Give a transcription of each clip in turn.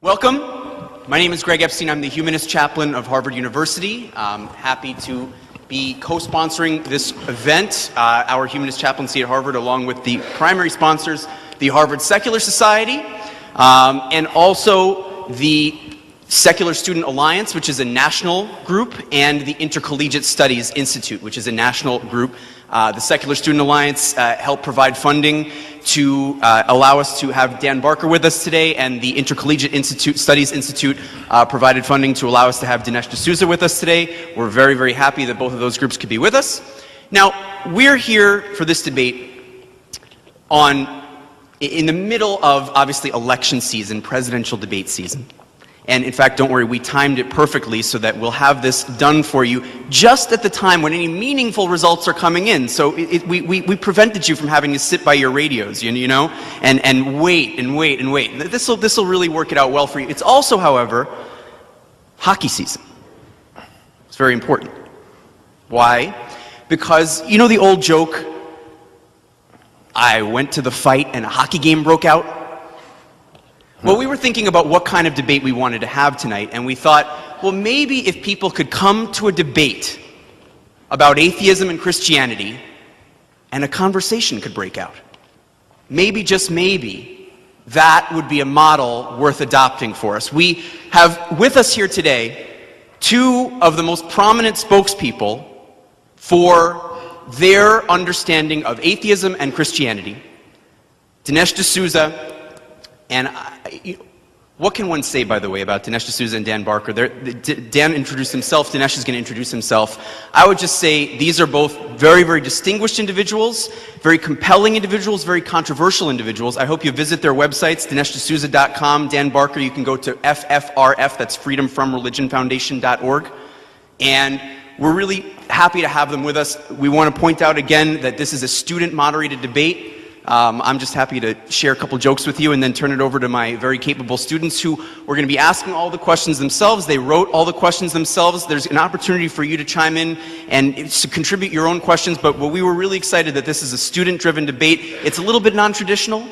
Welcome. My name is Greg Epstein. I'm the Humanist Chaplain of Harvard University. I'm happy to be co-sponsoring this event, our Humanist Chaplaincy at Harvard, along with the primary sponsors, the Harvard Secular Society, and also the Secular Student Alliance, which is a national group, and the Intercollegiate Studies Institute, which is a national group. The Secular Student Alliance helped provide funding to allow us to have Dan Barke with us today, and the Intercollegiate Studies Institute provided funding to allow us to have Dinesh Souza with us today. We're very, very happy that both of those groups could be with us. Now, we're here for this debate in the middle of, obviously, election season, presidential debate season. And in fact, don't worry, we timed it perfectly so that we'll have this done for you just at the time when any meaningful results are coming in. So we prevented you from having to sit by your radios, you know, and wait and wait and wait. This will really work it out well for you. It's also, however, hockey season. It's very important. Why? Because, you know the old joke, I went to the fight and a hockey game broke out? Well, we were thinking about what kind of debate we wanted to have tonight, and we thought, well, maybe if people could come to a debate about atheism and Christianity, and a conversation could break out. Maybe, just maybe, that would be a model worth adopting for us. We have with us here today two of the most prominent spokespeople for their understanding of atheism and Christianity. Dinesh Souza. And what can one say, by the way, about Dinesh Souza and Dan Barke? Dan introduced himself, Dinesh is going to introduce himself. I would just say these are both very, very distinguished individuals, very compelling individuals, very controversial individuals. I hope you visit their websites, DineshD'Souza.com. Dan Barke, you can go to FFRF, that's freedomfromreligionfoundation.org. And we're really happy to have them with us. We want to point out again that this is a student-moderated debate. I'm just happy to share a couple jokes with you and then turn it over to my very capable students who were going to be asking all the questions themselves. They wrote all the questions themselves. There's an opportunity for you to chime in and to contribute your own questions, but we were really excited that this is a student-driven debate. It's a little bit non-traditional,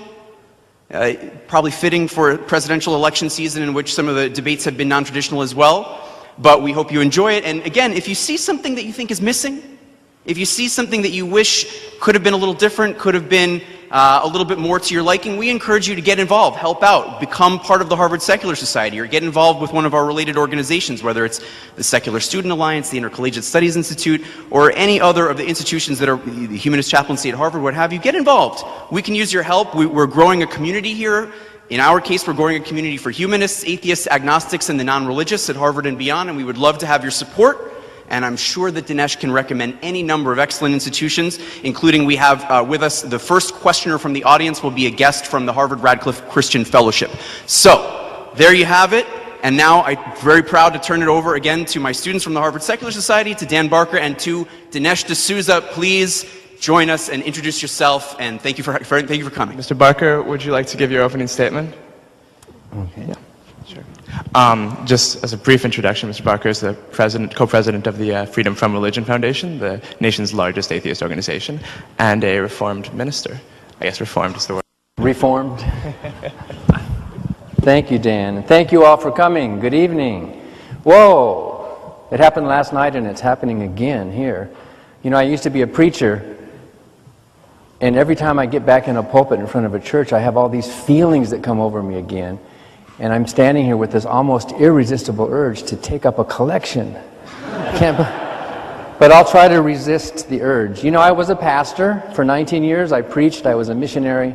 probably fitting for a presidential election season in which some of the debates have been non-traditional as well, but we hope you enjoy it. And again, if you see something that you think is missing, if you see something that you wish could have been a little different, could have been a little bit more to your liking, we encourage you to get involved, help out, become part of the Harvard Secular Society, or get involved with one of our related organizations, whether it's the Secular Student Alliance, the Intercollegiate Studies Institute, or any other of the institutions that are the Humanist Chaplaincy at Harvard, what have you. Get involved. We can use your help. We're growing a community here. In our case, we're growing a community for humanists, atheists, agnostics, and the non-religious at Harvard and beyond, and we would love to have your support. And I'm sure that Dinesh can recommend any number of excellent institutions, including we have with us the first questioner from the audience will be a guest from the Harvard Radcliffe Christian Fellowship. So, there you have it. And now I'm very proud to turn it over again to my students from the Harvard Secular Society, to Dan Barke, and to Dinesh Souza. Please join us and introduce yourself, and thank you for coming. Mr. Barke, would you like to give your opening statement? Okay. Yeah. Sure. Just as a brief introduction, Mr. Barke is the co-president of the Freedom from Religion Foundation, the nation's largest atheist organization, and a reformed minister. I guess reformed is the word. Reformed. Thank you, Dan. Thank you all for coming. Good evening. Whoa! It happened last night and it's happening again here. You know, I used to be a preacher, and every time I get back in a pulpit in front of a church, I have all these feelings that come over me again. And I'm standing here with this almost irresistible urge to take up a collection. But I'll try to resist the urge. You know, I was a pastor for 19 years. I preached. I was a missionary.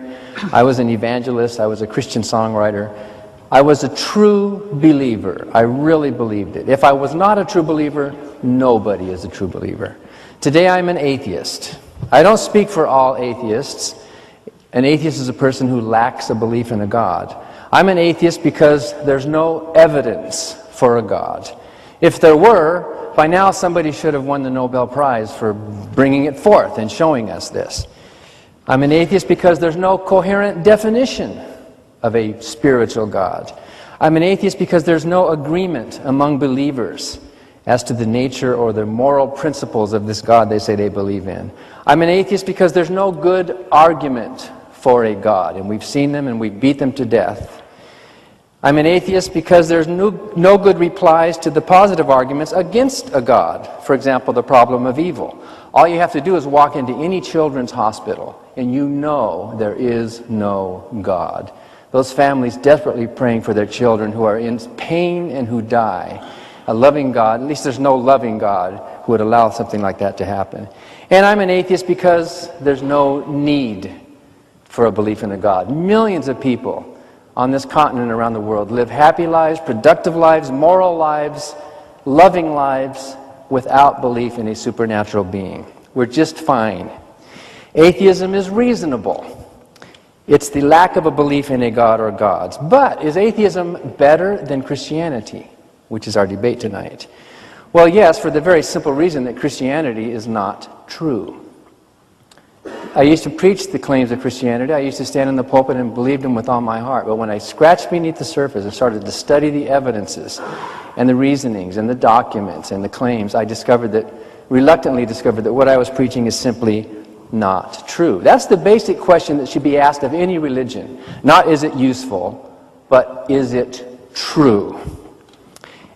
I was an evangelist. I was a Christian songwriter. I was a true believer. I really believed it. If I was not a true believer, nobody is a true believer. Today I'm an atheist. I don't speak for all atheists. An atheist is a person who lacks a belief in a God. I'm an atheist because there's no evidence for a God. If there were, by now somebody should have won the Nobel Prize for bringing it forth and showing us this. I'm an atheist because there's no coherent definition of a spiritual God. I'm an atheist because there's no agreement among believers as to the nature or the moral principles of this God they say they believe in. I'm an atheist because there's no good argument for a God, and we've seen them and we beat them to death. I'm an atheist because there's no good replies to the positive arguments against a God. For example, the problem of evil. All you have to do is walk into any children's hospital, and you know there is no God. Those families desperately praying for their children who are in pain and who die. A loving God, at least there's no loving God who would allow something like that to happen. And I'm an atheist because there's no need for a belief in a God. Millions of people on this continent around the world live happy lives, productive lives, moral lives, loving lives without belief in a supernatural being. We're just fine. Atheism is reasonable. It's the lack of a belief in a God or gods. But is atheism better than Christianity, which is our debate tonight? Well, yes, for the very simple reason that Christianity is not true. I used to preach the claims of Christianity. I used to stand in the pulpit and believe them with all my heart. But when I scratched beneath the surface and started to study the evidences and the reasonings and the documents and the claims, I reluctantly discovered that what I was preaching is simply not true. That's the basic question that should be asked of any religion. Not is it useful, but is it true?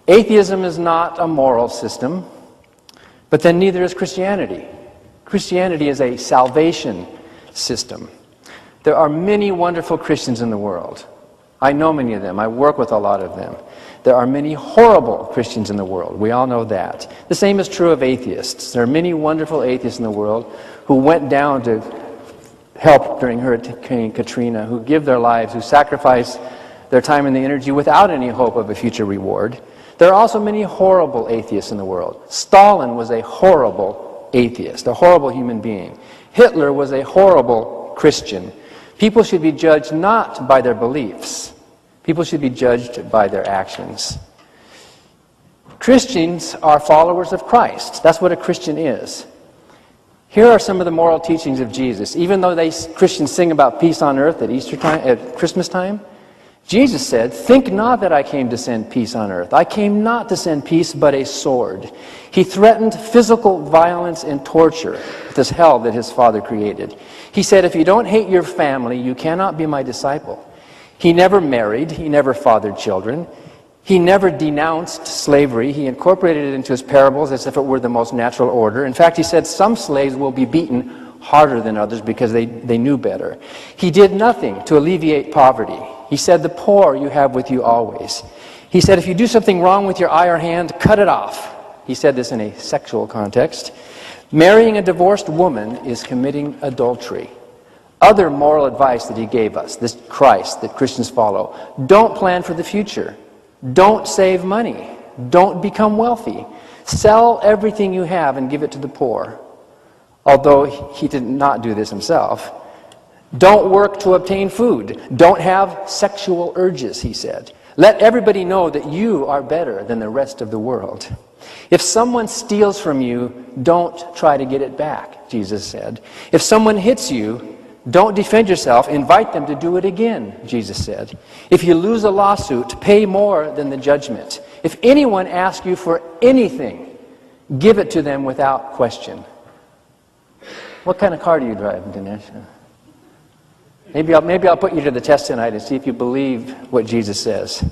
Atheism is not a moral system, but then neither is Christianity. Christianity is a salvation system. There are many wonderful Christians in the world. I know many of them. I work with a lot of them. There are many horrible Christians in the world. We all know that. The same is true of atheists. There are many wonderful atheists in the world who went down to help during Hurricane Katrina, who give their lives, who sacrifice their time and the energy without any hope of a future reward. There are also many horrible atheists in the world. Stalin was a horrible atheist, a horrible human being. Hitler was a horrible Christian. People should be judged not by their beliefs. People should be judged by their actions. Christians are followers of Christ. That's what a Christian is. Here are some of the moral teachings of Jesus. Even though Christians sing about peace on earth at Easter time, at Christmas time, Jesus said, "Think not that I came to send peace on earth. I came not to send peace, but a sword." He threatened physical violence and torture, this hell that his Father created. He said, "If you don't hate your family, you cannot be my disciple." He never married. He never fathered children. He never denounced slavery. He incorporated it into his parables as if it were the most natural order. In fact, he said some slaves will be beaten harder than others because they knew better. He did nothing to alleviate poverty. He said, "The poor you have with you always." He said, "If you do something wrong with your eye or hand, cut it off." He said this in a sexual context. Marrying a divorced woman is committing adultery. Other moral advice that he gave us, this Christ that Christians follow: don't plan for the future. Don't save money. Don't become wealthy. Sell everything you have and give it to the poor. Although he did not do this himself. Don't work to obtain food. Don't have sexual urges, he said. Let everybody know that you are better than the rest of the world. If someone steals from you, don't try to get it back, Jesus said. If someone hits you, don't defend yourself. Invite them to do it again, Jesus said. If you lose a lawsuit, pay more than the judgment. If anyone asks you for anything, give it to them without question. What kind of car do you drive, Dinesh? Maybe I'll put you to the test tonight and see if you believe what Jesus says.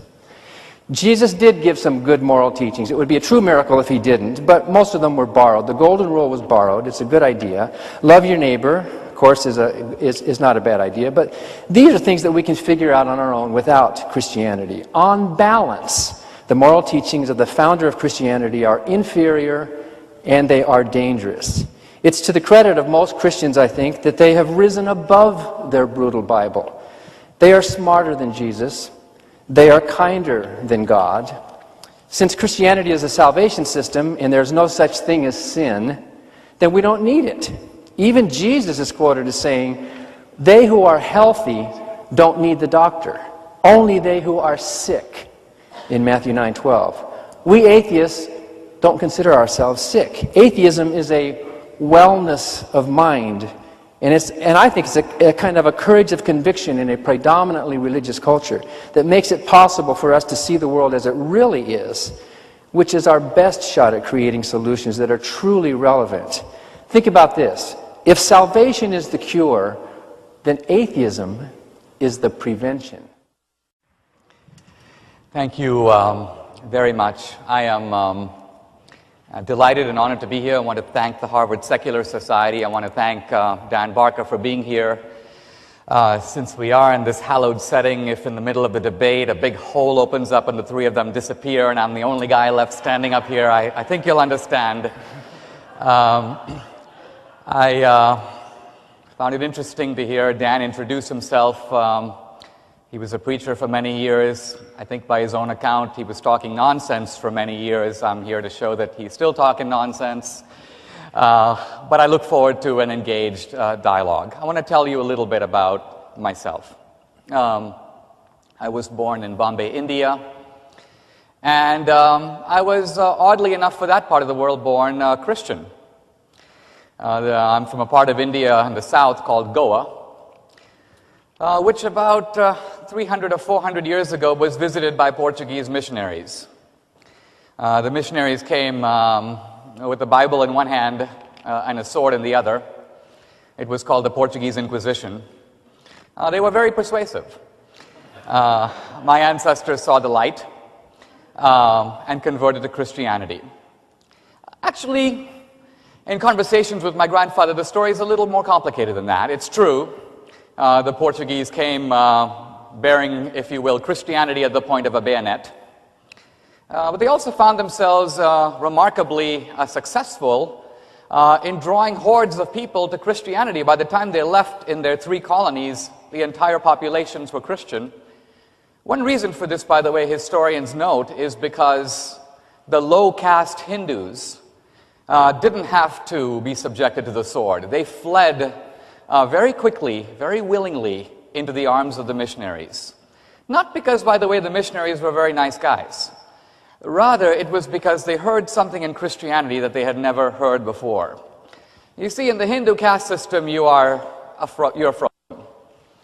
Jesus did give some good moral teachings. It would be a true miracle if he didn't, but most of them were borrowed. The golden rule was borrowed. It's a good idea. Love your neighbor, of course, is not a bad idea, but these are things that we can figure out on our own without Christianity. On balance, the moral teachings of the founder of Christianity are inferior and they are dangerous. It's to the credit of most Christians, I think, that they have risen above their brutal Bible. They are smarter than Jesus. They are kinder than God. Since Christianity is a salvation system and there's no such thing as sin, then we don't need it. Even Jesus is quoted as saying, "They who are healthy don't need the doctor. Only they who are sick," in Matthew 9:12. We atheists don't consider ourselves sick. Atheism is a wellness of mind, and I think it's a kind of a courage of conviction in a predominantly religious culture that makes it possible for us to see the world as it really is, which is our best shot at creating solutions that are truly relevant. Think about this. If salvation is the cure, then atheism is the prevention. Thank you very much. I am delighted and honored to be here. I want to thank the Harvard Secular Society. I want to thank Dan Barke for being here. Since we are in this hallowed setting, if in the middle of the debate a big hole opens up and the three of them disappear and I'm the only guy left standing up here, I think you'll understand. I found it interesting to hear Dan introduce himself. He was a preacher for many years. I think by his own account, he was talking nonsense for many years. I'm here to show that he's still talking nonsense. But I look forward to an engaged dialogue. I want to tell you a little bit about myself. I was born in Bombay, India. And I was, oddly enough for that part of the world, born Christian. I'm from a part of India in the south called Goa, which about 300 or 400 years ago was visited by Portuguese missionaries. The missionaries came with the Bible in one hand and a sword in the other. It was called the Portuguese Inquisition. They were very persuasive. My ancestors saw the light and converted to Christianity. Actually, in conversations with my grandfather, the story is a little more complicated than that. It's true. The Portuguese came bearing, if you will, Christianity at the point of a bayonet. But they also found themselves remarkably successful in drawing hordes of people to Christianity. By the time they left in their 3 colonies, the entire populations were Christian. One reason for this, by the way, historians note, is because the low-caste Hindus didn't have to be subjected to the sword. They fled very quickly, very willingly, into the arms of the missionaries. Not because, by the way, the missionaries were very nice guys. Rather, it was because they heard something in Christianity that they had never heard before. You see, in the Hindu caste system, you're frozen.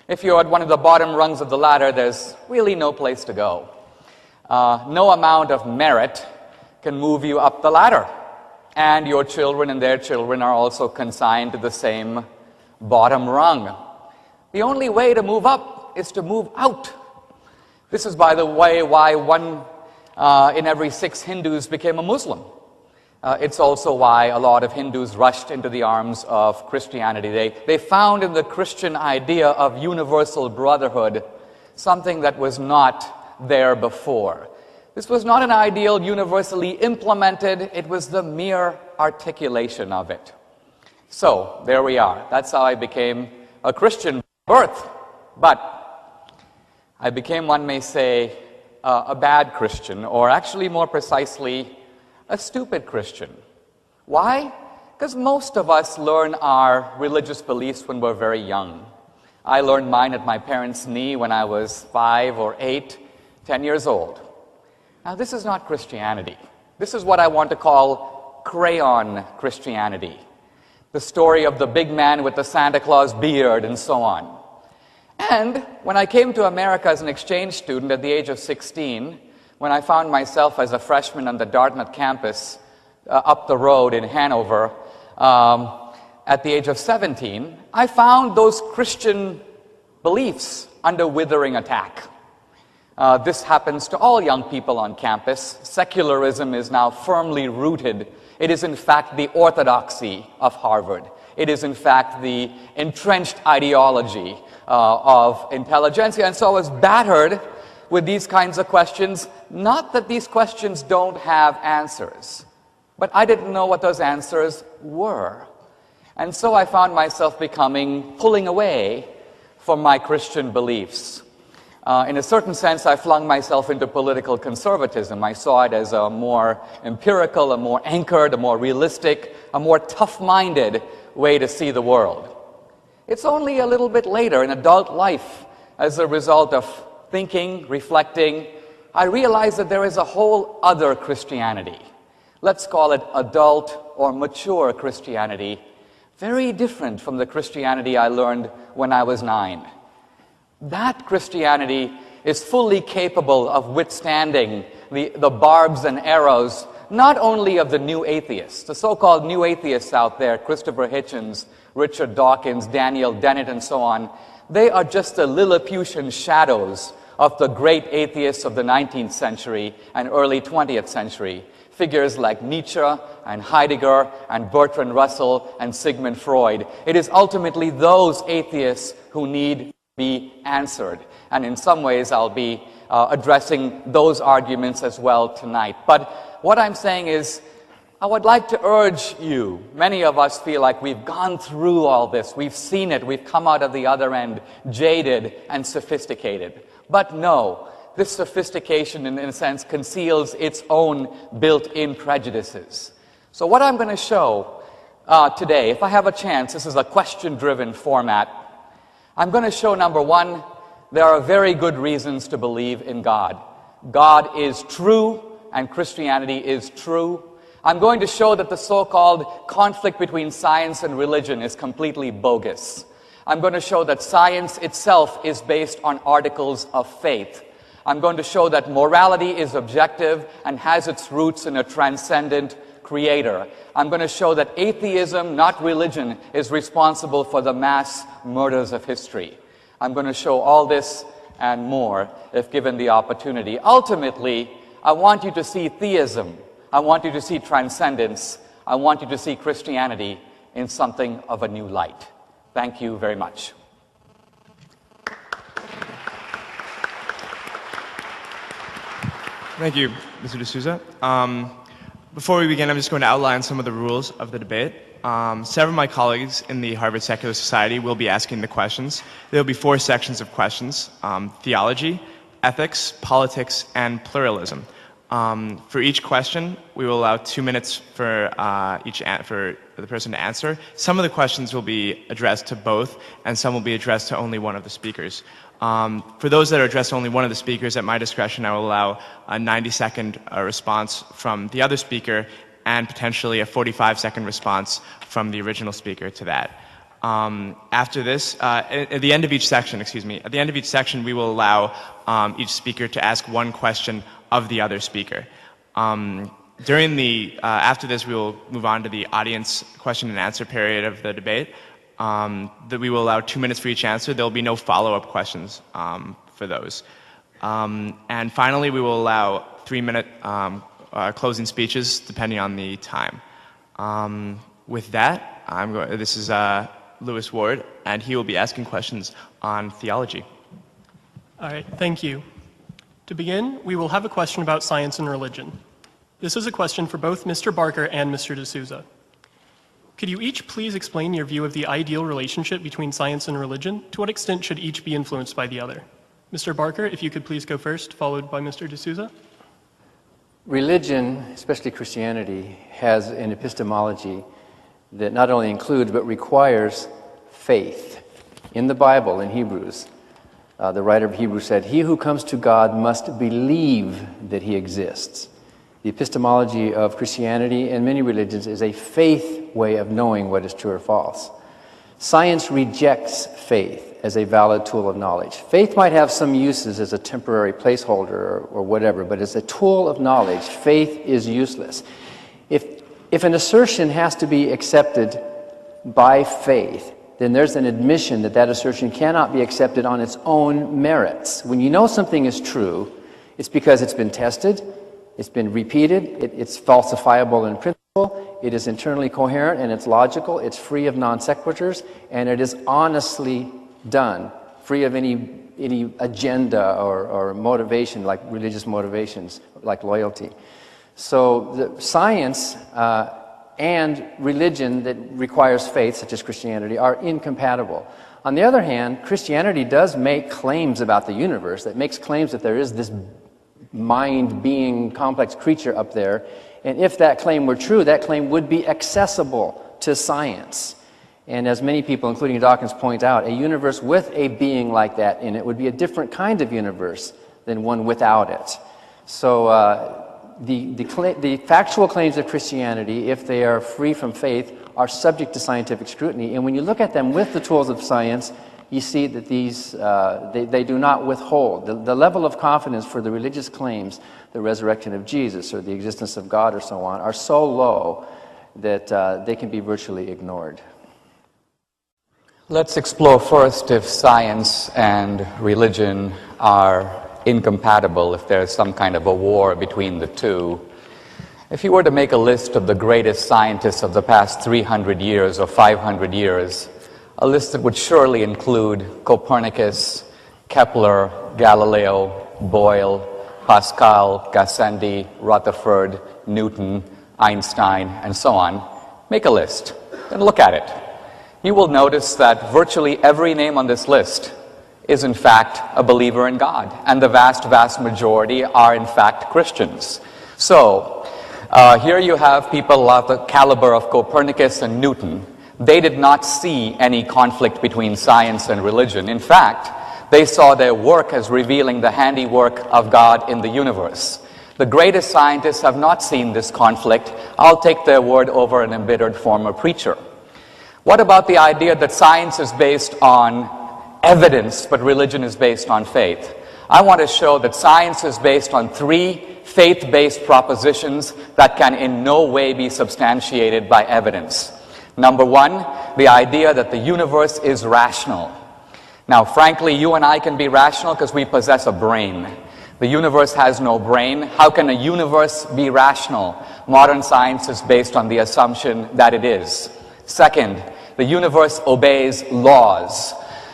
If you're at one of the bottom rungs of the ladder, there's really no place to go. No amount of merit can move you up the ladder. And your children and their children are also consigned to the same bottom rung. The only way to move up is to move out. This is, by the way, why 1 in every 6 Hindus became a Muslim. It's also why a lot of Hindus rushed into the arms of Christianity. They found in the Christian idea of universal brotherhood something that was not there before. This was not an ideal universally implemented, it was the mere articulation of it. So, there we are. That's how I became a Christian by birth. But I became, one may say, a bad Christian, or actually more precisely, a stupid Christian. Why? Because most of us learn our religious beliefs when we're very young. I learned mine at my parents' knee when I was 5 or 8, 10 years old. Now, this is not Christianity. This is what I want to call crayon Christianity. The story of the big man with the Santa Claus beard and so on. And when I came to America as an exchange student at the age of 16, when I found myself as a freshman on the Dartmouth campus up the road in Hanover, at the age of 17, I found those Christian beliefs under withering attack. This happens to all young people on campus. Secularism is now firmly rooted. It is, in fact, the orthodoxy of Harvard. It is, in fact, the entrenched ideology of intelligentsia. And so I was battered with these kinds of questions. Not that these questions don't have answers, but I didn't know what those answers were. And so I found myself pulling away from my Christian beliefs. In a certain sense, I flung myself into political conservatism. I saw it as a more empirical, a more anchored, a more realistic, a more tough-minded way to see the world. It's only a little bit later in adult life, as a result of thinking, reflecting, I realized that there is a whole other Christianity. Let's call it adult or mature Christianity, very different from the Christianity I learned when I was 9. That Christianity is fully capable of withstanding the barbs and arrows, not only of the new atheists, the so-called new atheists out there, Christopher Hitchens, Richard Dawkins, Daniel Dennett, and so on. They are just the Lilliputian shadows of the great atheists of the 19th century and early 20th century, figures like Nietzsche and Heidegger and Bertrand Russell and Sigmund Freud. It is ultimately those atheists who need to be answered. And in some ways, I'll be addressing those arguments as well tonight. But what I'm saying is, I would like to urge you, many of us feel like we've gone through all this, we've seen it, we've come out of the other end jaded and sophisticated. But no, this sophistication in a sense conceals its own built-in prejudices. So what I'm going to show today, if I have a chance, this is a question-driven format, I'm going to show, number one, there are very good reasons to believe in God. God is true and Christianity is true. I'm going to show that the so-called conflict between science and religion is completely bogus. I'm going to show that science itself is based on articles of faith. I'm going to show that morality is objective and has its roots in a transcendent creator. I'm going to show that atheism, not religion, is responsible for the mass murders of history. I'm going to show all this and more if given the opportunity. Ultimately, I want you to see theism. I want you to see transcendence. I want you to see Christianity in something of a new light. Thank you very much. Thank you, Mr. De Souza. Before we begin, I'm just going to outline some of the rules of the debate. Several of my colleagues in the Harvard Secular Society will be asking the questions. There will be 4 sections of questions: theology, ethics, politics, and pluralism. For each question, we will allow 2 minutes for for the person to answer. Some of the questions will be addressed to both, and some will be addressed to only one of the speakers. For those that are addressed to only one of the speakers, at my discretion, I will allow a 90-second response from the other speaker and potentially a 45-second response from the original speaker to that. After this, at the end of each section, we will allow each speaker to ask one question of the other speaker. After this, we will move on to the audience question and answer period of the debate. That we will allow 2 minutes for each answer. There will be no follow-up questions for those. And finally, we will allow 3-minute closing speeches depending on the time. With that, this is Lewis Ward, and he will be asking questions on theology. All right, thank you. To begin, we will have a question about science and religion. This is a question for both Mr. Barker and Mr. De Souza. Could you each please explain your view of the ideal relationship between science and religion? To what extent should each be influenced by the other? Mr. Barker, if you could please go first, followed by Mr. De Souza. Religion, especially Christianity, has an epistemology that not only includes but requires faith. In the Bible, in Hebrews, the writer of Hebrews said, "He who comes to God must believe that he exists." The epistemology of Christianity and many religions is a faith way of knowing what is true or false. Science rejects faith as a valid tool of knowledge. Faith might have some uses as a temporary placeholder or whatever, but as a tool of knowledge, faith is useless. If an assertion has to be accepted by faith, then there's an admission that that assertion cannot be accepted on its own merits. When you know something is true, it's because it's been tested, it's been repeated, it's falsifiable in principle, it is internally coherent and it's logical, it's free of non sequiturs, and it is honestly done, free of any agenda or motivation, like religious motivations, like loyalty. So the science and religion that requires faith, such as Christianity, are incompatible. On the other hand, Christianity does make claims about the universe, that makes claims that there is this mind-being, complex creature up there, and if that claim were true, that claim would be accessible to science. And as many people, including Dawkins, point out, a universe with a being like that in it would be a different kind of universe than one without it. So the factual claims of Christianity, if they are free from faith, are subject to scientific scrutiny. And when you look at them with the tools of science, you see that these they do not withhold. The level of confidence for the religious claims, the resurrection of Jesus or the existence of God or so on, are so low that they can be virtually ignored. Let's explore first if science and religion are incompatible, if there's some kind of a war between the two. If you were to make a list of the greatest scientists of the past 300 years or 500 years, a list that would surely include Copernicus, Kepler, Galileo, Boyle, Pascal, Gassendi, Rutherford, Newton, Einstein, and so on, make a list and look at it. You will notice that virtually every name on this list is in fact a believer in God, and the vast majority are in fact Christians. So, here you have people of the caliber of Copernicus and Newton. They did not see any conflict between science and religion. In fact, they saw their work as revealing the handiwork of God in the universe. The greatest scientists have not seen this conflict. I'll take their word over an embittered former preacher. What about the idea that science is based on evidence, but religion is based on faith? I want to show that science is based on three faith-based propositions that can in no way be substantiated by evidence. Number one, the idea that the universe is rational. Now, frankly, you and I can be rational because we possess a brain. The universe has no brain. How can a universe be rational? Modern science is based on the assumption that it is. Second, the universe obeys laws.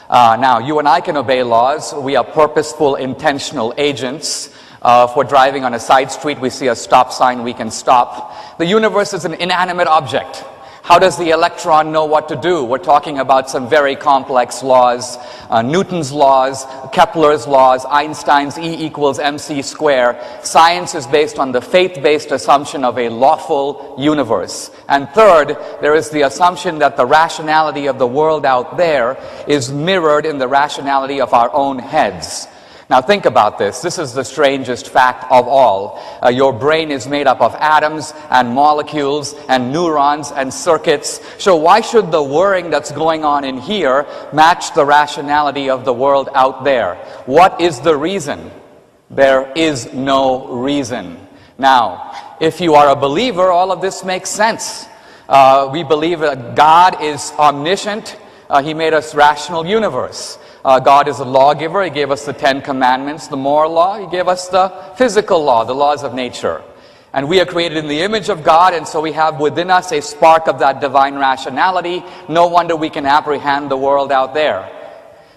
Now, you and I can obey laws. We are purposeful, intentional agents. If we're driving on a side street, we see a stop sign, we can stop. The universe is an inanimate object. How does the electron know what to do? We're talking about some very complex laws. Newton's laws, Kepler's laws, Einstein's E equals mc square. Science is based on the faith-based assumption of a lawful universe. And third, there is the assumption that the rationality of the world out there is mirrored in the rationality of our own heads. Now think about this. This is the strangest fact of all. Your brain is made up of atoms and molecules and neurons and circuits. So why should the whirring that's going on in here match the rationality of the world out there? What is the reason? There is no reason. Now, if you are a believer, all of this makes sense. We believe that God is omniscient. He made us rational universe. God is a lawgiver. He gave us the 10 Commandments, the moral law. He gave us the physical law, the laws of nature. And we are created in the image of God, and so we have within us a spark of that divine rationality. No wonder we can apprehend the world out there.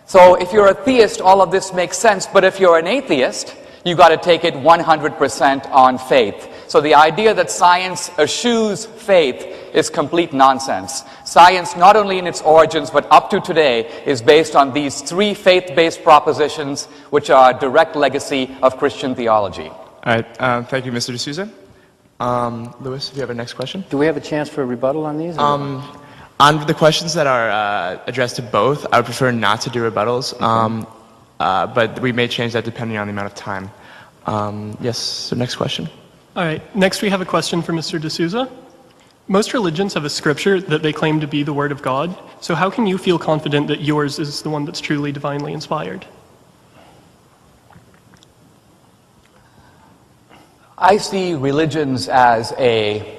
So if you're a theist, all of this makes sense. But if you're an atheist, you got to take it 100% on faith. So the idea that science eschews faith is complete nonsense. Science, not only in its origins, but up to today, is based on these three faith-based propositions, which are a direct legacy of Christian theology. All right, thank you, Mr. D'Souza. Louis, if you have a next question. Do we have a chance for a rebuttal on these? On the questions that are addressed to both, I would prefer not to do rebuttals, but we may change that depending on the amount of time. Yes, so next question. All right, next we have a question for Mr. D'Souza. Most religions have a scripture that they claim to be the Word of God, so how can you feel confident that yours is the one that's truly divinely inspired? I see religions as a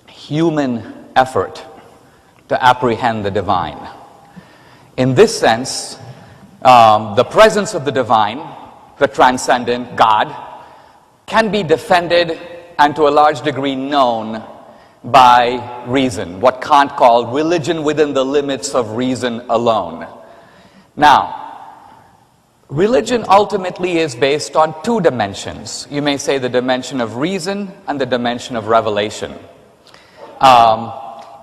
human effort to apprehend the divine. In this sense, the presence of the divine, the transcendent God, can be defended and to a large degree known by reason, what Kant called religion within the limits of reason alone. Now, religion ultimately is based on two dimensions. You may say the dimension of reason and the dimension of revelation.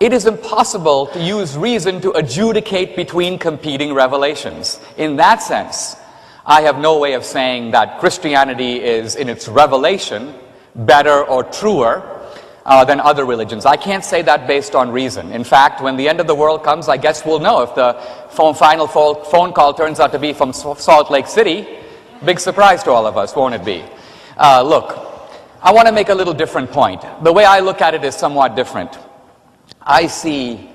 It is impossible to use reason to adjudicate between competing revelations. In that sense, I have no way of saying that Christianity is, in its revelation, better or truer than other religions. I can't say that based on reason. In fact, when the end of the world comes, I guess we'll know if the final phone call turns out to be from Salt Lake City. Big surprise to all of us, won't it be? Look, I want to make a little different point. The way I look at it is somewhat different. I see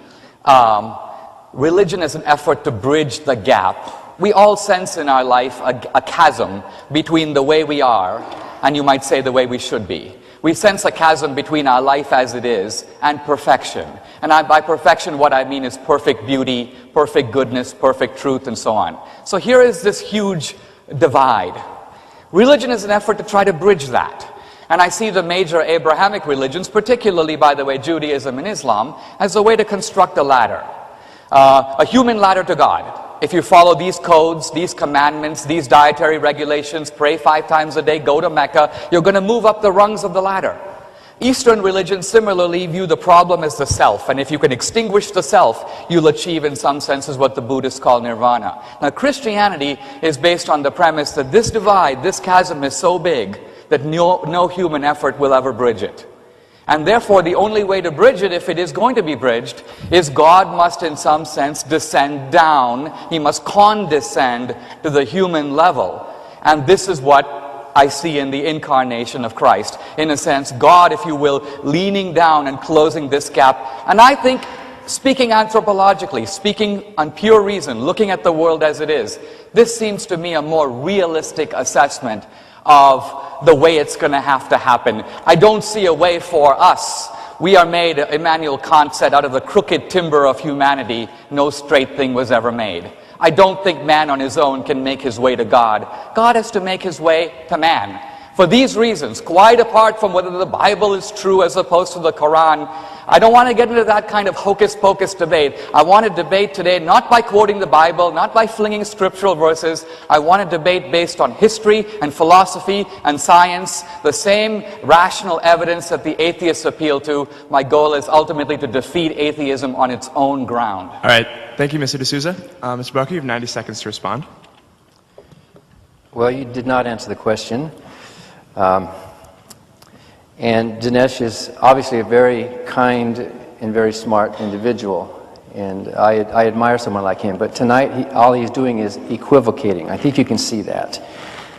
religion as an effort to bridge the gap. We all sense in our life a chasm between the way we are and, you might say, the way we should be. We sense a chasm between our life as it is and perfection. And by perfection, what I mean is perfect beauty, perfect goodness, perfect truth, and so on. So here is this huge divide. Religion is an effort to try to bridge that. And I see the major Abrahamic religions, particularly, by the way, Judaism and Islam, as a way to construct a ladder. A human ladder to God. If you follow these codes, these commandments, these dietary regulations, pray 5 times a day, go to Mecca, you're going to move up the rungs of the ladder. Eastern religions similarly view the problem as the self, and if you can extinguish the self, you'll achieve in some senses what the Buddhists call nirvana. Now, Christianity is based on the premise that this divide, this chasm is so big that no human effort will ever bridge it. And therefore, the only way to bridge it, if it is going to be bridged, is God must in some sense descend down. He must condescend to the human level. And this is what I see in the incarnation of Christ. In a sense, God, if you will, leaning down and closing this gap. And I think, speaking anthropologically, speaking on pure reason, looking at the world as it is, this seems to me a more realistic assessment of the way it's going to have to happen. I don't see a way for us. We are made, Immanuel Kant said, out of the crooked timber of humanity, no straight thing was ever made. I don't think man on his own can make his way to God. God has to make his way to man. For these reasons, quite apart from whether the Bible is true as opposed to the Quran, I don't want to get into that kind of hocus-pocus debate. I want to debate today not by quoting the Bible, not by flinging scriptural verses. I want to debate based on history and philosophy and science, the same rational evidence that the atheists appeal to. My goal is ultimately to defeat atheism on its own ground. All right. Thank you, Mr. Souza. Mr. Barke, you have 90 seconds to respond. Well, you did not answer the question. And Dinesh is obviously a very kind and very smart individual. And I admire someone like him. But tonight, all he's doing is equivocating. I think you can see that.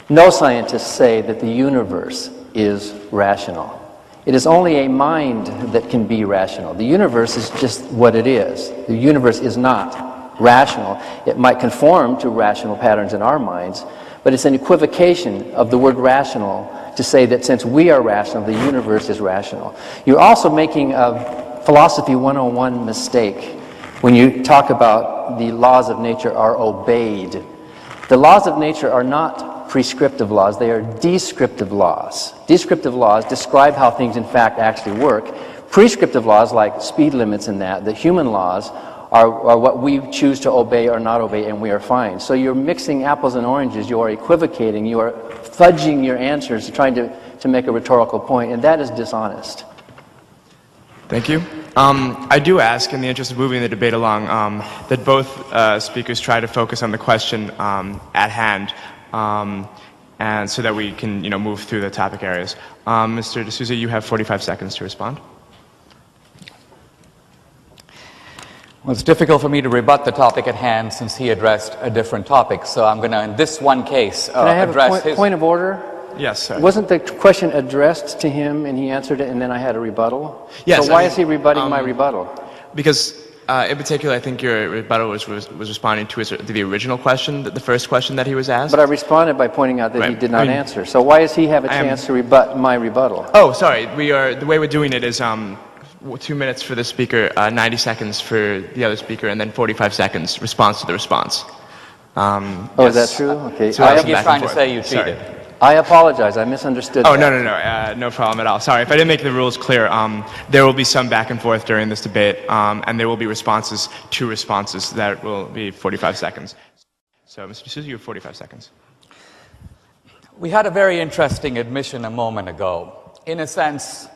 No scientists say that the universe is rational. It is only a mind that can be rational. The universe is just what it is. The universe is not rational. It might conform to rational patterns in our minds, but it's an equivocation of the word rational to say that since we are rational, the universe is rational. You're also making a philosophy 101 mistake when you talk about the laws of nature are obeyed. The laws of nature are not prescriptive laws, they are descriptive laws. Descriptive laws describe how things in fact actually work. Prescriptive laws, like speed limits and that, the human laws, are what we choose to obey or not obey, and we are fine. So you're mixing apples and oranges, you are equivocating, you are fudging your answers, trying to make a rhetorical point, and that is dishonest. Thank you. I do ask, in the interest of moving the debate along, that both speakers try to focus on the question at hand, and so that we can, move through the topic areas. Mr. De Souza, you have 45 seconds to respond. Well, it's difficult for me to rebut the topic at hand since he addressed a different topic. So I'm going to, in this one case, Can I have address a point of order? Yes, sir. Wasn't the question addressed to him and he answered it and then I had a rebuttal? Yes. So why is he rebutting my rebuttal? Because, in particular, I think your rebuttal was responding to the original question, the first question that he was asked. But I responded by pointing out that he did not answer. So why does he have a chance to rebut my rebuttal? Oh, sorry. The way we're doing it is 2 minutes for the speaker, 90 seconds for the other speaker, and then 45 seconds response to the response. Oh, yes. is that true? Okay. So I think he's trying to say you cheated. Sorry. I apologize. I misunderstood Oh, that. no problem at all. Sorry, if I didn't make the rules clear, there will be some back and forth during this debate, and there will be responses to responses that will be 45 seconds. So, Mr. Souza, you have 45 seconds. We had a very interesting admission a moment ago. In a sense,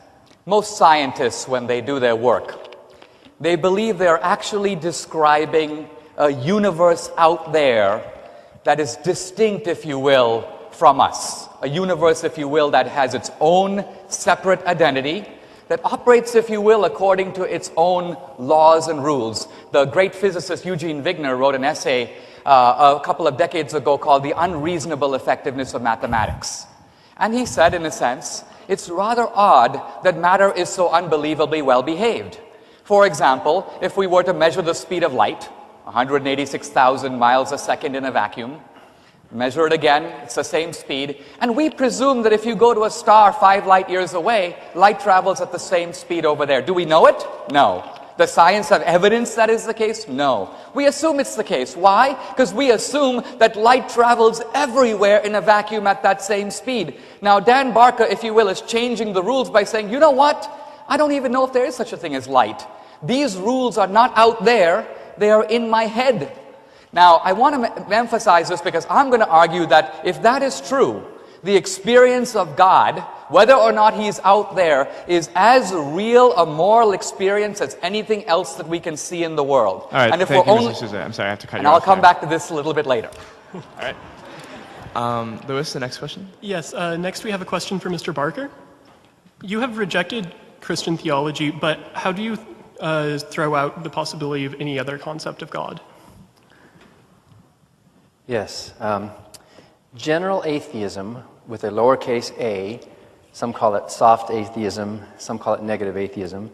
most scientists, when they do their work, they believe they're actually describing a universe out there that is distinct, if you will, from us. A universe, if you will, that has its own separate identity, that operates, if you will, according to its own laws and rules. The great physicist Eugene Wigner wrote an essay a couple of decades ago called The Unreasonable Effectiveness of Mathematics. And he said, in a sense, it's rather odd that matter is so unbelievably well behaved. For example, if we were to measure the speed of light, 186,000 miles a second in a vacuum, measure it again, it's the same speed, and we presume that if you go to a star 5 light years away, light travels at the same speed over there. Do we know it? No. Does science have evidence that is the case? No. We assume it's the case. Why? Because we assume that light travels everywhere in a vacuum at that same speed. Now, Dan Barke, if you will, is changing the rules by saying, you know what? I don't even know if there is such a thing as light. These rules are not out there. They are in my head. Now, I want to emphasize this because I'm going to argue that if that is true, the experience of God, whether or not He's out there, is as real a moral experience as anything else that we can see in the world. All right, and if thank we're you, only, Mr. Souza. I'm sorry, I have to cut and you off. I'll come there. back to this a little bit later. All right. Lewis, the next question? Yes, next we have a question for Mr. Barker. You have rejected Christian theology, but how do you throw out the possibility of any other concept of God? Yes. General atheism with a lowercase a, some call it soft atheism, some call it negative atheism,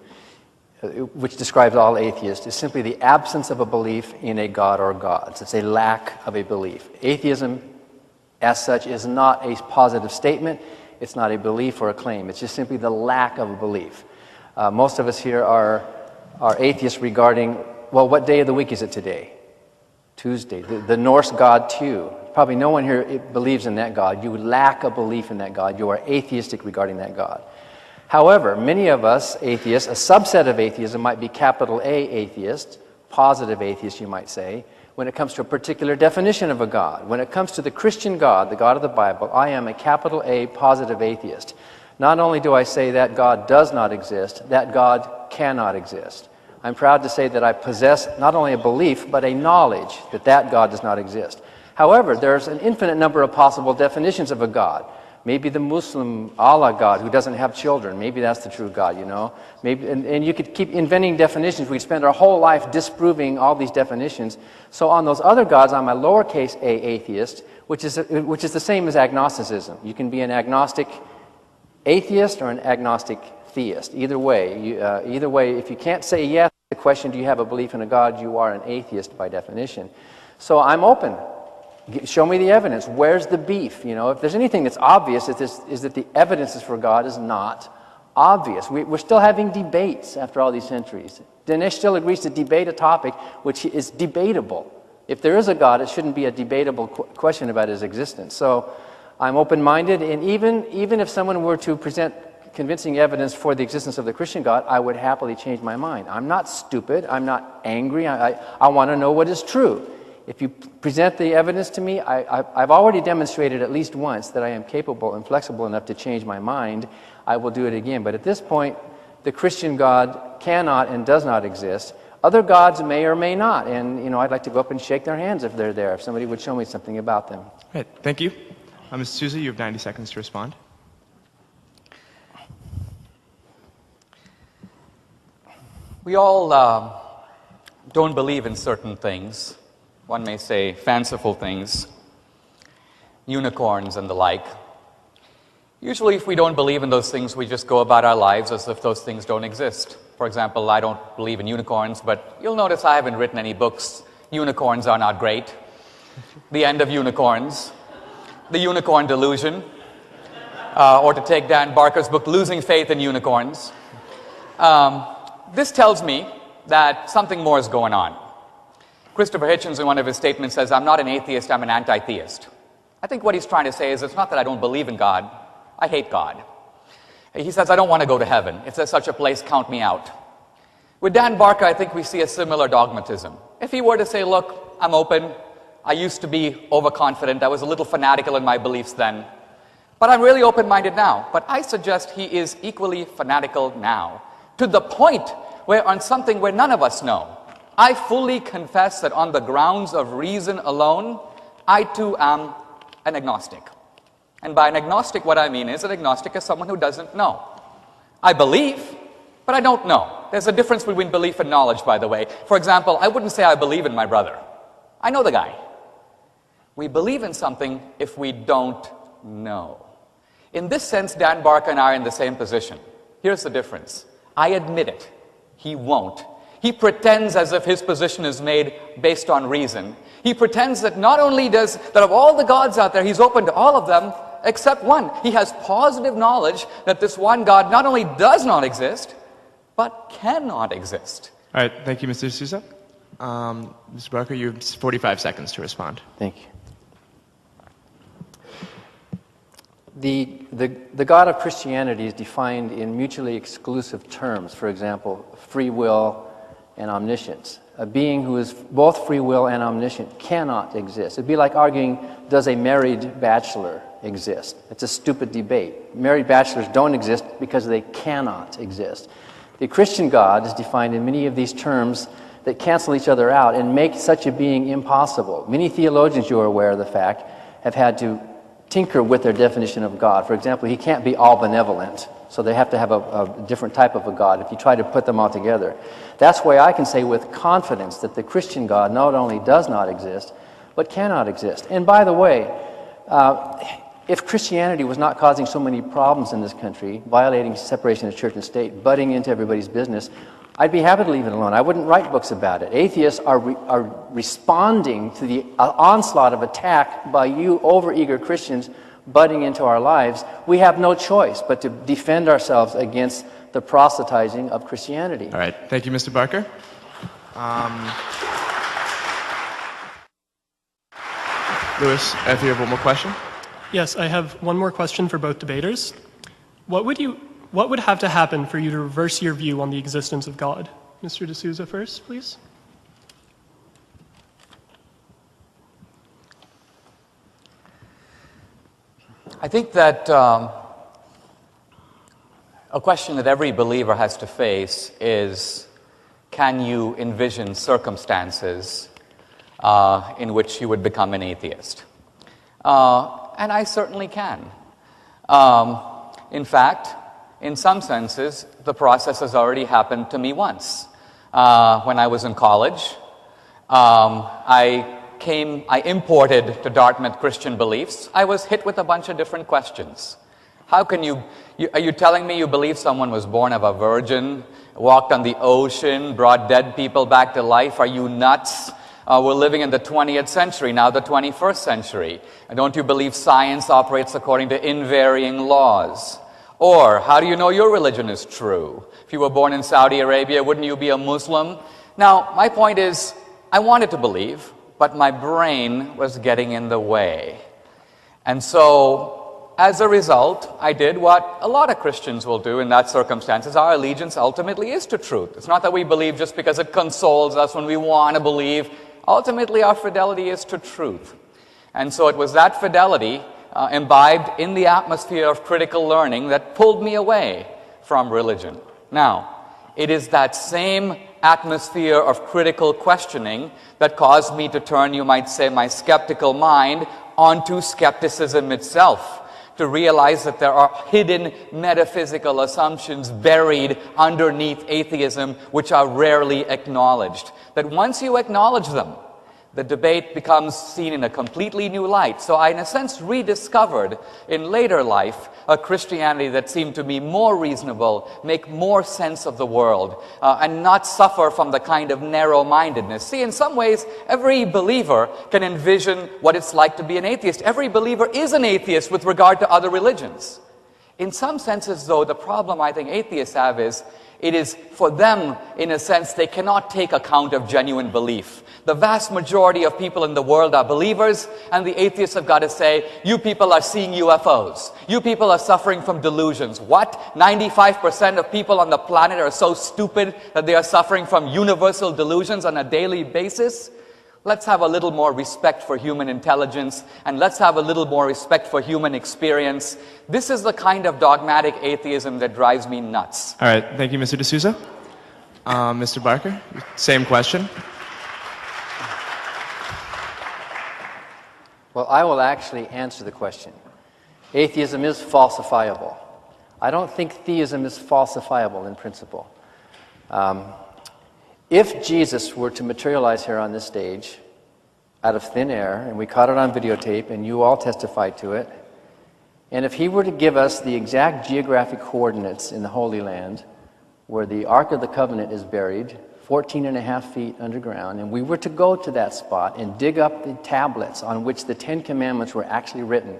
which describes all atheists, is simply the absence of a belief in a God or gods. It's a lack of a belief. Atheism, as such, is not a positive statement. It's not a belief or a claim. It's just simply the lack of a belief. Most of us here are atheists regarding, well, what day of the week is it today? Tuesday. The Norse god Tu. Probably no one here believes in that God. You lack a belief in that God. You are atheistic regarding that God. However, many of us atheists, a subset of atheism might be capital A atheist, positive atheist you might say, when it comes to a particular definition of a God. When it comes to the Christian God, the God of the Bible, I am a capital A positive atheist. Not only do I say that God does not exist, that God cannot exist. I'm proud to say that I possess not only a belief, but a knowledge that that God does not exist. However, there's an infinite number of possible definitions of a God. Maybe the Muslim Allah God who doesn't have children. Maybe that's the true God, you know. Maybe, and you could keep inventing definitions. We'd spend our whole life disproving all these definitions. So on those other gods, I'm a lowercase a atheist, which is the same as agnosticism. You can be an agnostic atheist or an agnostic theist. Either way, if you can't say yes to the question, do you have a belief in a God, you are an atheist by definition. So I'm open. Show me the evidence. Where's the beef? You know, if there's anything that's obvious, is that the evidences for God is not obvious. We're still having debates after all these centuries. Dinesh still agrees to debate a topic which is debatable. If there is a God, it shouldn't be a debatable question about His existence. So I'm open-minded, and even if someone were to present convincing evidence for the existence of the Christian God, I would happily change my mind. I'm not stupid. I'm not angry. I want to know what is true. If you present the evidence to me, I've already demonstrated at least once that I am capable and flexible enough to change my mind. I will do it again. But at this point, the Christian God cannot and does not exist. Other gods may or may not. And, you know, I'd like to go up and shake their hands if they're there, if somebody would show me something about them. Right, thank you. Ms. Souza, you have 90 seconds to respond. We all don't believe in certain things. One may say fanciful things, unicorns and the like. Usually if we don't believe in those things, we just go about our lives as if those things don't exist. For example, I don't believe in unicorns, but you'll notice I haven't written any books. Unicorns are not great. The End of Unicorns, The Unicorn Delusion, or to take Dan Barker's book, Losing Faith in Unicorns. This tells me that something more is going on. Christopher Hitchens, in one of his statements, says, I'm not an atheist, I'm an anti-theist. I think what he's trying to say is, it's not that I don't believe in God, I hate God. He says, I don't want to go to heaven. If there's such a place, count me out. With Dan Barke, I think we see a similar dogmatism. If he were to say, look, I'm open, I used to be overconfident, I was a little fanatical in my beliefs then, but I'm really open-minded now. But I suggest he is equally fanatical now, to the point where on something where none of us know, I fully confess that on the grounds of reason alone, I too am an agnostic. And by an agnostic, what I mean is an agnostic is someone who doesn't know. I believe, but I don't know. There's a difference between belief and knowledge, by the way. For example, I wouldn't say I believe in my brother. I know the guy. We believe in something if we don't know. In this sense, Dan Barke and I are in the same position. Here's the difference. I admit it. He won't. He pretends as if his position is made based on reason. He pretends that not only that of all the gods out there, he's open to all of them, except one. He has positive knowledge that this one God not only does not exist, but cannot exist. All right, thank you, Mr. Souza. Mr. Barke, you have 45 seconds to respond. Thank you. The God of Christianity is defined in mutually exclusive terms. For example, free will and omniscience. A being who is both free will and omniscient cannot exist. It'd be like arguing, does a married bachelor exist? It's a stupid debate. Married bachelors don't exist because they cannot exist. The Christian God is defined in many of these terms that cancel each other out and make such a being impossible. Many theologians, you are aware of the fact, have had to tinker with their definition of God. For example, he can't be all benevolent, so they have to have a different type of a God if you try to put them all together. That's why I can say with confidence that the Christian God not only does not exist, but cannot exist. And by the way, if Christianity was not causing so many problems in this country, violating separation of church and state, butting into everybody's business, I'd be happy to leave it alone. I wouldn't write books about it. Atheists are responding to the onslaught of attack by you overeager Christians butting into our lives. We have no choice but to defend ourselves against the proselytizing of Christianity. All right, thank you, Mr. Barke. Louis, if you have one more question. Yes, I have one more question for both debaters. What would have to happen for you to reverse your view on the existence of God? Mr. D'Souza first, please. I think that a question that every believer has to face is, can you envision circumstances in which you would become an atheist? And I certainly can. In fact, in some senses, the process has already happened to me once. When I was in college, I imported to Dartmouth Christian beliefs. I was hit with a bunch of different questions. How can are you telling me you believe someone was born of a virgin, walked on the ocean, brought dead people back to life? Are you nuts? We're living in the 20th century, now the 21st century. And don't you believe science operates according to invariant laws? Or, how do you know your religion is true? If you were born in Saudi Arabia, wouldn't you be a Muslim? Now, my point is, I wanted to believe, but my brain was getting in the way. And so, as a result, I did what a lot of Christians will do in that circumstances. Our allegiance ultimately is to truth. It's not that we believe just because it consoles us when we want to believe. Ultimately, our fidelity is to truth. And so it was that fidelity imbibed in the atmosphere of critical learning that pulled me away from religion. Now, it is that same atmosphere of critical questioning that caused me to turn, you might say, my skeptical mind onto skepticism itself, to realize that there are hidden metaphysical assumptions buried underneath atheism which are rarely acknowledged. That once you acknowledge them, the debate becomes seen in a completely new light. So I, in a sense, rediscovered in later life a Christianity that seemed to me more reasonable, make more sense of the world, and not suffer from the kind of narrow-mindedness. See, in some ways, every believer can envision what it's like to be an atheist. Every believer is an atheist with regard to other religions. In some senses, though, the problem I think atheists have is, it is for them, in a sense, they cannot take account of genuine belief. The vast majority of people in the world are believers, and the atheists have got to say, you people are seeing UFOs. You people are suffering from delusions. What? 95% of people on the planet are so stupid that they are suffering from universal delusions on a daily basis? Let's have a little more respect for human intelligence, and let's have a little more respect for human experience. This is the kind of dogmatic atheism that drives me nuts. All right, thank you, Mr. D'Souza. Mr. Barke, same question. Well, I will actually answer the question. Atheism is falsifiable. I don't think theism is falsifiable in principle. If Jesus were to materialize here on this stage out of thin air, and we caught it on videotape, and you all testified to it, and if he were to give us the exact geographic coordinates in the Holy Land where the Ark of the Covenant is buried, 14.5 feet underground, and we were to go to that spot and dig up the tablets on which the Ten Commandments were actually written,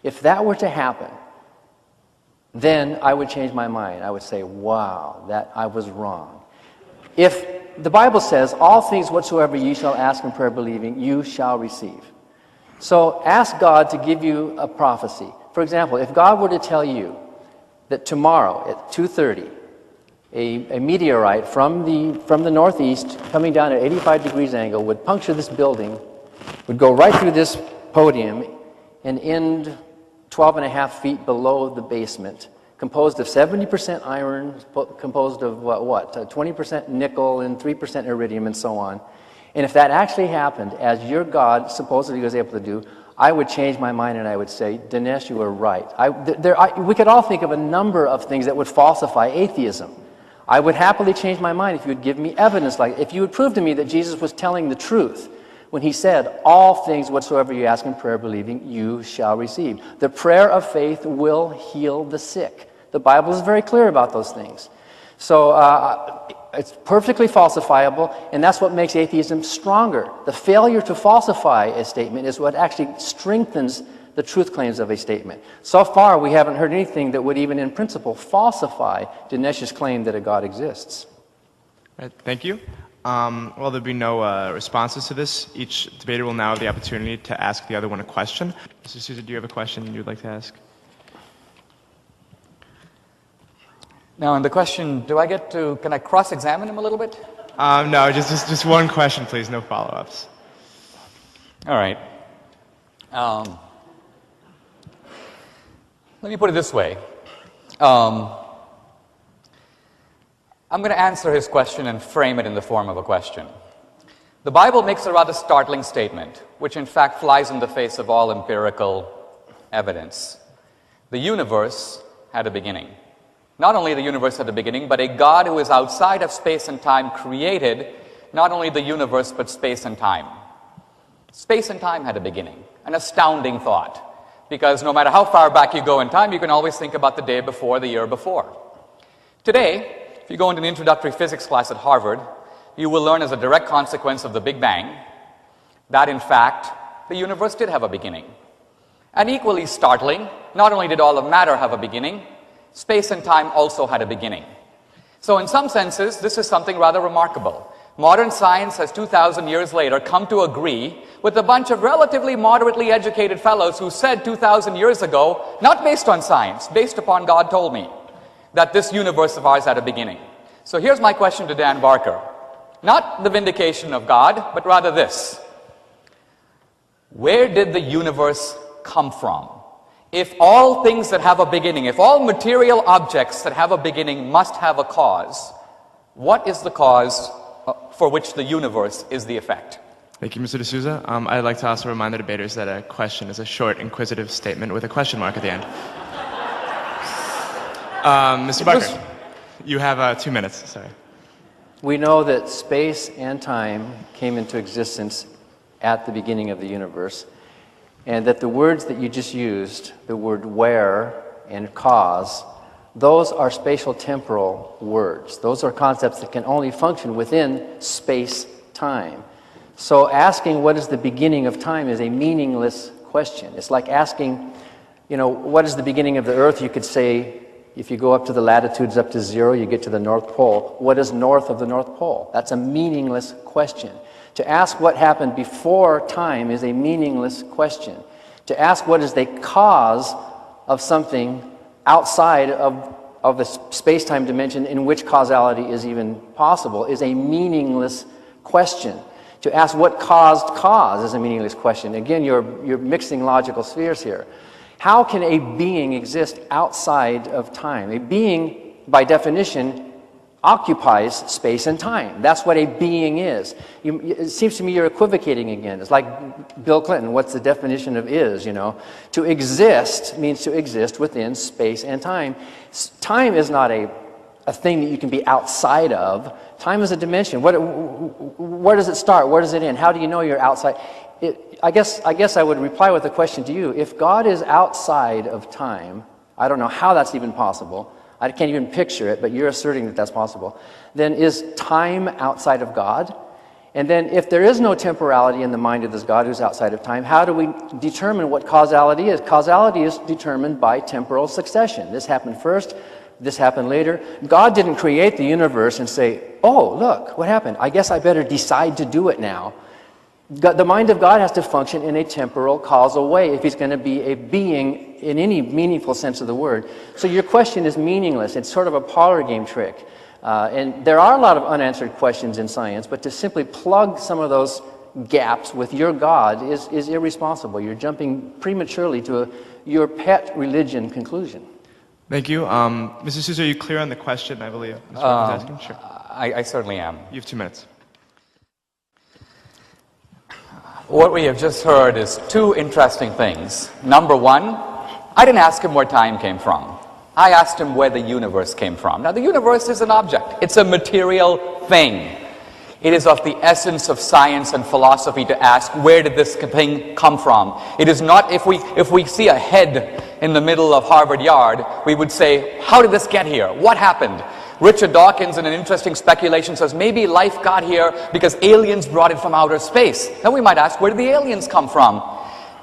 if that were to happen, then I would change my mind. I would say, wow, that I was wrong. If the Bible says, all things whatsoever ye shall ask in prayer believing, you shall receive. So ask God to give you a prophecy. For example, if God were to tell you that tomorrow at 2:30, a meteorite from the northeast coming down at 85 degrees angle would puncture this building, would go right through this podium and end 12 and a half feet below the basement, composed of 70% iron, composed of 20% nickel and 3% iridium and so on. And if that actually happened, as your God supposedly was able to do, I would change my mind and I would say, Dinesh, you were right. We could all think of a number of things that would falsify atheism. I would happily change my mind if you would give me evidence, like if you would prove to me that Jesus was telling the truth when he said, all things whatsoever you ask in prayer believing, you shall receive. The prayer of faith will heal the sick. The Bible is very clear about those things. So it's perfectly falsifiable, and that's what makes atheism stronger. The failure to falsify a statement is what actually strengthens the truth claims of a statement. So far, we haven't heard anything that would even in principle falsify Dinesh's claim that a God exists. Right, thank you. Well, there'll be no responses to this. Each debater will now have the opportunity to ask the other one a question. Mr. Souza, do you have a question you'd like to ask? Now, in the question, can I cross-examine him a little bit? No, just one question, please, no follow-ups. All right. Let me put it this way. I'm going to answer his question and frame it in the form of a question. The Bible makes a rather startling statement, which in fact flies in the face of all empirical evidence. The universe had a beginning. Not only the universe had a beginning, but a God who is outside of space and time created not only the universe, but space and time. Space and time had a beginning, an astounding thought, because no matter how far back you go in time, you can always think about the day before, the year before. Today, if you go into an introductory physics class at Harvard, you will learn as a direct consequence of the Big Bang that, in fact, the universe did have a beginning. And equally startling, not only did all of matter have a beginning, space and time also had a beginning. So in some senses, this is something rather remarkable. Modern science has 2,000 years later come to agree with a bunch of relatively moderately educated fellows who said 2,000 years ago, not based on science, based upon God told me, that this universe of ours had a beginning. So here's my question to Dan Barker. Not the vindication of God, but rather this. Where did the universe come from? If all things that have a beginning, if all material objects that have a beginning must have a cause, what is the cause for which the universe is the effect? Thank you, Mr. D'Souza. I'd like to also remind the debaters that a question is a short, inquisitive statement with a question mark at the end. Mr. Barker, you have 2 minutes. Sorry. We know that space and time came into existence at the beginning of the universe, and that the words that you just used, the word where and cause, those are spatial temporal words. Those are concepts that can only function within space-time. So asking what is the beginning of time is a meaningless question. It's like asking, what is the beginning of the earth? You could say, if you go up to the latitudes up to 0, you get to the North Pole. What is north of the North Pole? That's a meaningless question. To ask what happened before time is a meaningless question. To ask what is the cause of something outside of the space-time dimension in which causality is even possible is a meaningless question. To ask what caused cause is a meaningless question. Again, you're mixing logical spheres here. How can a being exist outside of time? A being, by definition, occupies space and time. That's what a being is. It seems to me you're equivocating again. It's like Bill Clinton, what's the definition of is, To exist means to exist within space and time. Time is not a thing that you can be outside of. Time is a dimension. Where does it start? Where does it end? How do you know you're outside? I guess I would reply with a question to you. If God is outside of time, I don't know how that's even possible. I can't even picture it, but you're asserting that that's possible. Then is time outside of God? And then if there is no temporality in the mind of this God who's outside of time, how do we determine what causality is? Causality is determined by temporal succession. This happened first, this happened later. God didn't create the universe and say, oh, look, what happened? I guess I better decide to do it now. The mind of God has to function in a temporal, causal way if he's going to be a being in any meaningful sense of the word. So your question is meaningless. It's sort of a parlor game trick. And there are a lot of unanswered questions in science, but to simply plug some of those gaps with your God is irresponsible. You're jumping prematurely to your pet religion conclusion. Thank you. Mr. Souza, are you clear on the question, I believe? Mr. Barker was asking? Sure. I certainly am. You have 2 minutes. What we have just heard is 2 interesting things. Number 1, I didn't ask him where time came from. I asked him where the universe came from. Now, the universe is an object. It's a material thing. It is of the essence of science and philosophy to ask, where did this thing come from? It is not, if we see a head in the middle of Harvard Yard, we would say, how did this get here? What happened? Richard Dawkins, in an interesting speculation, says maybe life got here because aliens brought it from outer space. Then we might ask, where did the aliens come from?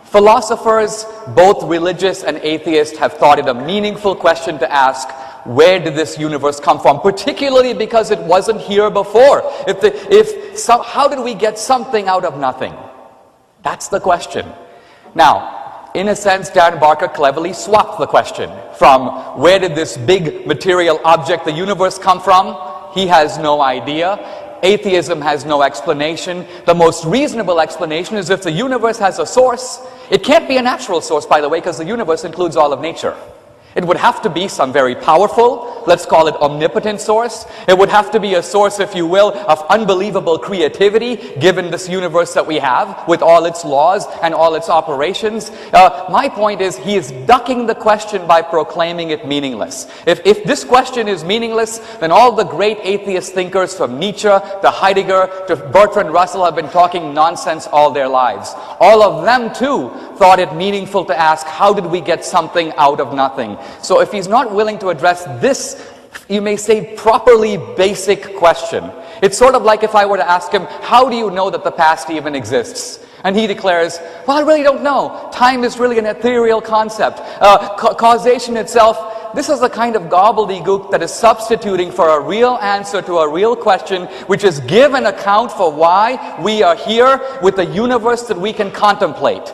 Philosophers, both religious and atheist, have thought it a meaningful question to ask, where did this universe come from? Particularly because it wasn't here before. How did we get something out of nothing? That's the question. Now, in a sense, Darren Barker cleverly swapped the question from where did this big material object, the universe, come from? He has no idea. Atheism has no explanation. The most reasonable explanation is if the universe has a source. It can't be a natural source, by the way, because the universe includes all of nature. It would have to be some very powerful, let's call it omnipotent source. It would have to be a source, if you will, of unbelievable creativity, given this universe that we have, with all its laws and all its operations. My point is, he is ducking the question by proclaiming it meaningless. If this question is meaningless, then all the great atheist thinkers from Nietzsche to Heidegger to Bertrand Russell have been talking nonsense all their lives. All of them, too, thought it meaningful to ask, how did we get something out of nothing? So if he's not willing to address this, you may say, properly basic question, it's sort of like if I were to ask him, how do you know that the past even exists? And he declares, well, I really don't know. Time is really an ethereal concept. Causation itself, this is a kind of gobbledygook that is substituting for a real answer to a real question, which is give an account for why we are here with a universe that we can contemplate.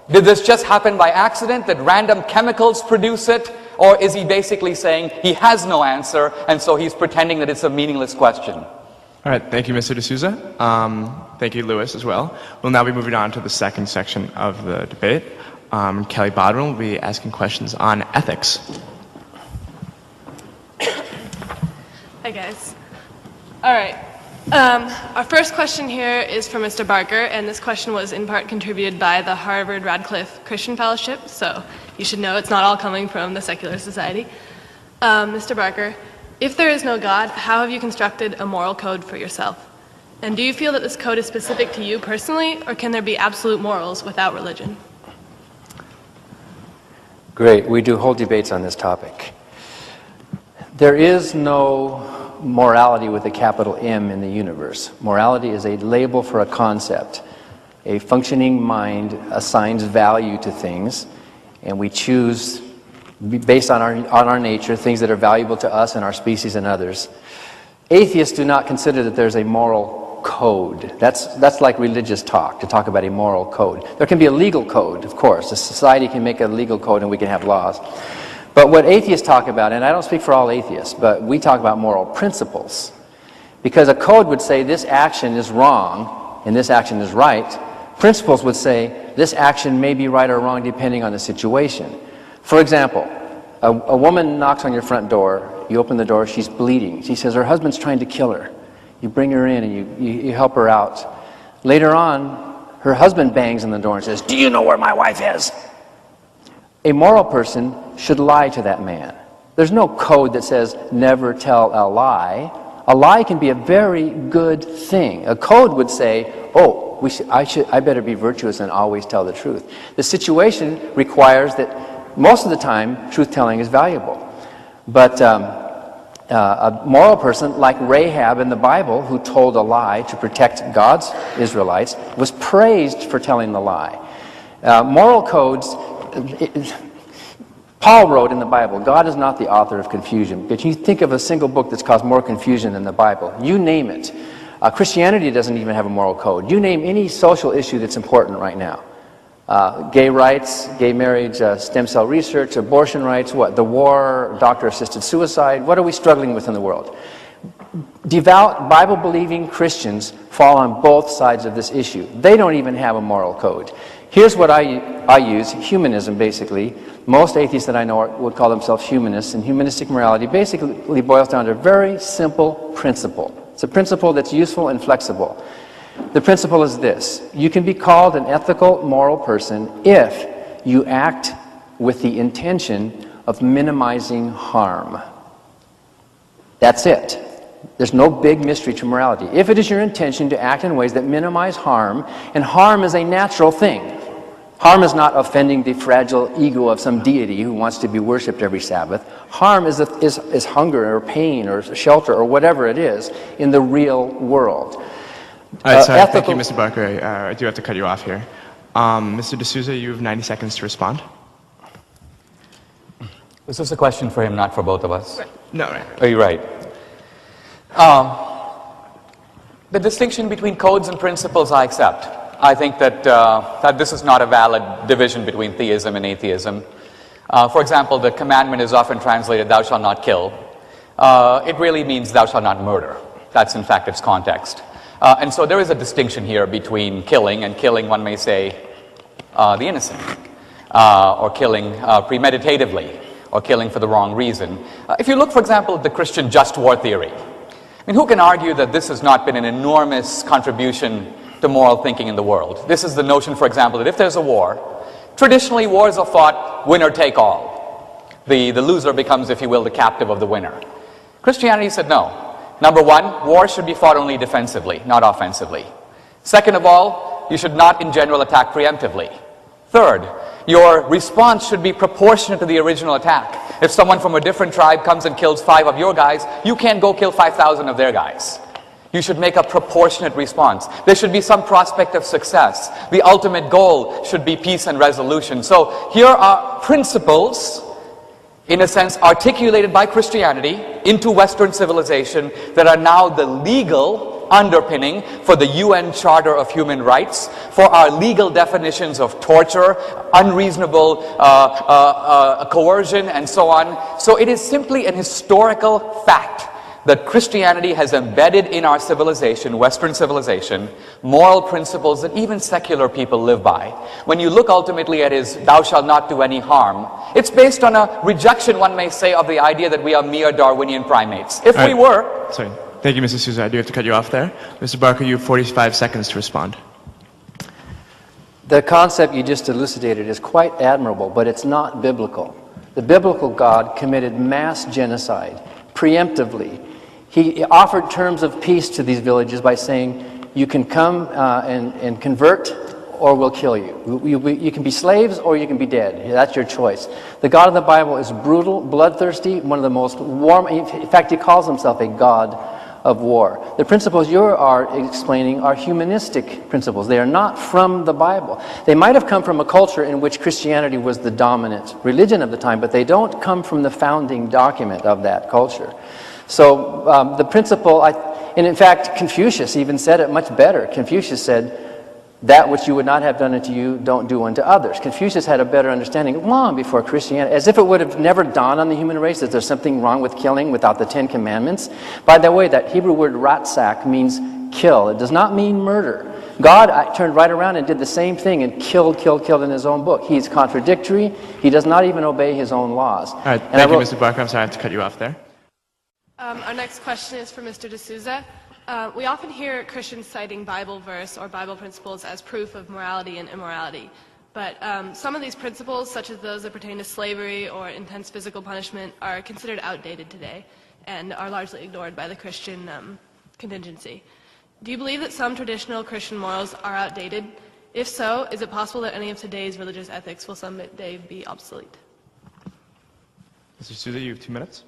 Did this just happen by accident? Did random chemicals produce it? Or is he basically saying he has no answer, and so he's pretending that it's a meaningless question? All right, thank you, Mr. D'Souza. Thank you, Lewis, as well. We'll now be moving on to the second section of the debate. Kelly Bodwin will be asking questions on ethics. Hi, guys. All right. Our first question here is for Mr. Barker, and this question was in part contributed by the Harvard Radcliffe Christian Fellowship, so you should know it's not all coming from the secular society. Mr. Barker, if there is no God, how have you constructed a moral code for yourself? And do you feel that this code is specific to you personally, or can there be absolute morals without religion? Great. We do whole debates on this topic. There is no morality with a capital M in the universe. Morality is a label for a concept. A functioning mind assigns value to things, and we choose, based on our nature, things that are valuable to us and our species and others. Atheists do not consider that there's a moral code. That's like religious talk, to talk about a moral code. There can be a legal code, of course. A society can make a legal code and we can have laws. But what atheists talk about, and I don't speak for all atheists, but we talk about moral principles. Because a code would say this action is wrong and this action is right. Principles would say this action may be right or wrong depending on the situation. For example, a woman knocks on your front door, you open the door, she's bleeding. She says her husband's trying to kill her. You bring her in and you help her out. Later on, her husband bangs on the door and says, "Do you know where my wife is?" A moral person should lie to that man. There's no code that says never tell a lie. A lie can be a very good thing. A code would say, oh, I better be virtuous and always tell the truth. The situation requires that most of the time truth-telling is valuable. But a moral person like Rahab in the Bible, who told a lie to protect God's Israelites, was praised for telling the lie. Moral codes, Paul wrote in the Bible, God is not the author of confusion. But you think of a single book that's caused more confusion than the Bible. You name it. Christianity doesn't even have a moral code. You name any social issue that's important right now. Gay rights, gay marriage, stem cell research, abortion rights, what? The war, doctor-assisted suicide. What are we struggling with in the world? Devout, Bible-believing Christians fall on both sides of this issue. They don't even have a moral code. Here's what I use, humanism basically. Most atheists that I know would call themselves humanists, and humanistic morality basically boils down to a very simple principle. It's a principle that's useful and flexible. The principle is this: you can be called an ethical, moral person if you act with the intention of minimizing harm. That's it. There's no big mystery to morality. If it is your intention to act in ways that minimize harm, and harm is a natural thing. Harm is not offending the fragile ego of some deity who wants to be worshipped every Sabbath. Harm is hunger or pain or shelter or whatever it is in the real world. All right, sorry, thank you, Mr. Barker. I do have to cut you off here. Mr. De Souza, you have 90 seconds to respond. This is a question for him, not for both of us. No, right. Are you right? The distinction between codes and principles I accept. I think that, that this is not a valid division between theism and atheism. For example, the commandment is often translated, thou shalt not kill. It really means thou shalt not murder. That's in fact its context. And so there is a distinction here between killing, and killing, one may say, the innocent, or killing premeditatively, or killing for the wrong reason. If you look, for example, at the Christian just war theory, I mean, who can argue that this has not been an enormous contribution to moral thinking in the world? This is the notion, for example, that if there's a war, traditionally wars are fought winner take all. The loser becomes, if you will, the captive of the winner. Christianity said no. Number one, war should be fought only defensively, not offensively. Second of all, you should not in general attack preemptively. Third, your response should be proportionate to the original attack. If someone from a different tribe comes and kills 5 of your guys, you can't go kill 5,000 of their guys. You should make a proportionate response. There should be some prospect of success. The ultimate goal should be peace and resolution. So here are principles, in a sense, articulated by Christianity into Western civilization that are now the legal underpinning for the UN Charter of Human Rights, for our legal definitions of torture, unreasonable coercion, and so on. So it is simply an historical fact that Christianity has embedded in our civilization, Western civilization, moral principles that even secular people live by. When you look ultimately at his thou shalt not do any harm, it's based on a rejection, one may say, of the idea that we are mere Darwinian primates. If we were... Sorry. Thank you, Mr. Souza. I do have to cut you off there. Mr. Barker, you have 45 seconds to respond. The concept you just elucidated is quite admirable, but it's not biblical. The biblical God committed mass genocide preemptively. He offered terms of peace to these villages by saying, you can come and convert or we'll kill you. You can be slaves or you can be dead. That's your choice. The God of the Bible is brutal, bloodthirsty, one of the most warm. In fact, he calls himself a God of war. The principles you are explaining are humanistic principles. They are not from the Bible. They might have come from a culture in which Christianity was the dominant religion of the time, but they don't come from the founding document of that culture. So the principle, and in fact, Confucius even said it much better. Confucius said, that which you would not have done unto you, don't do unto others. Confucius had a better understanding long before Christianity, as if it would have never dawned on the human race that there's something wrong with killing without the 10 Commandments. By the way, that Hebrew word ratsak means kill. It does not mean murder. God turned right around and did the same thing and killed in his own book. He's contradictory. He does not even obey his own laws. All right, thank you, Mr. Barker. I'm sorry I have to cut you off there. Our next question is for Mr. De Souza. We often hear Christians citing Bible verse or Bible principles as proof of morality and immorality. But some of these principles, such as those that pertain to slavery or intense physical punishment, are considered outdated today and are largely ignored by the Christian contingency. Do you believe that some traditional Christian morals are outdated? If so, is it possible that any of today's religious ethics will someday be obsolete? Mr. Souza, you have 2 minutes.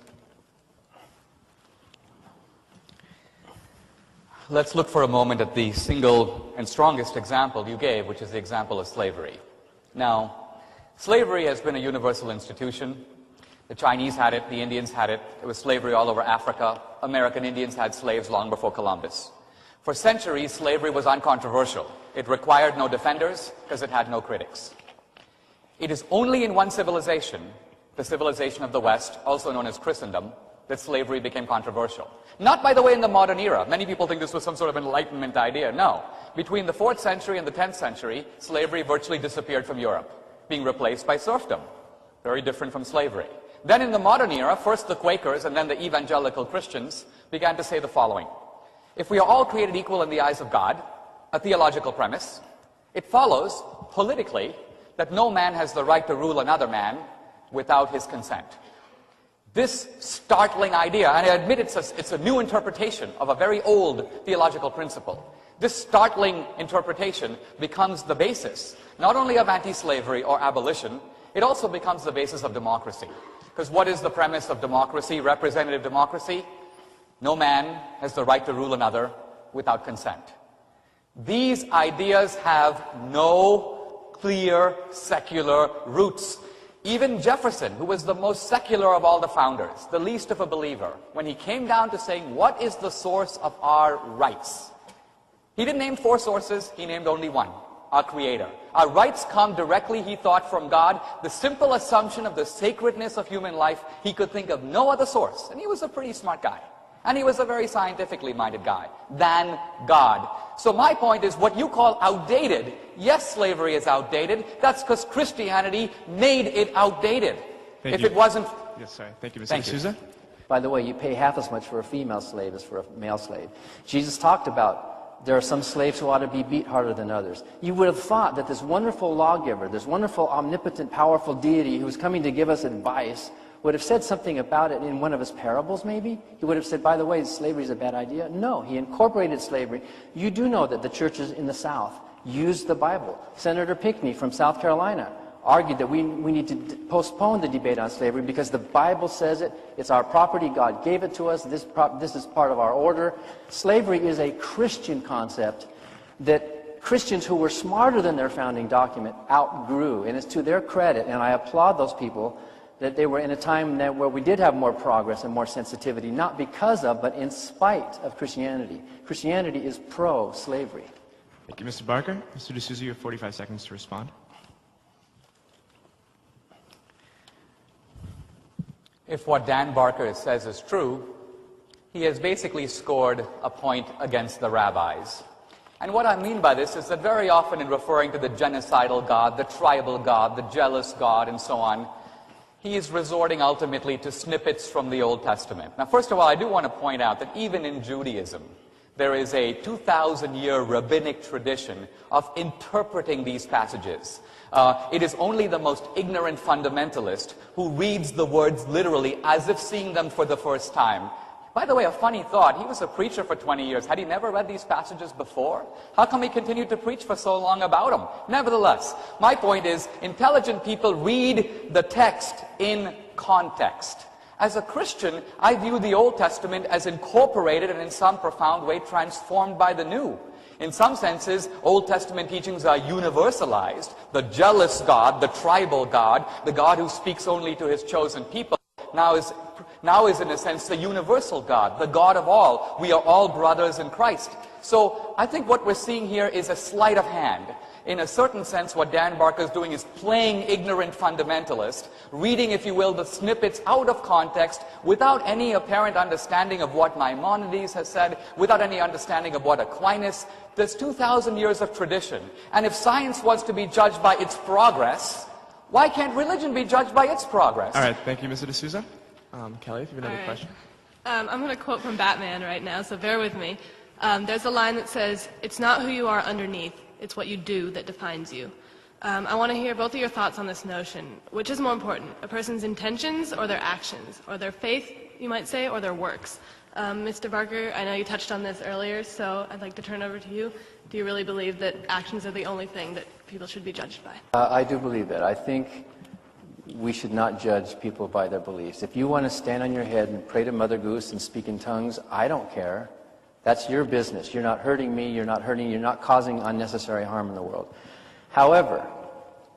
Let's look for a moment at the single and strongest example you gave, which is the example of slavery. Now, Slavery has been a universal institution. The Chinese had it, the Indians had it. There was slavery all over Africa. American Indians had slaves long before Columbus. For centuries, slavery was uncontroversial. It required no defenders because it had no critics. It is only in one civilization, the civilization of the West, also known as Christendom, that slavery became controversial. Not, by the way, in the modern era. Many people think this was some sort of Enlightenment idea. No. Between the 4th century and the 10th century, slavery virtually disappeared from Europe, being replaced by serfdom. Very different from slavery. Then in the modern era, first the Quakers and then the evangelical Christians began to say the following. If we are all created equal in the eyes of God, a theological premise, it follows, politically, that no man has the right to rule another man without his consent. This startling idea, and I admit it's a new interpretation of a very old theological principle. This startling interpretation becomes the basis, not only of anti-slavery or abolition, it also becomes the basis of democracy. Because what is the premise of democracy, representative democracy? No man has the right to rule another without consent. These ideas have no clear secular roots. Even Jefferson, who was the most secular of all the founders, the least of a believer, when he came down to saying, what is the source of our rights? He didn't name 4 sources, he named only one, our Creator. Our rights come directly, he thought, from God. The simple assumption of the sacredness of human life, he could think of no other source. And he was a pretty smart guy. And he was a very scientifically minded guy, than God. So my point is, what you call outdated, yes, slavery is outdated. That's because Christianity made it outdated. If it wasn't... Yes, sorry. Thank you, Mr. Thank you. Souza. By the way, you pay half as much for a female slave as for a male slave. Jesus talked about there are some slaves who ought to be beat harder than others. You would have thought that this wonderful lawgiver, this wonderful, omnipotent, powerful deity who was coming to give us advice would have said something about it in one of his parables, maybe. He would have said, by the way, slavery is a bad idea. No, he incorporated slavery. You do know that the churches in the South used the Bible. Senator Pinckney from South Carolina argued that we need to postpone the debate on slavery because the Bible says it. It's our property. God gave it to us. This is part of our order. Slavery is a Christian concept that Christians who were smarter than their founding document outgrew. And it's to their credit, and I applaud those people, that they were in a time where we did have more progress and more sensitivity, not because of, but in spite of Christianity. Christianity is pro-slavery. Thank you, Mr. Barker. Mr. D'Souza, you have 45 seconds to respond. If what Dan Barker says is true, he has basically scored a point against the rabbis. And what I mean by this is that very often in referring to the genocidal God, the tribal God, the jealous God, and so on, he is resorting ultimately to snippets from the Old Testament. Now, first of all, I do want to point out that even in Judaism, there is a 2,000-year rabbinic tradition of interpreting these passages. It is only the most ignorant fundamentalist who reads the words literally as if seeing them for the first time. By the way, a funny thought, he was a preacher for 20 years. Had he never read these passages before? How come he continued to preach for so long about them? Nevertheless, my point is, intelligent people read the text in context. As a Christian, I view the Old Testament as incorporated and in some profound way transformed by the New. In some senses, Old Testament teachings are universalized. The jealous God, the tribal God, the God who speaks only to his chosen people, now is in a sense the universal God, the God of all. We are all brothers in Christ. So I think what we're seeing here is a sleight of hand. In a certain sense, what Dan Barker is doing is playing ignorant fundamentalist, reading, if you will, the snippets out of context without any apparent understanding of what Maimonides has said, without any understanding of what Aquinas. There's 2,000 years of tradition. And if science was to be judged by its progress, why can't religion be judged by its progress? All right, thank you, Mr. D'Souza. Kelly, if you have another question. I'm going to quote from Batman right now, so bear with me. There's a line that says, "It's not who you are underneath, it's what you do that defines you." I want to hear both of your thoughts on this notion. Which is more important, a person's intentions or their actions, or their faith, you might say, or their works? Mr. Barker, I know you touched on this earlier, so I'd like to turn over to you. Do you really believe that actions are the only thing that people should be judged by? I do believe that. I think we should not judge people by their beliefs. If you want to stand on your head and pray to Mother Goose and speak in tongues, I don't care. That's your business. You're not hurting me, you're not causing unnecessary harm in the world. However,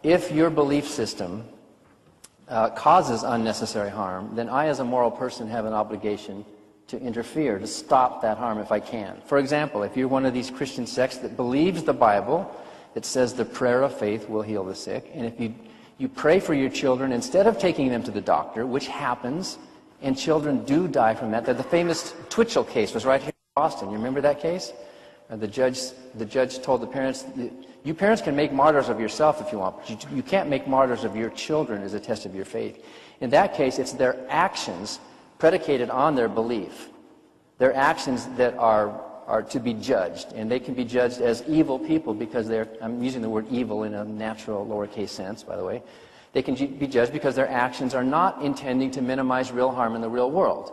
if your belief system causes unnecessary harm, then I as a moral person have an obligation to interfere, to stop that harm if I can. For example, if you're one of these Christian sects that believes the Bible, that says the prayer of faith will heal the sick, and if you pray for your children instead of taking them to the doctor, which happens, and children do die from that. The famous Twitchell case was right here in Boston. You remember that case? The judge told the parents, you parents can make martyrs of yourself if you want, but you can't make martyrs of your children as a test of your faith. In that case, it's their actions predicated on their belief. Their actions that are to be judged, and they can be judged as evil people because I'm using the word evil in a natural lowercase sense, by the way. They can be judged because their actions are not intending to minimize real harm in the real world.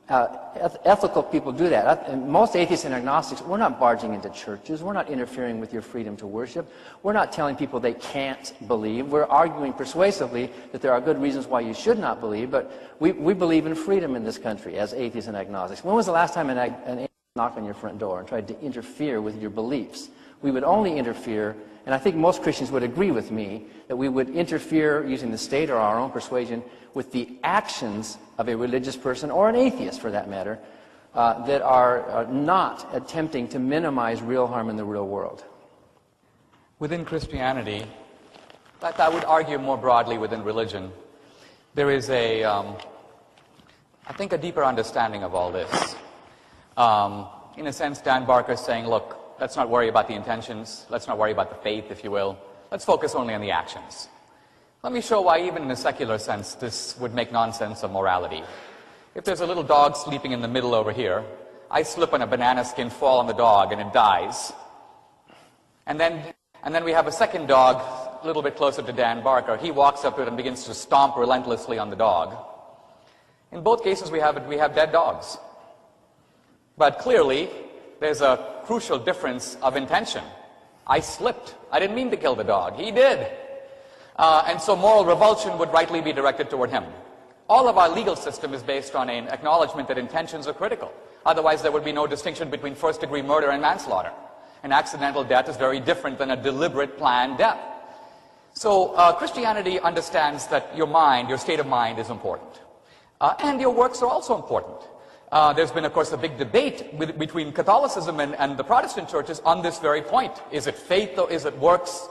Ethical people do that. And most atheists and agnostics, we're not barging into churches. We're not interfering with your freedom to worship. We're not telling people they can't believe. We're arguing persuasively that there are good reasons why you should not believe, but we believe in freedom in this country as atheists and agnostics. When was the last time an atheist knocked on your front door and tried to interfere with your beliefs? We would only interfere, and I think most Christians would agree with me, that we would interfere using the state or our own persuasion with the actions of a religious person, or an atheist for that matter, that are not attempting to minimize real harm in the real world. Within Christianity, but I would argue more broadly within religion, there is I think a deeper understanding of all this. In a sense, Dan Barker is saying, look, let's not worry about the intentions, let's not worry about the faith, if you will. Let's focus only on the actions. Let me show why even in a secular sense this would make nonsense of morality. If there's a little dog sleeping in the middle over here, I slip on a banana skin, fall on the dog, and it dies. And then we have a second dog a little bit closer to Dan Barker. He walks up to it and begins to stomp relentlessly on the dog. In both cases we have dead dogs. But clearly there's a crucial difference of intention. I slipped. I didn't mean to kill the dog. He did. And so moral revulsion would rightly be directed toward him. All of our legal system is based on an acknowledgement that intentions are critical. Otherwise, there would be no distinction between first-degree murder and manslaughter. An accidental death is very different than a deliberate, planned death. So Christianity understands that your mind, your state of mind is important. And your works are also important. There's been, of course, a big debate between Catholicism and the Protestant churches on this very point. Is it faith or is it works?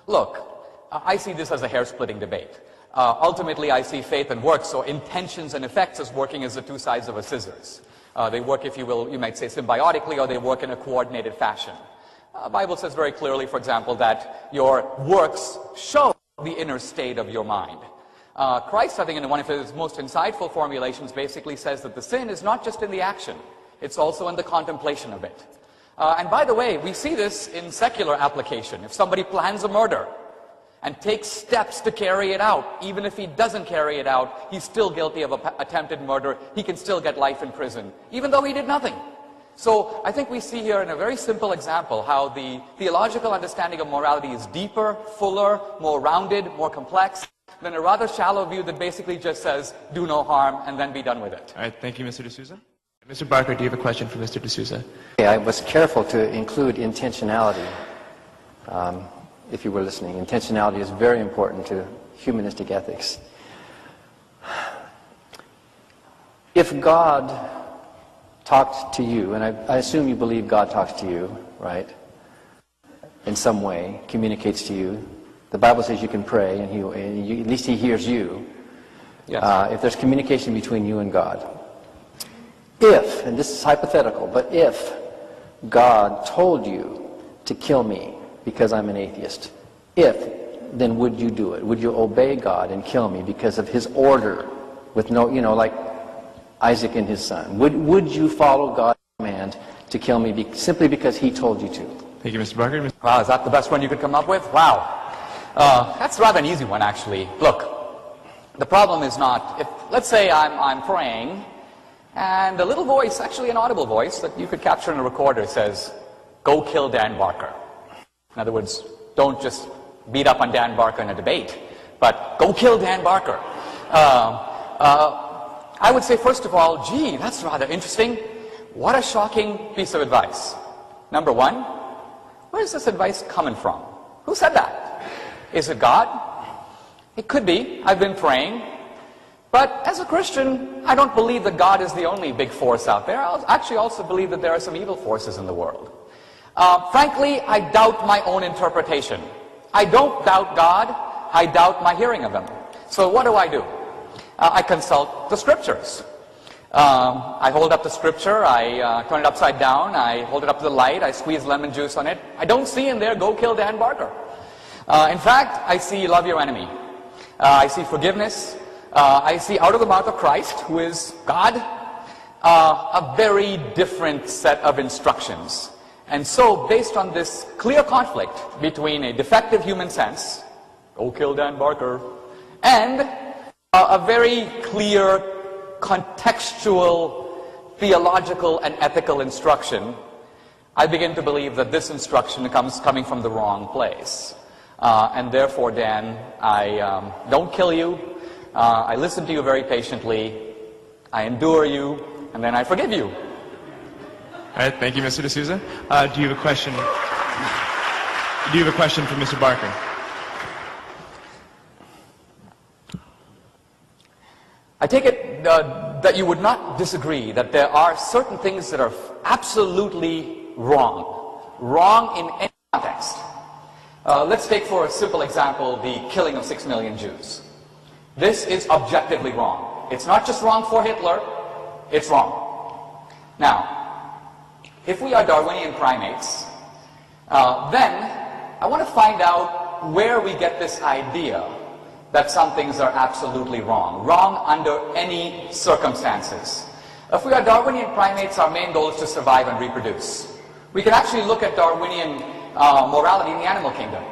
Look, I see this as a hair-splitting debate. Ultimately, I see faith and works, so intentions and effects, as working as the two sides of a scissors. They work, if you will, you might say symbiotically, or they work in a coordinated fashion. The Bible says very clearly, for example, that your works show the inner state of your mind. Christ, I think, in one of his most insightful formulations, basically says that the sin is not just in the action, it's also in the contemplation of it. And by the way, we see this in secular application. If somebody plans a murder and takes steps to carry it out, even if he doesn't carry it out, he's still guilty of attempted murder. He can still get life in prison, even though he did nothing. So I think we see here in a very simple example how the theological understanding of morality is deeper, fuller, more rounded, more complex than a rather shallow view that basically just says, do no harm and then be done with it. All right, thank you, Mr. D'Souza. Mr. Barker, do you have a question for Mr. D'Souza? Yeah, I was careful to include intentionality. If you were listening, intentionality is very important to humanistic ethics. If God talked to you, and I assume you believe God talks to you, right? In some way, communicates to you. The Bible says you can pray, and at least He hears you. Yes. If there's communication between you and God. If, and this is hypothetical, but if God told you to kill me because I'm an atheist, then would you do it? Would you obey God and kill me because of His order with no, like Isaac and his son? Would you follow God's command to kill me simply because He told you to? Thank you, Mr. Barker. Wow, is that the best one you could come up with? Wow. That's rather an easy one, actually. Look, the problem is not, let's say I'm praying, and a little voice, actually an audible voice that you could capture in a recorder says, go kill Dan Barker. In other words, don't just beat up on Dan Barker in a debate, but go kill Dan Barker. I would say, first of all, gee, that's rather interesting. What a shocking piece of advice. Number one, where's this advice coming from? Who said that? Is it God? It could be. I've been praying. But as a Christian, I don't believe that God is the only big force out there. I actually also believe that there are some evil forces in the world. Frankly, I doubt my own interpretation. I don't doubt God. I doubt my hearing of Him. So what do? I consult the Scriptures. I hold up the Scripture, I turn it upside down, I hold it up to the light, I squeeze lemon juice on it. I don't see in there, go kill Dan Barker. In fact, I see love your enemy. I see forgiveness. I see out of the mouth of Christ, who is God, a very different set of instructions. And so, based on this clear conflict between a defective human sense, go kill Dan Barker, and a very clear contextual, theological, and ethical instruction, I begin to believe that this instruction coming from the wrong place. And therefore, Dan, I don't kill you. I listen to you very patiently. I endure you, and then I forgive you. All right, thank you, Mr. D'Souza. Do you have a question? Do you have a question for Mr. Barker? I take it that you would not disagree that there are certain things that are absolutely wrong. Wrong in any context. Let's take for a simple example the killing of 6 million Jews. This is objectively wrong. It's not just wrong for Hitler, it's wrong. Now, if we are Darwinian primates, then I want to find out where we get this idea that some things are absolutely wrong. Wrong under any circumstances. If we are Darwinian primates, our main goal is to survive and reproduce. We can actually look at Darwinian morality in the animal kingdom.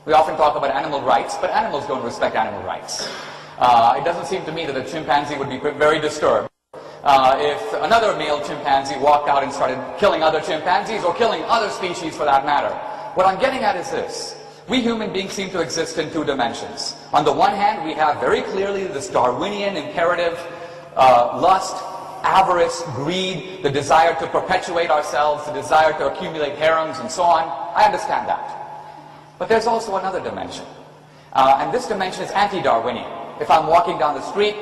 We often talk about animal rights, but animals don't respect animal rights. It doesn't seem to me that a chimpanzee would be very disturbed if another male chimpanzee walked out and started killing other chimpanzees, or killing other species for that matter. What I'm getting at is this. We human beings seem to exist in two dimensions. On the one hand, we have very clearly this Darwinian imperative, lust, avarice, greed, the desire to perpetuate ourselves, the desire to accumulate harems and so on. I understand that. But there's also another dimension. And this dimension is anti-Darwinian. If I'm walking down the street,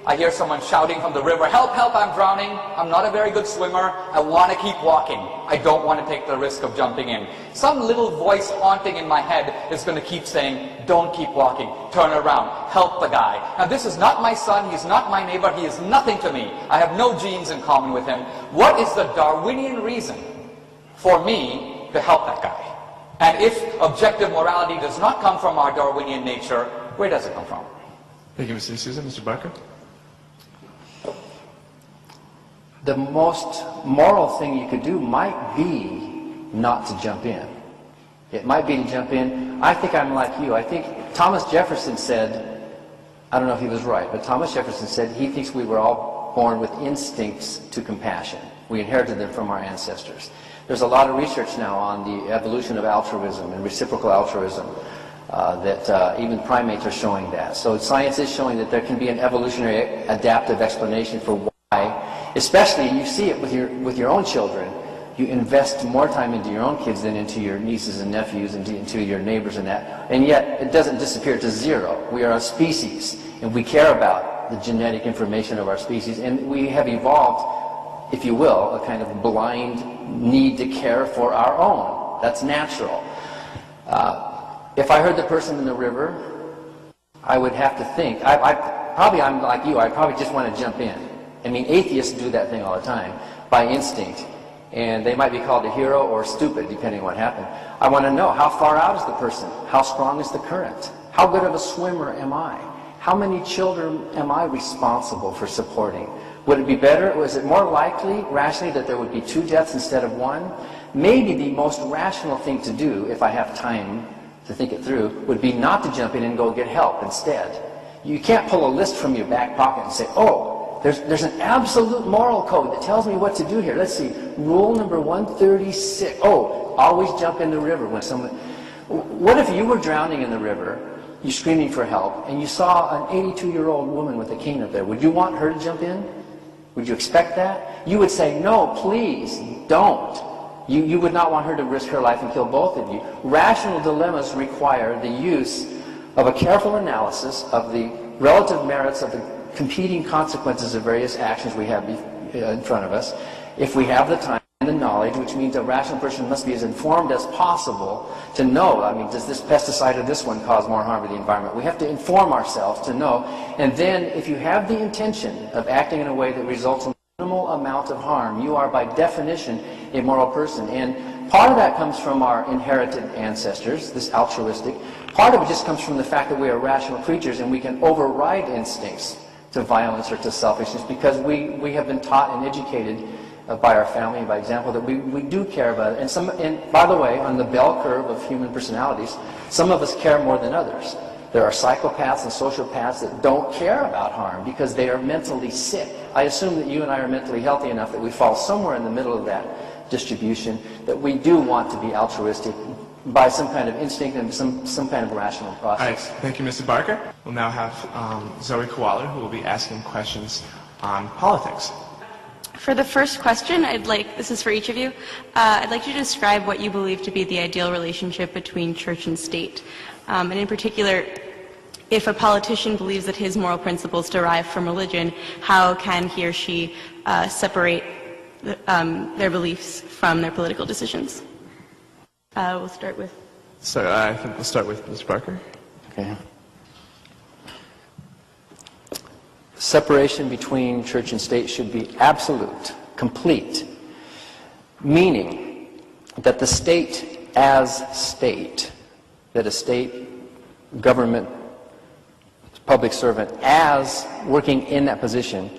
I hear someone shouting from the river, help, help, I'm drowning. I'm not a very good swimmer. I want to keep walking. I don't want to take the risk of jumping in. Some little voice haunting in my head is going to keep saying, don't keep walking. Turn around. Help the guy. Now, this is not my son. He's not my neighbor. He is nothing to me. I have no genes in common with him. What is the Darwinian reason for me to help that guy? And if objective morality does not come from our Darwinian nature, where does it come from? Thank you, Mr. D'Souza. Mr. Barker? The most moral thing you could do might be not to jump in. It might be to jump in. I think I'm like you. I think Thomas Jefferson said, I don't know if he was right, but Thomas Jefferson said he thinks we were all born with instincts to compassion. We inherited them from our ancestors. There's a lot of research now on the evolution of altruism and reciprocal altruism. That even primates are showing that. So science is showing that there can be an evolutionary adaptive explanation for why, especially you see it with your own children. You invest more time into your own kids than into your nieces and nephews and into your neighbors and that. And yet it doesn't disappear to zero. We are a species and we care about the genetic information of our species, and we have evolved, if you will, a kind of blind need to care for our own. That's natural. If I heard the person in the river, I would have to think. I'm like you. I probably just want to jump in. I mean, atheists do that thing all the time by instinct, and they might be called a hero or stupid, depending on what happened. I want to know, how far out is the person? How strong is the current? How good of a swimmer am I? How many children am I responsible for supporting? Would it be better, or is it more likely, rationally, that there would be 2 deaths instead of 1? Maybe the most rational thing to do, if I have time to think it through, would be not to jump in and go get help instead. You can't pull a list from your back pocket and say, oh, there's an absolute moral code that tells me what to do here. Let's see, rule number 136. Oh, always jump in the river when someone... What if you were drowning in the river, you're screaming for help, and you saw an 82-year-old woman with a cane up there? Would you want her to jump in? Would you expect that? You would say, no, please, don't. You would not want her to risk her life and kill both of you. Rational dilemmas require the use of a careful analysis of the relative merits of the competing consequences of various actions we have in front of us, if we have the time and the knowledge, which means a rational person must be as informed as possible to know, I mean, does this pesticide or this one cause more harm to the environment? We have to inform ourselves to know. And then if you have the intention of acting in a way that results in minimal amount of harm, you are by definition a moral person. And part of that comes from our inherited ancestors, this altruistic. Part of it just comes from the fact that we are rational creatures and we can override instincts to violence or to selfishness because we have been taught and educated by our family and by example that we do care about it. And by the way, on the bell curve of human personalities, some of us care more than others. There are psychopaths and sociopaths that don't care about harm because they are mentally sick. I assume that you and I are mentally healthy enough that we fall somewhere in the middle of that distribution, that we do want to be altruistic by some kind of instinct and some kind of rational process. All right, thank you, Mr. Barker. We'll now have Zoe Kowaler, who will be asking questions on politics. For the first question, this is for each of you, I'd like you to describe what you believe to be the ideal relationship between church and state. And in particular, if a politician believes that his moral principles derive from religion, how can he or she separate their beliefs from their political decisions? We'll start with... So I think we'll start with Mr. Barker. Okay. Separation between church and state should be absolute, complete, meaning that the state as state, that a state government public servant as working in that position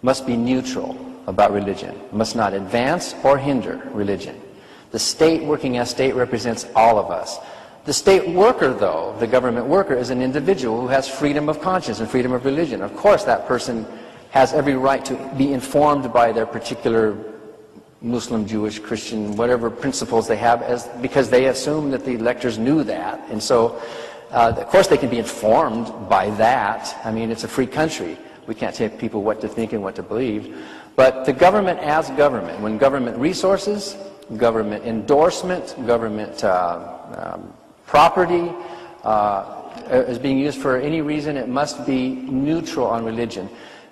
must be neutral about religion, must not advance or hinder religion. The state working as state represents all of us. The state worker, though, the government worker, is an individual who has freedom of conscience and freedom of religion. Of course, that person has every right to be informed by their particular Muslim, Jewish, Christian, whatever principles they have, because they assume that the electors knew that. And so, of course, they can be informed by that. I mean, it's a free country. We can't tell people what to think and what to believe. But the government as government, when government resources, government endorsement, government property is being used for any reason, it must be neutral on religion.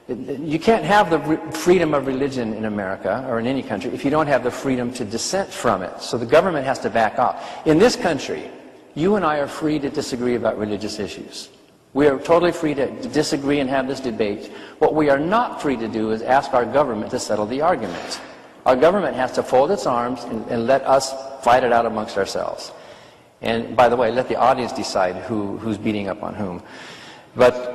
You can't have the freedom of religion in America or in any country if you don't have the freedom to dissent from it. So the government has to back off. In this country, you and I are free to disagree about religious issues. We are totally free to disagree and have this debate. What we are not free to do is ask our government to settle the argument. Our government has to fold its arms and let us fight it out amongst ourselves. And by the way, let the audience decide who's beating up on whom. But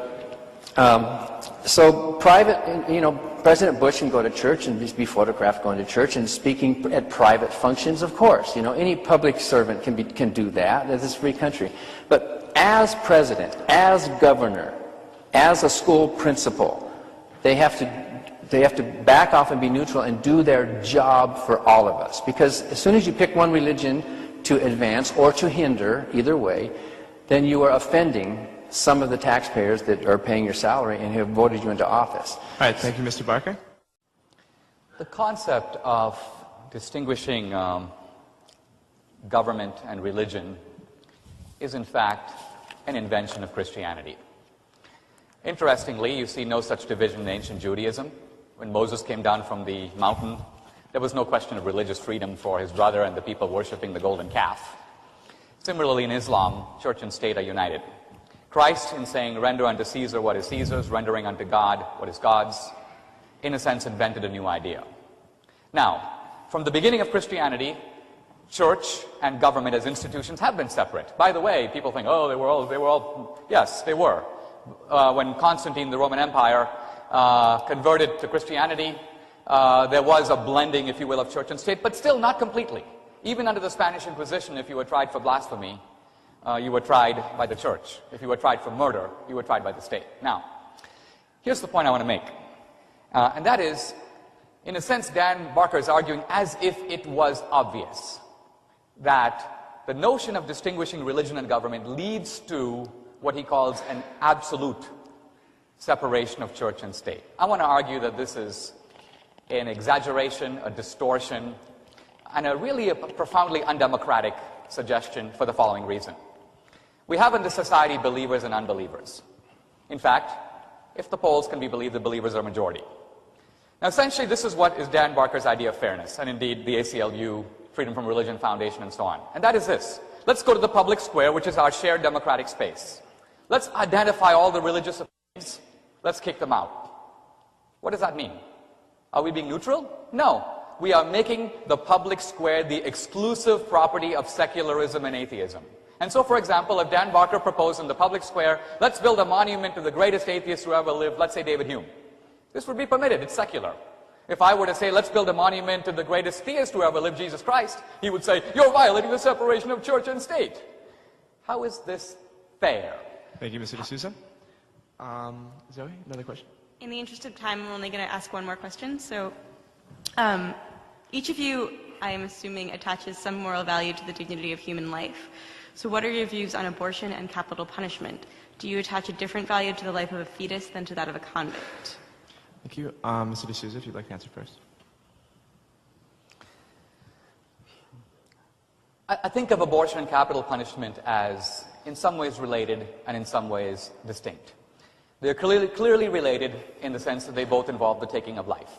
so private, you know, President Bush can go to church and be photographed going to church and speaking at private functions, of course. You know, any public servant can do that. This is a free country. But as president, as governor, as a school principal, they have to back off and be neutral and do their job for all of us. Because as soon as you pick one religion to advance or to hinder, either way, then you are offending some of the taxpayers that are paying your salary and who have voted you into office. All right, thank you, Mr. Barker. The concept of distinguishing government and religion is in fact an invention of Christianity. Interestingly, you see no such division in ancient Judaism. When Moses came down from the mountain, there was no question of religious freedom for his brother and the people worshipping the golden calf. Similarly, in Islam, church and state are united. Christ, in saying, render unto Caesar what is Caesar's, rendering unto God what is God's, in a sense invented a new idea. Now, from the beginning of Christianity, church and government as institutions have been separate. By the way, people think, oh, they were all, yes, they were. When Constantine, the Roman Empire, converted to Christianity, there was a blending, if you will, of church and state, but still not completely. Even under the Spanish Inquisition, if you were tried for blasphemy, you were tried by the church. If you were tried for murder, you were tried by the state. Now, here's the point I want to make. And that is, in a sense, Dan Barker is arguing as if it was obvious that the notion of distinguishing religion and government leads to what he calls an absolute separation of church and state. I want to argue that this is an exaggeration, a distortion, and a profoundly undemocratic suggestion for the following reason. We have in this society believers and unbelievers. In fact, if the polls can be believed, the believers are majority. Now, essentially, this is what is Dan Barker's idea of fairness, and indeed the ACLU, Freedom from Religion Foundation, and so on. And that is this. Let's go to the public square, which is our shared democratic space. Let's identify all the religious opinions. Let's kick them out. What does that mean? Are we being neutral? No. We are making the public square the exclusive property of secularism and atheism. And so, for example, if Dan Barker proposed in the public square, let's build a monument to the greatest atheist who ever lived, let's say David Hume. This would be permitted. It's secular. If I were to say, let's build a monument to the greatest theist who ever lived, Jesus Christ, he would say, you're violating the separation of church and state. How is this fair? Thank you, Mr. D'Souza. Zoe, another question? In the interest of time, I'm only going to ask one more question. So, each of you, I am assuming, attaches some moral value to the dignity of human life. So what are your views on abortion and capital punishment? Do you attach a different value to the life of a fetus than to that of a convict? Thank you. Mr. D'Souza, if you'd like to answer first. I think of abortion and capital punishment as in some ways related and in some ways distinct. They're clearly related in the sense that they both involve the taking of life.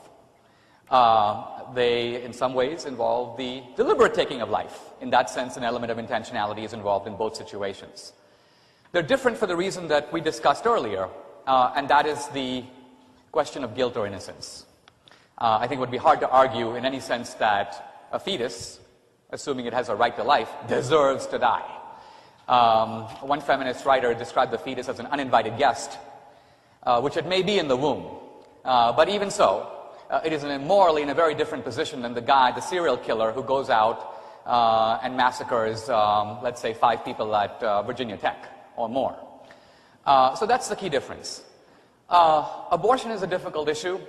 They, in some ways, involve the deliberate taking of life. In that sense, an element of intentionality is involved in both situations. They're different for the reason that we discussed earlier, and that is the question of guilt or innocence. I think it would be hard to argue in any sense that a fetus, assuming it has a right to life, deserves to die. One feminist writer described the fetus as an uninvited guest, which it may be in the womb. But even so, it is morally in a very different position than the guy, the serial killer, who goes out and massacres, let's say, 5 people at Virginia Tech or more. So that's the key difference. Abortion is a difficult issue.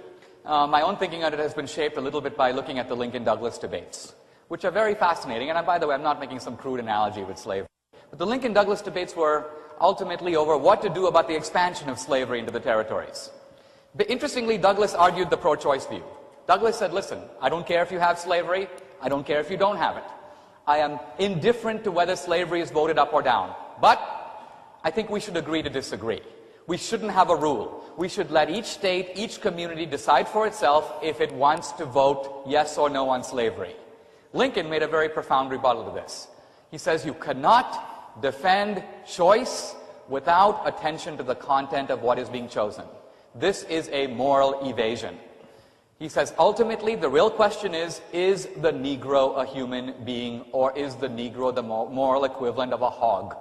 My own thinking on it has been shaped a little bit by looking at the Lincoln-Douglas debates, which are very fascinating. And by the way, I'm not making some crude analogy with slavery. But the Lincoln-Douglas debates were ultimately over what to do about the expansion of slavery into the territories. But interestingly, Douglas argued the pro-choice view. Douglas said, listen, I don't care if you have slavery. I don't care if you don't have it. I am indifferent to whether slavery is voted up or down. But I think we should agree to disagree. We shouldn't have a rule. We should let each state, each community decide for itself if it wants to vote yes or no on slavery. Lincoln made a very profound rebuttal to this. He says you cannot defend choice without attention to the content of what is being chosen. This is a moral evasion. He says ultimately the real question is the Negro a human being, or is the Negro the moral equivalent of a hog?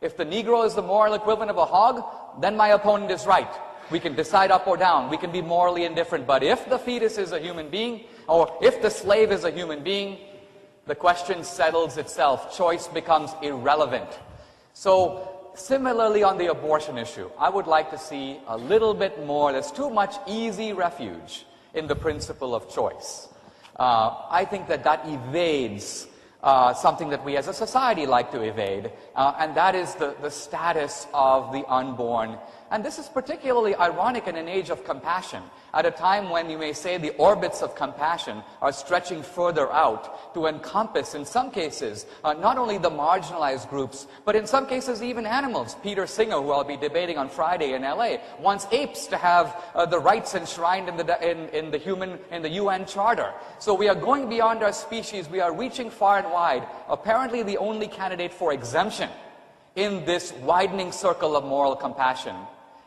If the Negro is the moral equivalent of a hog, then my opponent is right. We can decide up or down. We can be morally indifferent. But if the fetus is a human being, or if the slave is a human being, the question settles itself. Choice becomes irrelevant. So, similarly on the abortion issue, I would like to see a little bit more. There's too much easy refuge in the principle of choice. I think that evades something that we as a society like to evade, and that is the status of the unborn. And this is particularly ironic in an age of compassion, at a time when you may say the orbits of compassion are stretching further out to encompass, in some cases, not only the marginalized groups, but in some cases even animals. Peter Singer, who I'll be debating on Friday in LA, wants apes to have the rights enshrined in the UN Charter. So we are going beyond our species. We are reaching far and wide. Apparently the only candidate for exemption in this widening circle of moral compassion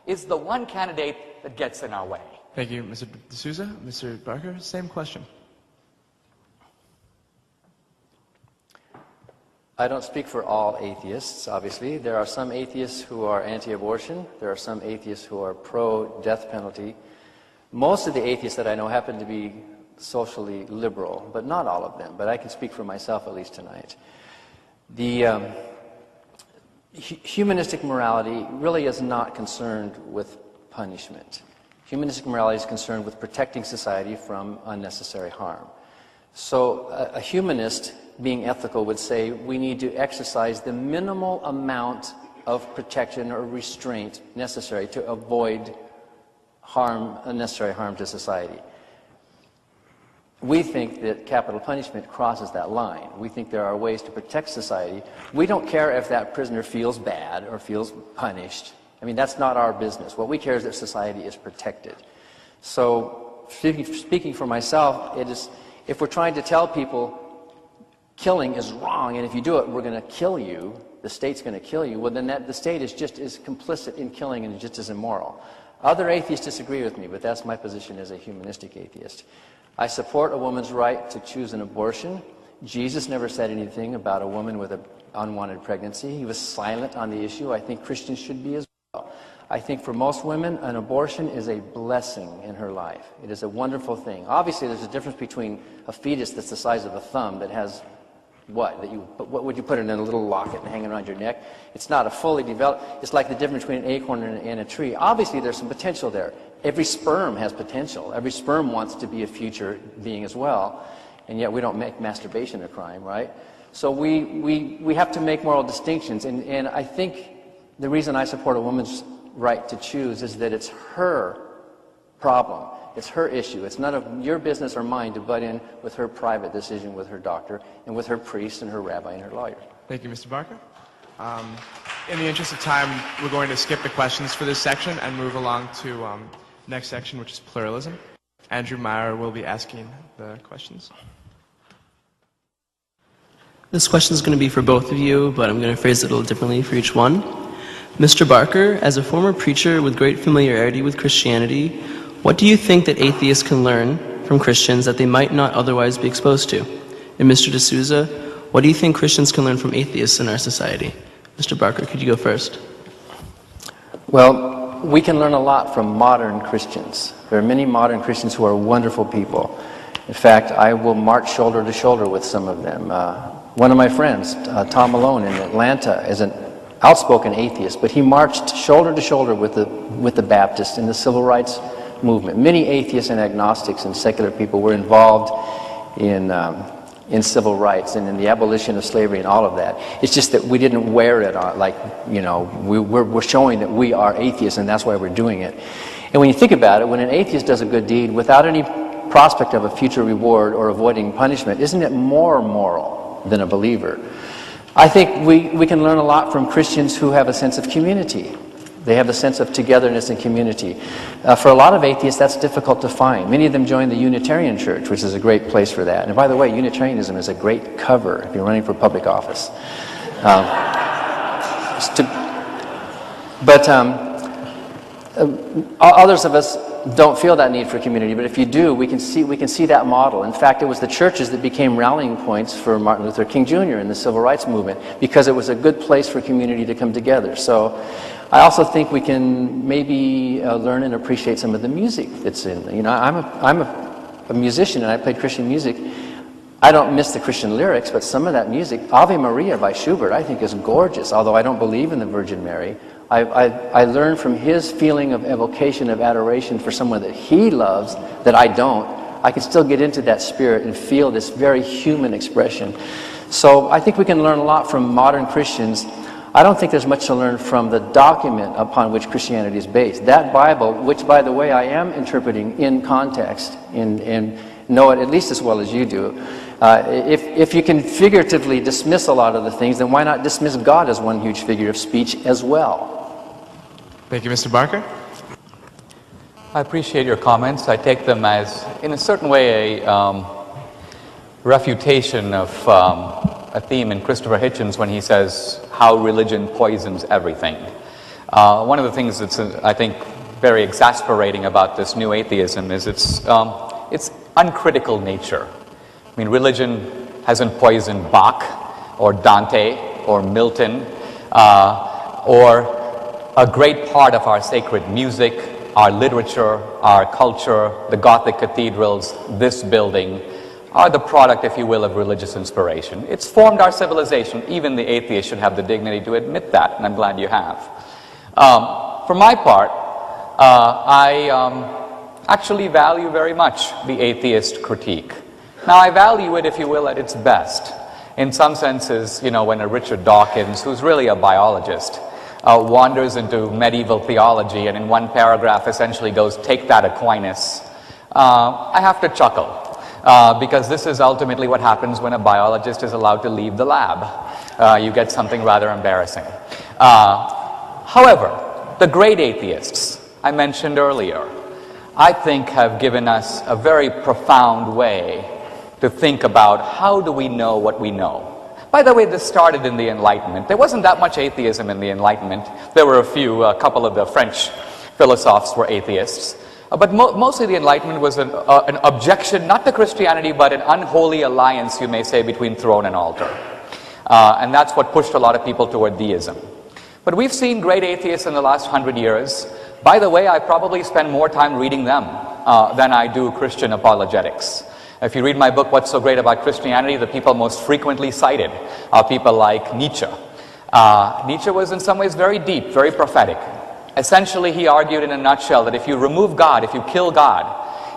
is the one candidate that gets in our way. Thank you, Mr. D'Souza. Mr. Barker, same question. I don't speak for all atheists, obviously. There are some atheists who are anti-abortion. There are some atheists who are pro-death penalty. Most of the atheists that I know happen to be socially liberal, but not all of them. But I can speak for myself at least tonight. The humanistic morality really is not concerned with punishment. Humanistic morality is concerned with protecting society from unnecessary harm. So a humanist, being ethical, would say we need to exercise the minimal amount of protection or restraint necessary to avoid harm, unnecessary harm to society. we think that capital punishment crosses that line. We think there are ways to protect society. We don't care if that prisoner feels bad or feels punished. I mean, that's not our business. What we care is that society is protected. So, speaking for myself, it is, if we're trying to tell people killing is wrong, and if you do it, we're going to kill you, the state's going to kill you, well, then the state is just as complicit in killing and just as immoral. Other atheists disagree with me, but that's my position as a humanistic atheist. I support a woman's right to choose an abortion. Jesus never said anything about a woman with an unwanted pregnancy. He was silent on the issue. I think Christians should be as well. I think for most women, an abortion is a blessing in her life. It is a wonderful thing. Obviously, there's a difference between a fetus that's the size of a thumb that has what would you put it in a little locket and hang it around your neck? It's not a fully developed, it's like the difference between an acorn and a tree. Obviously, there's some potential there. Every sperm has potential. Every sperm wants to be a future being as well, and yet we don't make masturbation a crime, right? So we have to make moral distinctions, and I think the reason I support a woman's right to choose is that it's her problem. It's her issue. It's none of your business or mine to butt in with her private decision with her doctor and with her priest and her rabbi and her lawyer. Thank you, Mr. Barke. In the interest of time, we're going to skip the questions for this section and move along to next section, which is pluralism. Andrew Meyer will be asking the questions. This question is going to be for both of you, but I'm going to phrase it a little differently for each one. Mr. Barke, as a former preacher with great familiarity with Christianity, what do you think that atheists can learn from Christians that they might not otherwise be exposed to? And Mr. Souza, what do you think Christians can learn from atheists in our society? Mr. Barke, could you go first? Well, we can learn a lot from modern Christians. There are many modern Christians who are wonderful people. In fact, I will march shoulder to shoulder with some of them. One of my friends, Tom Malone in Atlanta, is an outspoken atheist, but he marched shoulder to shoulder with the Baptists in the civil rights movement. Many atheists and agnostics and secular people were involved in civil rights and in the abolition of slavery and all of that. It's just that we didn't wear it on, like, you know, we're showing that we are atheists and that's why we're doing it. And when you think about it, when an atheist does a good deed without any prospect of a future reward or avoiding punishment, isn't it more moral than a believer? I think we can learn a lot from Christians who have a sense of community. They have a sense of togetherness and community. For a lot of atheists, that's difficult to find. Many of them join the Unitarian Church, which is a great place for that. And by the way, Unitarianism is a great cover if you're running for public office. Others of us don't feel that need for community, but if you do, we can see that model. In fact, it was the churches that became rallying points for Martin Luther King Jr. in the Civil Rights Movement, because it was a good place for community to come together. So I also think we can maybe learn and appreciate some of the music that's in. You know, I'm a musician and I played Christian music. I don't miss the Christian lyrics, but some of that music, Ave Maria by Schubert, I think is gorgeous, although I don't believe in the Virgin Mary. I learned from his feeling of evocation, of adoration for someone that he loves, that I don't. I can still get into that spirit and feel this very human expression. So I think we can learn a lot from modern Christians. I don't think there's much to learn from the document upon which Christianity is based. That Bible, which, by the way, I am interpreting in context and know it at least as well as you do. If you can figuratively dismiss a lot of the things, then why not dismiss God as one huge figure of speech as well? Thank you, Mr. Barke. I appreciate your comments. I take them as, in a certain way, a refutation of a theme in Christopher Hitchens when he says how religion poisons everything. One of the things that's, I think, very exasperating about this new atheism is its uncritical nature. I mean, religion hasn't poisoned Bach or Dante or Milton or a great part of our sacred music, our literature, our culture, the Gothic cathedrals, this building, are the product, if you will, of religious inspiration. It's formed our civilization. Even the atheist should have the dignity to admit that, and I'm glad you have. For my part, I actually value very much the atheist critique. Now, I value it, if you will, at its best. In some senses, you know, when a Richard Dawkins, who's really a biologist, wanders into medieval theology and in one paragraph essentially goes, "Take that, Aquinas," I have to chuckle. because this is ultimately what happens when a biologist is allowed to leave the lab. You get something rather embarrassing. However, the great atheists I mentioned earlier, I think have given us a very profound way to think about how do we know what we know. By the way, this started in the Enlightenment. There wasn't that much atheism in the Enlightenment. There were a couple of the French philosophers were atheists. But mostly the Enlightenment was an objection, not to Christianity, but an unholy alliance, you may say, between throne and altar. And that's what pushed a lot of people toward deism. But we've seen great atheists in the last 100 years. By the way, I probably spend more time reading them than I do Christian apologetics. If you read my book, What's So Great About Christianity, the people most frequently cited are people like Nietzsche. Nietzsche was in some ways very deep, very prophetic. Essentially, he argued in a nutshell that if you remove God, if you kill God,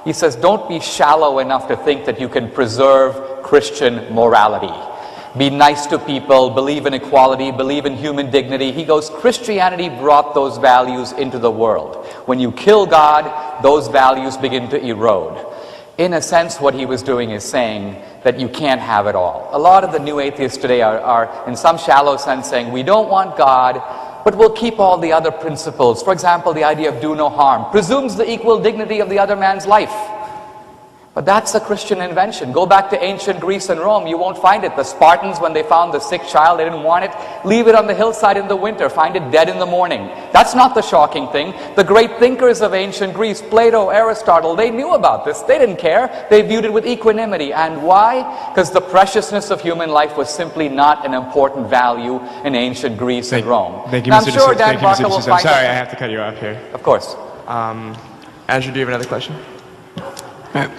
he says, don't be shallow enough to think that you can preserve Christian morality. Be nice to people, believe in equality, believe in human dignity. He goes, Christianity brought those values into the world. When you kill God, those values begin to erode. In a sense, what he was doing is saying that you can't have it all. A lot of the new atheists today are in some shallow sense saying, we don't want God, but we'll keep all the other principles. For example, the idea of do no harm presumes the equal dignity of the other man's life. But that's a Christian invention. Go back to ancient Greece and Rome, you won't find it. The Spartans, when they found the sick child, they didn't want it. Leave it on the hillside in the winter, find it dead in the morning. That's not the shocking thing. The great thinkers of ancient Greece, Plato, Aristotle, they knew about this. They didn't care. They viewed it with equanimity. And why? Because the preciousness of human life was simply not an important value in ancient Greece and Rome. Thank you, Now, Mr. I'm sure D'Souza. Dan Barke will find Sorry, I have to cut you off here. Of course. Andrew, do you have another question? All right.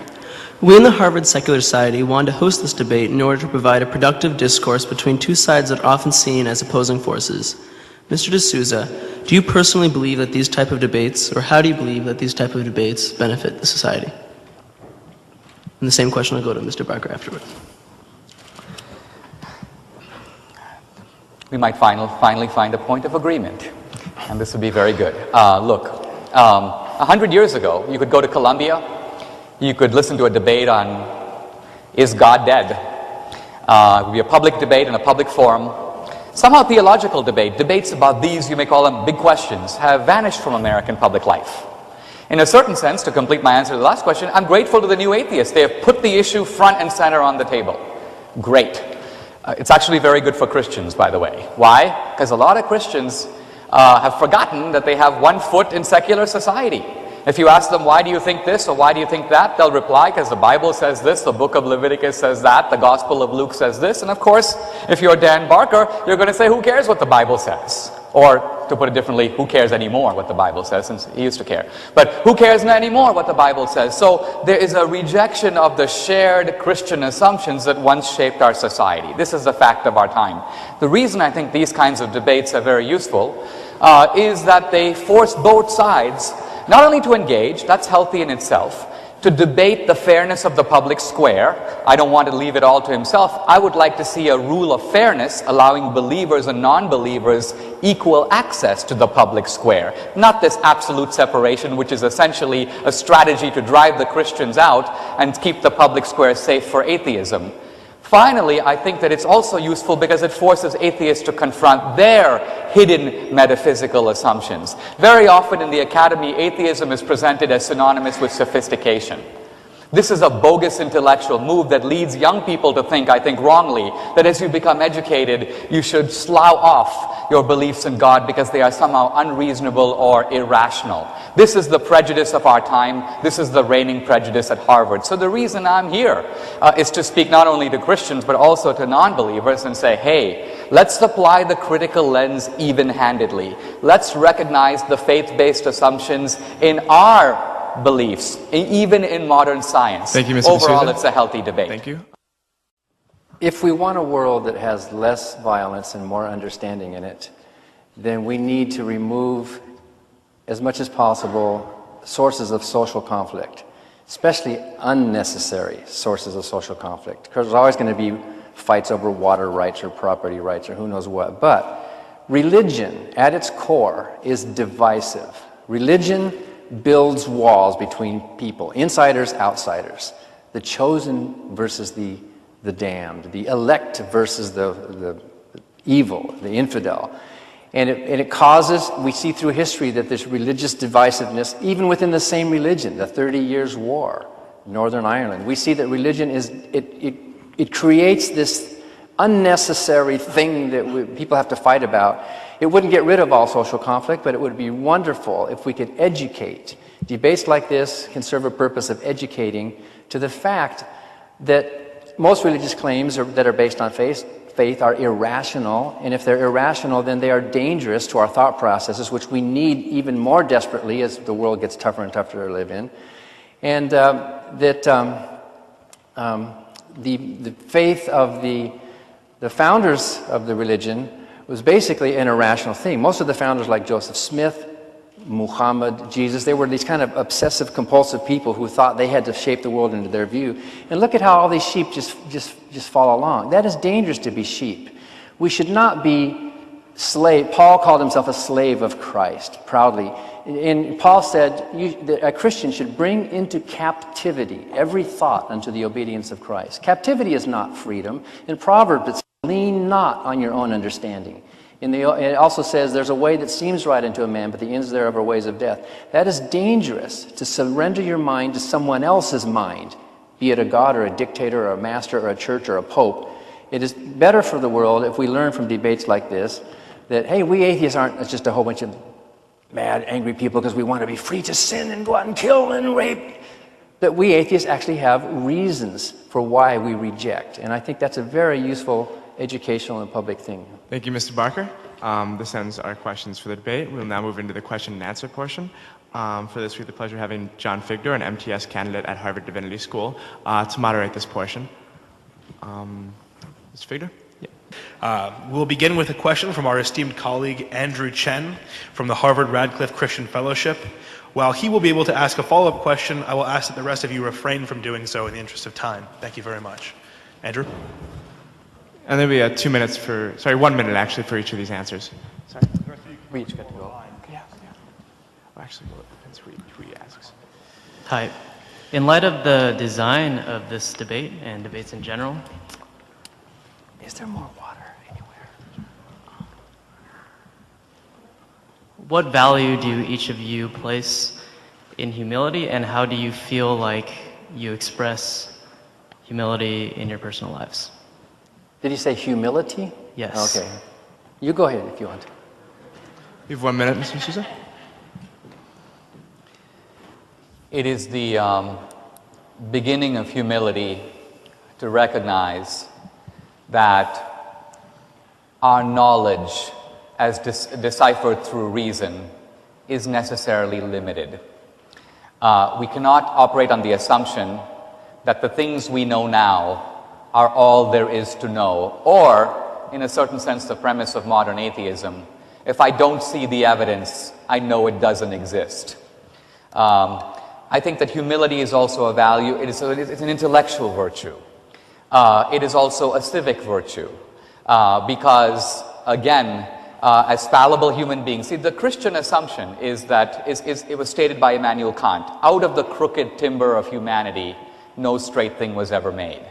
We in the Harvard Secular Society wanted to host this debate in order to provide a productive discourse between two sides that are often seen as opposing forces. Mr. D'Souza, do you personally believe that these type of debates, or how do you believe that these type of debates benefit the society? And the same question will go to Mr. Barke afterwards. We might finally find a point of agreement, and this would be very good. Look, 100 years ago, you could go to Columbia, you could listen to a debate on, is God dead? It would be a public debate in a public forum. Somehow theological debates about these, you may call them big questions, have vanished from American public life. In a certain sense, to complete my answer to the last question, I'm grateful to the new atheists. They have put the issue front and center on the table. Great. It's actually very good for Christians, by the way. Why? Because a lot of Christians have forgotten that they have one foot in secular society. If you ask them, why do you think this or why do you think that, they'll reply, because the Bible says this, the book of Leviticus says that, the Gospel of Luke says this, and of course, if you're Dan Barke, you're going to say, who cares what the Bible says? Or, to put it differently, who cares anymore what the Bible says, since he used to care. But who cares anymore what the Bible says? So there is a rejection of the shared Christian assumptions that once shaped our society. This is the fact of our time. The reason I think these kinds of debates are very useful is that they force both sides not only to engage, that's healthy in itself, to debate the fairness of the public square. I don't want to leave it all to himself. I would like to see a rule of fairness allowing believers and non-believers equal access to the public square. Not this absolute separation, which is essentially a strategy to drive the Christians out and keep the public square safe for atheism. Finally, I think that it's also useful because it forces atheists to confront their hidden metaphysical assumptions. Very often in the academy, atheism is presented as synonymous with sophistication. This is a bogus intellectual move that leads young people to think, I think wrongly, that as you become educated, you should slough off your beliefs in God because they are somehow unreasonable or irrational. This is the prejudice of our time. This is the reigning prejudice at Harvard. So the reason I'm here is to speak not only to Christians, but also to non-believers and say, hey, let's apply the critical lens even-handedly. Let's recognize the faith-based assumptions in our beliefs, even in modern science. Thank you, Mr. Overall, D'Souza. it's a healthy debate. Thank you. If we want a world that has less violence and more understanding in it, then we need to remove, as much as possible, sources of social conflict, especially unnecessary sources of social conflict. Because there's always going to be fights over water rights or property rights or who knows what. But religion, at its core, is divisive. Religion builds walls between people, insiders, outsiders. the chosen versus the damned, the elect versus the evil, the infidel. And it causes, we see through history that there's religious divisiveness, even within the same religion, the 30 Years' War, Northern Ireland. We see that religion it creates this unnecessary thing that people have to fight about. It wouldn't get rid of all social conflict, but it would be wonderful if we could educate. Debates like this can serve a purpose of educating to the fact that most religious claims that are based on faith are irrational, and if they're irrational, then they are dangerous to our thought processes, which we need even more desperately as the world gets tougher and tougher to live in. And the faith of the founders of the religion was basically an irrational thing. Most of the founders, like Joseph Smith, Muhammad, Jesus, they were these kind of obsessive compulsive people who thought they had to shape the world into their view. And look at how all these sheep just follow along. That is dangerous to be sheep. We should not be slave. Paul called himself a slave of Christ, proudly. And Paul said that a Christian should bring into captivity every thought unto the obedience of Christ. Captivity is not freedom. In Proverbs, it says, lean not on your own understanding. It also says there's a way that seems right unto a man, but the ends thereof are ways of death. That is dangerous, to surrender your mind to someone else's mind, be it a god or a dictator or a master or a church or a pope. It is better for the world if we learn from debates like this that, hey, we atheists aren't just a whole bunch of mad, angry people because we want to be free to sin and go out and kill and rape. That we atheists actually have reasons for why we reject. And I think that's a very useful educational and public thing. Thank you, Mr. Barker. This ends our questions for the debate. We'll now move into the question and answer portion. For this, we have the pleasure of having John Figdor, an MTS candidate at Harvard Divinity School, to moderate this portion. Mr. Figdor? We'll begin with a question from our esteemed colleague Andrew Chen from the Harvard Radcliffe Christian Fellowship. While he will be able to ask a follow-up question, I will ask that the rest of you refrain from doing so in the interest of time. Thank you very much. Andrew? And there'll be 2 minutes for, 1 minute actually for each of these answers. Sorry. We each get to go. Yeah. Well, actually, well, it depends who he asks. Hi. In light of the design of this debate and debates in general, Is there more water anywhere? what value do each of you place in humility, and how do you feel like you express humility in your personal lives? Did he say humility? Yes. Okay. You go ahead if you want. You have 1 minute, Mr. Souza. It is the beginning of humility to recognize that our knowledge, as deciphered through reason, is necessarily limited. We cannot operate on the assumption that the things we know now are all there is to know, or, in a certain sense, the premise of modern atheism, if I don't see the evidence, I know it doesn't exist. I think that humility is also a value. It's an intellectual virtue. It is also a civic virtue, because, again, as fallible human beings, see, the Christian assumption is that, it was stated by Immanuel Kant, out of the crooked timber of humanity, no straight thing was ever made.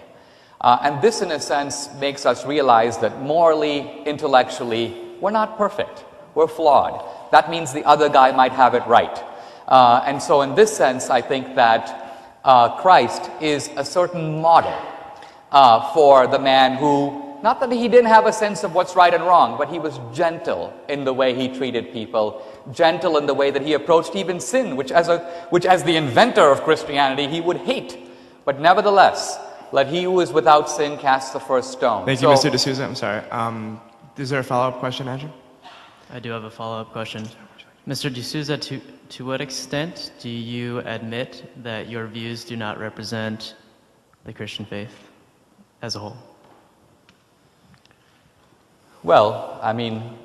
And this, in a sense, makes us realize that morally, intellectually, we're not perfect. We're flawed. That means the other guy might have it right. And so in this sense, I think that Christ is a certain model for the man who, not that he didn't have a sense of what's right and wrong, but he was gentle in the way he treated people, gentle in the way that he approached even sin, which as the inventor of Christianity, he would hate. But nevertheless, let he who is without sin cast the first stone. Thank you, Mr. D'Souza. I'm sorry. Is there a follow-up question, Andrew? I do have a follow-up question. Mr. D'Souza, to what extent do you admit that your views do not represent the Christian faith as a whole? Well, I mean,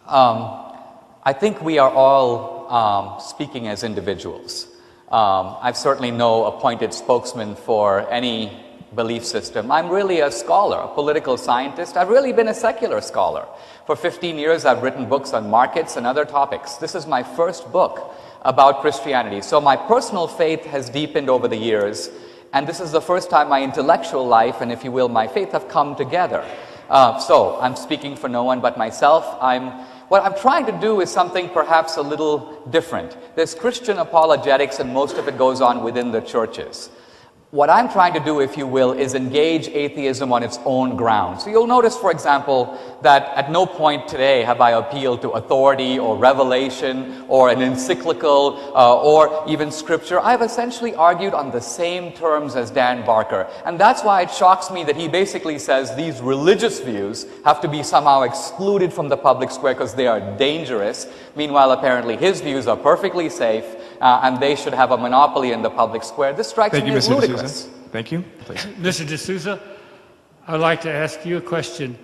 I think we are all speaking as individuals. I've certainly no appointed spokesman for any belief system. I'm really a scholar, a political scientist. I've really been a secular scholar. For 15 years, I've written books on markets and other topics. This is my first book about Christianity. So my personal faith has deepened over the years, And this is the first time my intellectual life and, if you will, my faith have come together. So I'm speaking for no one but myself. What I'm trying to do is something perhaps a little different. There's Christian apologetics, and most of it goes on within the churches. What I'm trying to do, if you will, is engage atheism on its own ground. So you'll notice, for example, that at no point today have I appealed to authority or revelation or an encyclical or even scripture. I've essentially argued on the same terms as Dan Barker. And that's why it shocks me that he basically says these religious views have to be somehow excluded from the public square because they are dangerous. Meanwhile, apparently his views are perfectly safe and they should have a monopoly in the public square. This strikes me as ludicrous. Thank you. Please. Mr. D'Souza, I'd like to ask you a question.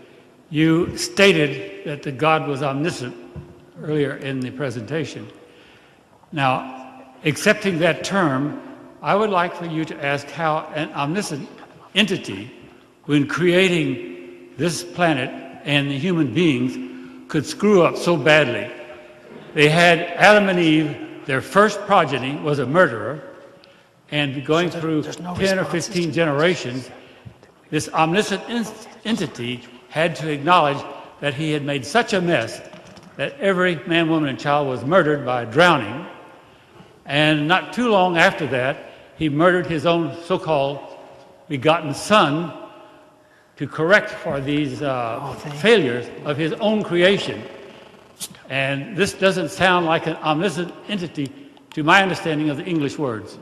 You stated that the God was omniscient earlier in the presentation. Now, accepting that term, I would like for you to ask how an omniscient entity, when creating this planet and the human beings, could screw up so badly. They had Adam and Eve, their first progeny was a murderer, and going through 10 or 15 generations, this omniscient entity had to acknowledge that he had made such a mess that every man, woman, and child was murdered by drowning. And not too long after that, he murdered his own so-called begotten son to correct for these failures of his own creation. And this doesn't sound like an omniscient entity to my understanding of the English words.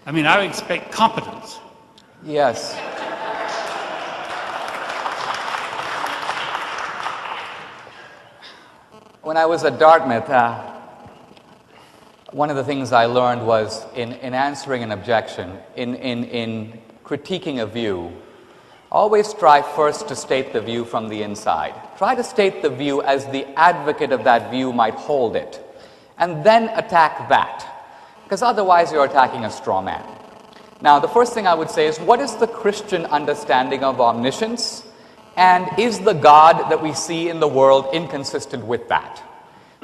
I mean, I would expect competence. Yes. When I was at Dartmouth, one of the things I learned was in answering an objection, in critiquing a view, always try first to state the view from the inside. Try to state the view as the advocate of that view might hold it, and then attack that. Because otherwise you're attacking a straw man. Now, the first thing I would say is, what is the Christian understanding of omniscience? And is the God that we see in the world inconsistent with that?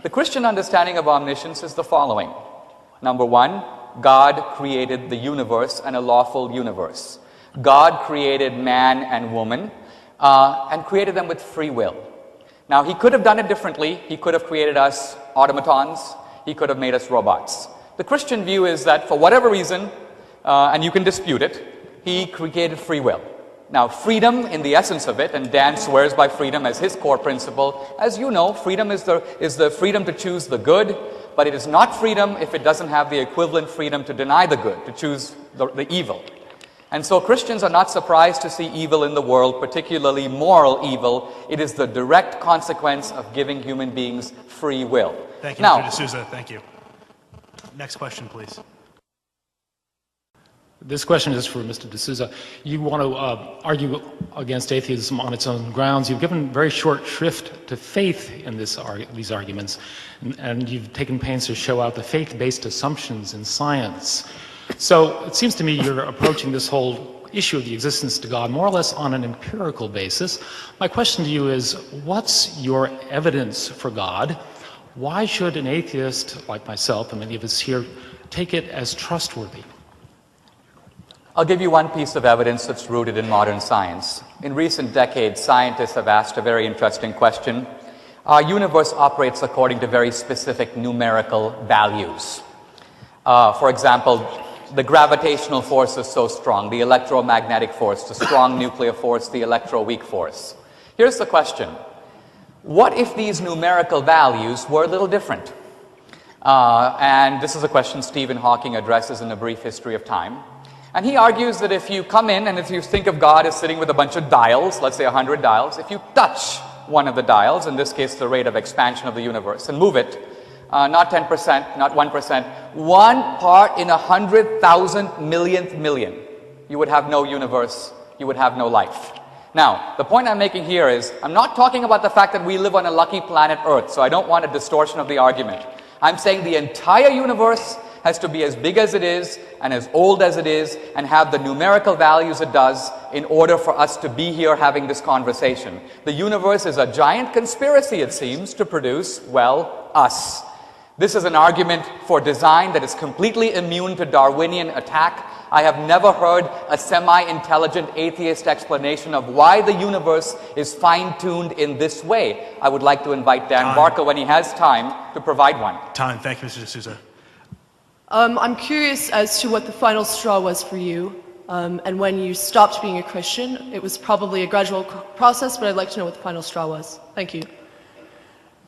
The Christian understanding of omniscience is the following. Number one, God created the universe and a lawful universe. God created man and woman and created them with free will. Now, he could have done it differently. He could have created us automatons. He could have made us robots. The Christian view is that for whatever reason, and you can dispute it, he created free will. Now, freedom in the essence of it, and Dan swears by freedom as his core principle, as you know, freedom is the freedom to choose the good, but it is not freedom if it doesn't have the equivalent freedom to deny the good, to choose the evil. And so Christians are not surprised to see evil in the world, particularly moral evil. It is the direct consequence of giving human beings free will. Thank you, Mr. D'Souza. Thank you. Next question, please. This question is for Mr. D'Souza. You want to argue against atheism on its own grounds. You've given very short shrift to faith in these arguments, and you've taken pains to show out the faith-based assumptions in science. So it seems to me you're approaching this whole issue of the existence of God more or less on an empirical basis. My question to you is, what's your evidence for God? Why should an atheist like myself and many of us here take it as trustworthy? I'll give you one piece of evidence that's rooted in modern science. In recent decades, scientists have asked a very interesting question. Our universe operates according to very specific numerical values. For example, the gravitational force is so strong, the electromagnetic force, the strong nuclear force, the electro-weak force. Here's the question. What if these numerical values were a little different? And this is a question Stephen Hawking addresses in A Brief History of Time. And he argues that if you come in and if you think of God as sitting with a bunch of dials, let's say 100 dials, if you touch one of the dials, in this case the rate of expansion of the universe, and move it, not 10%, not 1%, 1 part in 100,000 millionth million, you would have no universe, you would have no life. Now, the point I'm making here is, I'm not talking about the fact that we live on a lucky planet Earth, so I don't want a distortion of the argument. I'm saying the entire universe has to be as big as it is and as old as it is and have the numerical values it does in order for us to be here having this conversation. The universe is a giant conspiracy, it seems, to produce, well, us. This is an argument for design that is completely immune to Darwinian attack. I have never heard a semi-intelligent atheist explanation of why the universe is fine-tuned in this way. I would like to invite Dan Barke, when he has time, to provide one. Time. Thank you, Mr. Souza. I'm curious as to what the final straw was for you, and when you stopped being a Christian. It was probably a gradual process, but I'd like to know what the final straw was. Thank you.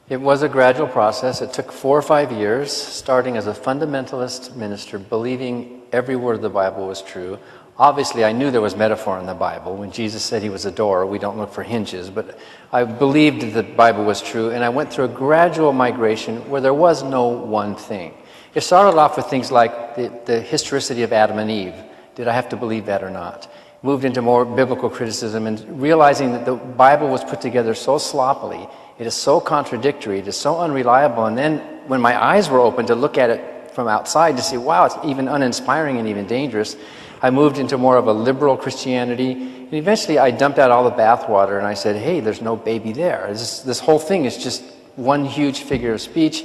It was a gradual process. It took 4 or 5 years, starting as a fundamentalist minister, believing every word of the Bible was true. Obviously, I knew there was metaphor in the Bible. When Jesus said he was a door, we don't look for hinges, but I believed that the Bible was true, and I went through a gradual migration where there was no one thing. It started off with things like the historicity of Adam and Eve. Did I have to believe that or not? Moved into more biblical criticism and realizing that the Bible was put together so sloppily. It is so contradictory, it is so unreliable, and then when my eyes were open to look at it from outside to see, wow, it's even uninspiring and even dangerous, I moved into more of a liberal Christianity, and eventually I dumped out all the bathwater and I said, hey, there's no baby there. This whole thing is just one huge figure of speech.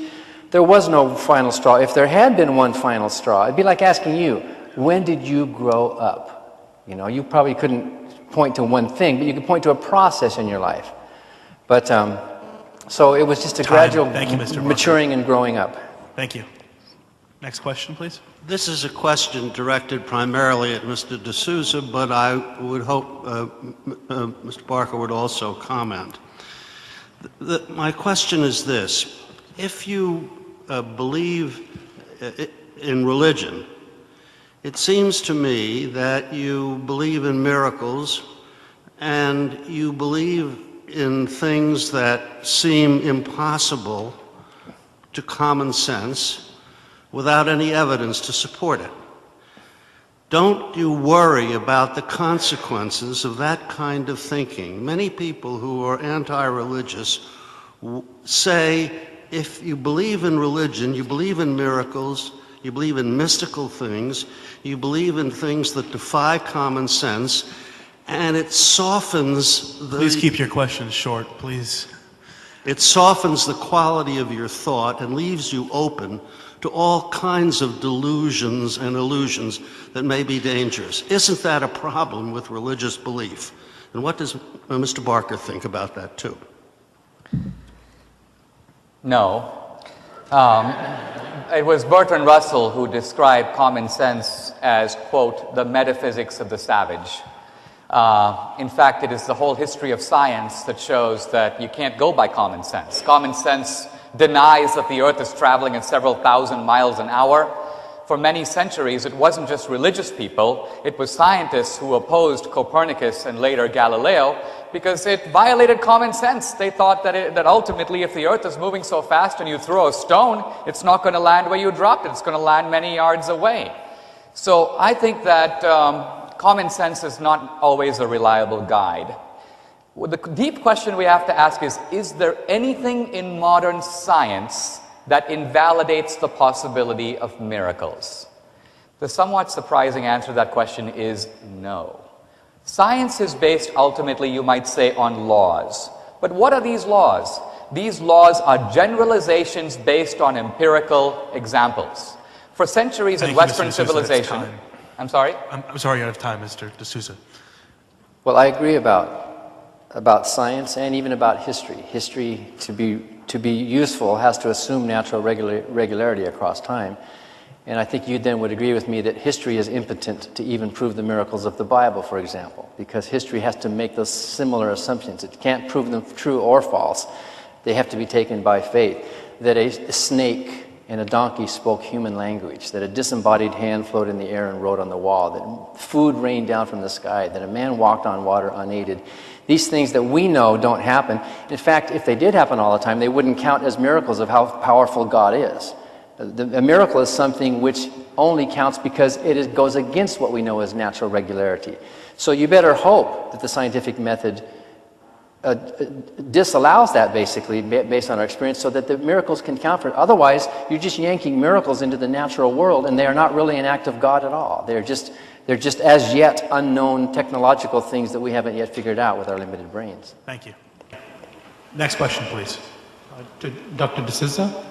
There was no final straw. If there had been one final straw, it'd be like asking you, when did you grow up? You know, you probably couldn't point to one thing, but you could point to a process in your life. But so it was just a gradual maturing and growing up. Thank you. Next question, please. This is a question directed primarily at Mr. D'Souza, but I would hope Mr. Barke would also comment. My question is this. If you believe in religion, it seems to me that you believe in miracles and you believe in things that seem impossible to common sense without any evidence to support it. Don't you worry about the consequences of that kind of thinking? Many people who are anti-religious say, if you believe in religion, you believe in miracles, you believe in mystical things, you believe in things that defy common sense, and it softens the... Please keep your questions short, please. It softens the quality of your thought and leaves you open to all kinds of delusions and illusions that may be dangerous. Isn't that a problem with religious belief? And what does Mr. Barke think about that, too? No. It was Bertrand Russell who described common sense as, quote, the metaphysics of the savage. In fact, it is the whole history of science that shows that you can't go by common sense. Common sense denies that the Earth is traveling at several thousand miles an hour. For many centuries, it wasn't just religious people, it was scientists who opposed Copernicus and later Galileo because it violated common sense. They thought that ultimately if the Earth is moving so fast and you throw a stone, it's not going to land where you dropped it, it's going to land many yards away. So I think that common sense is not always a reliable guide. Well, the deep question we have to ask is there anything in modern science that invalidates the possibility of miracles? The somewhat surprising answer to that question is no. Science is based ultimately, you might say, on laws. But what are these laws? These laws are generalizations based on empirical examples. For centuries in Western civilization... I'm sorry? I'm sorry, you're out of time, Mr. D'Souza. Well, I agree about science and even about history. History, to be useful, has to assume natural regularity across time. And I think you then would agree with me that history is impotent to even prove the miracles of the Bible, for example, because history has to make those similar assumptions. It can't prove them true or false. They have to be taken by faith. That a snake and a donkey spoke human language, that a disembodied hand floated in the air and wrote on the wall, that food rained down from the sky, that a man walked on water unaided. These things that we know don't happen. In fact, if they did happen all the time, they wouldn't count as miracles of how powerful God is. A miracle is something which only counts because it goes against what we know as natural regularity. So you better hope that the scientific method disallows that, basically, based on our experience, so that the miracles can count for it. Otherwise, you're just yanking miracles into the natural world, and they are not really an act of God at all. They're just as yet unknown technological things that we haven't yet figured out with our limited brains. Thank you. Next question, please. To Dr. D'Souza,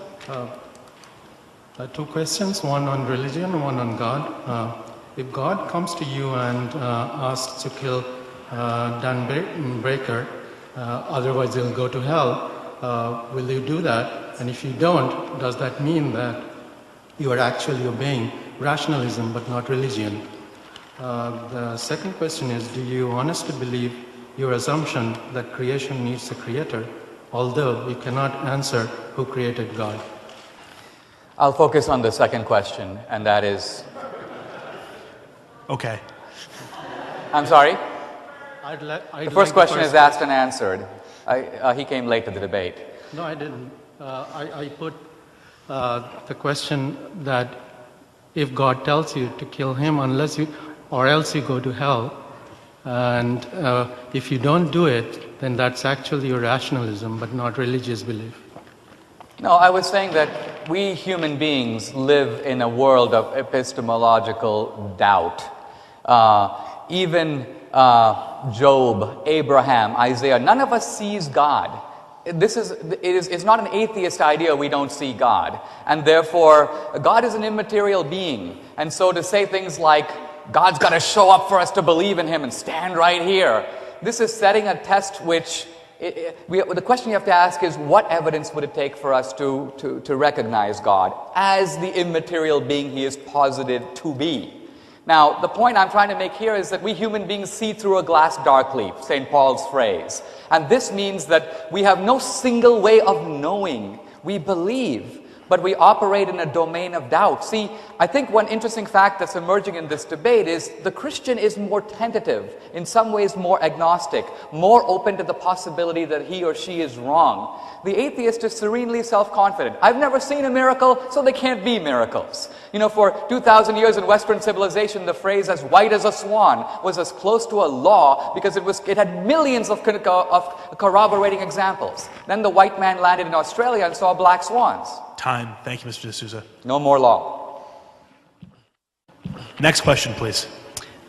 Two questions, one on religion, one on God. If God comes to you and asks to kill Dan Baker, otherwise he'll go to hell, will you do that? And if you don't, does that mean that you are actually obeying rationalism but not religion? The second question is, do you honestly believe your assumption that creation needs a creator, although you cannot answer who created God? I'll focus on the second question, and that is... Okay. I'm sorry? The first question is asked and answered. He came late to the debate. No, I didn't. I put the question that if God tells you to kill him or else you go to hell, and if you don't do it, then that's actually your rationalism, but not religious belief. No, I was saying that we human beings live in a world of epistemological doubt. Even Job, Abraham, Isaiah, none of us sees God. It's not an atheist idea we don't see God. And therefore, God is an immaterial being. And so to say things like, God's got to show up for us to believe in him and stand right here, this is setting a test which... the question you have to ask is, what evidence would it take for us to recognize God as the immaterial being he is posited to be? Now, the point I'm trying to make here is that we human beings see through a glass darkly, St. Paul's phrase. And this means that we have no single way of knowing. We believe, but we operate in a domain of doubt. See, I think one interesting fact that's emerging in this debate is the Christian is more tentative, in some ways more agnostic, more open to the possibility that he or she is wrong. The atheist is serenely self-confident. I've never seen a miracle, so there can't be miracles. You know, for 2,000 years in Western civilization, the phrase "as white as a swan" was as close to a law because it had millions of corroborating examples. Then the white man landed in Australia and saw black swans. Time. Thank you, Mr. D'Souza. No more law. Next question, please.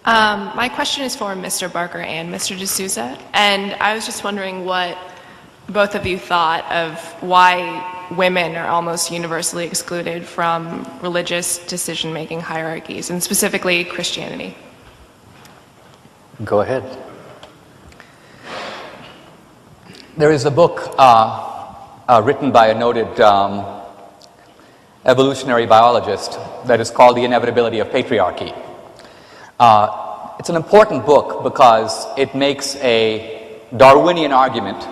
My question is for Mr. Barker and Mr. D'Souza, and I was just wondering what both of you thought of why women are almost universally excluded from religious decision-making hierarchies, and specifically Christianity. Go ahead. There is a book written by a noted evolutionary biologist that is called The Inevitability of Patriarchy. It's an important book because it makes a Darwinian argument,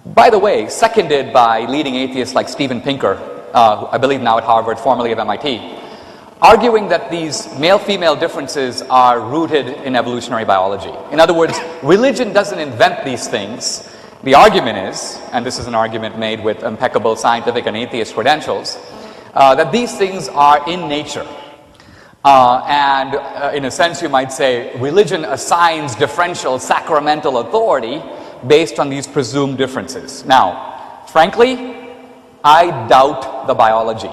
by the way, seconded by leading atheists like Steven Pinker, who I believe now at Harvard, formerly of MIT, arguing that these male-female differences are rooted in evolutionary biology. In other words, religion doesn't invent these things. The argument is, and this is an argument made with impeccable scientific and atheist credentials, that these things are in nature. In a sense, you might say, religion assigns differential sacramental authority based on these presumed differences. Now, frankly, I doubt the biology.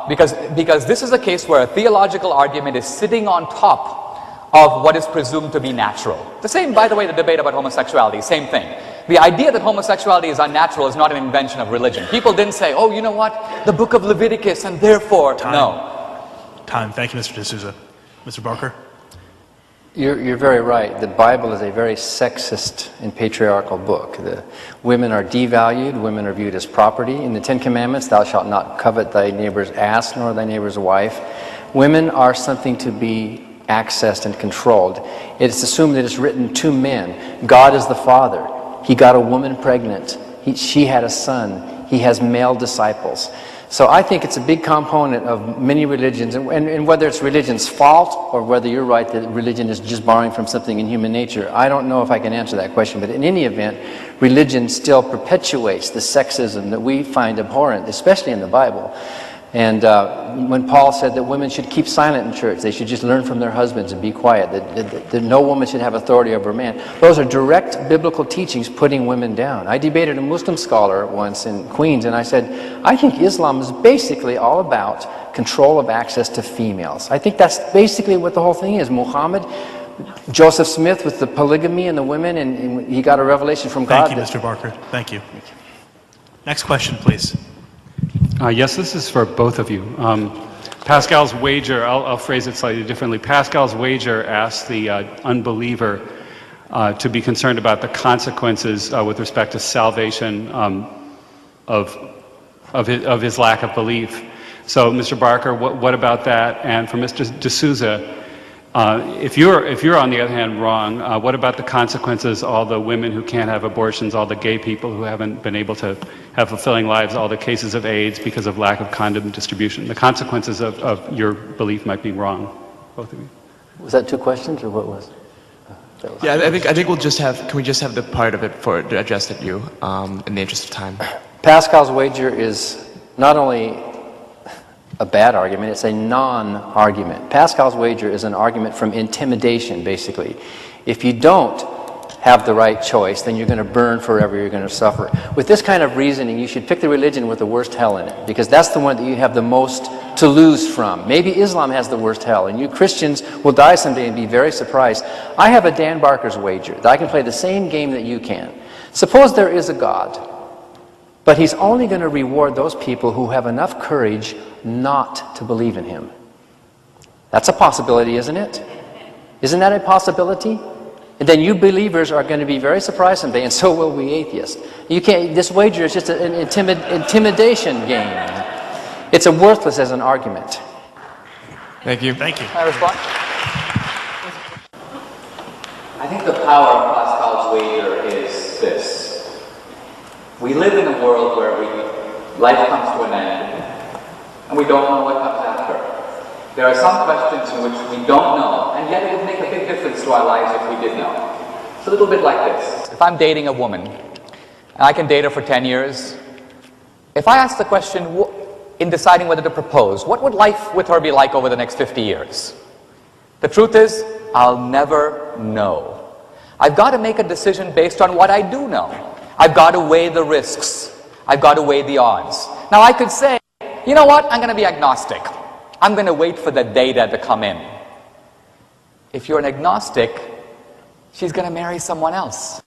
Because this is a case where a theological argument is sitting on top of what is presumed to be natural. The same, by the way, the debate about homosexuality, same thing. The idea that homosexuality is unnatural is not an invention of religion. People didn't say, oh, you know what, the book of Leviticus, and therefore, no. Time. Thank you, Mr. D'Souza. Mr. Barker? You're very right. The Bible is a very sexist and patriarchal book. The women are devalued. Women are viewed as property. In the Ten Commandments, thou shalt not covet thy neighbor's ass nor thy neighbor's wife. Women are something to be accessed and controlled. It's assumed that it's written to men. God is the father. He got a woman pregnant. She had a son. He has male disciples. So I think it's a big component of many religions, and whether it's religion's fault or whether you're right that religion is just borrowing from something in human nature, I don't know if I can answer that question, but in any event, religion still perpetuates the sexism that we find abhorrent, especially in the Bible. And when Paul said that women should keep silent in church, they should just learn from their husbands and be quiet, that no woman should have authority over a man. Those are direct biblical teachings putting women down. I debated a Muslim scholar once in Queens, and I said, I think Islam is basically all about control of access to females. I think that's basically what the whole thing is. Muhammad, Joseph Smith with the polygamy and the women, and he got a revelation from God. Thank you, Mr. Barker. Thank you. Next question, please. Yes, this is for both of you. Pascal's wager, I'll phrase it slightly differently. Pascal's wager asks the unbeliever to be concerned about the consequences with respect to salvation of his lack of belief. So, Mr. Barker, what about that? And for Mr. D'Souza, if you're on the other hand wrong, what about the consequences, all the women who can't have abortions, all the gay people who haven't been able to have fulfilling lives, all the cases of AIDS because of lack of condom distribution? The consequences of your belief might be wrong, both of you. Was that two questions, or what was? Yeah, I think we'll just have. Can we just have the part of it addressed at you, in the interest of time? Pascal's wager is not only a bad argument, it's a non-argument. Pascal's wager is an argument from intimidation, basically. If you don't have the right choice, then you're going to burn forever, you're going to suffer. With this kind of reasoning, you should pick the religion with the worst hell in it, because that's the one that you have the most to lose from. Maybe Islam has the worst hell, and you Christians will die someday and be very surprised. I have a Dan Barker's wager that I can play the same game that you can. Suppose there is a God, but he's only going to reward those people who have enough courage not to believe in him. That's a possibility, isn't it? Isn't that a possibility? And then you believers are going to be very surprised someday, and so will we atheists. You can't. This wager is just an intimidation game. It's a worthless as an argument. Thank you. Thank you. Can I respond? I think the power of Pascal's wager is this. We live in a world where life comes to an end, and we don't know what comes after. There are some questions in which we don't know, and yet it would make a big difference to our lives if we did know. It's a little bit like this. If I'm dating a woman, and I can date her for 10 years, if I ask the question, in deciding whether to propose, what would life with her be like over the next 50 years? The truth is, I'll never know. I've got to make a decision based on what I do know. I've got to weigh the risks. I've got to weigh the odds. Now I could say, you know what, I'm going to be agnostic. I'm going to wait for the data to come in. If you're an agnostic, she's going to marry someone else.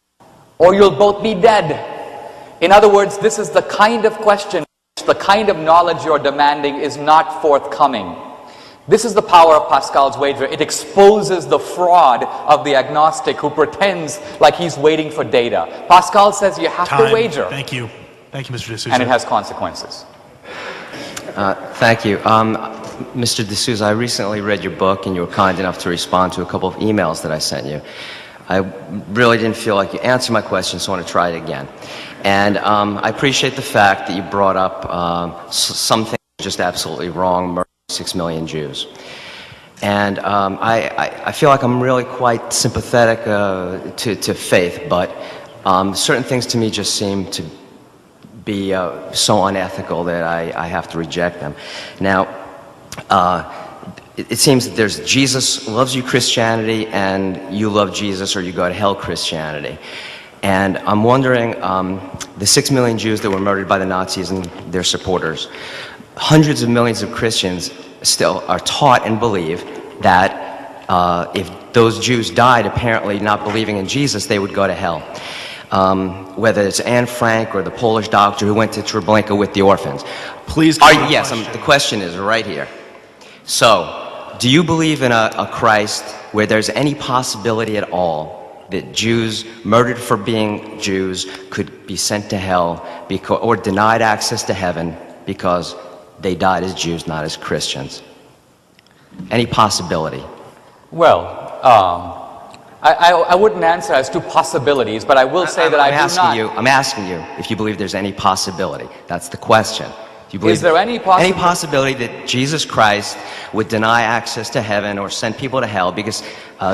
Or you'll both be dead. In other words, this is the kind of question, the kind of knowledge you're demanding is not forthcoming. This is the power of Pascal's wager. It exposes the fraud of the agnostic who pretends like he's waiting for data. Pascal says you have to wager. Thank you. Thank you, Mr. D'Souza. And it has consequences. Thank you. Mr. D'Souza, I recently read your book, and you were kind enough to respond to a couple of emails that I sent you. I really didn't feel like you answered my question, so I want to try it again. And I appreciate the fact that you brought up something just absolutely wrong, murder 6 million Jews. And I feel like I'm really quite sympathetic to faith, but certain things to me just seem to be so unethical that I have to reject them. Now, it seems that there's Jesus loves you Christianity, and you love Jesus or you go to hell Christianity. And I'm wondering, the 6 million Jews that were murdered by the Nazis and their supporters, hundreds of millions of Christians still are taught and believe that if those Jews died apparently not believing in Jesus, they would go to hell. Whether it's Anne Frank or the Polish doctor who went to Treblinka with the orphans. Please. Yes, the question is right here. So, do you believe in a Christ where there's any possibility at all that Jews murdered for being Jews could be sent to hell or denied access to heaven because they died as Jews, not as Christians? Any possibility? Well, I wouldn't answer as to possibilities, but I will say that I do not. I'm asking you if you believe there's any possibility. That's the question. Do you believe Is there any possibility that Jesus Christ would deny access to heaven or send people to hell because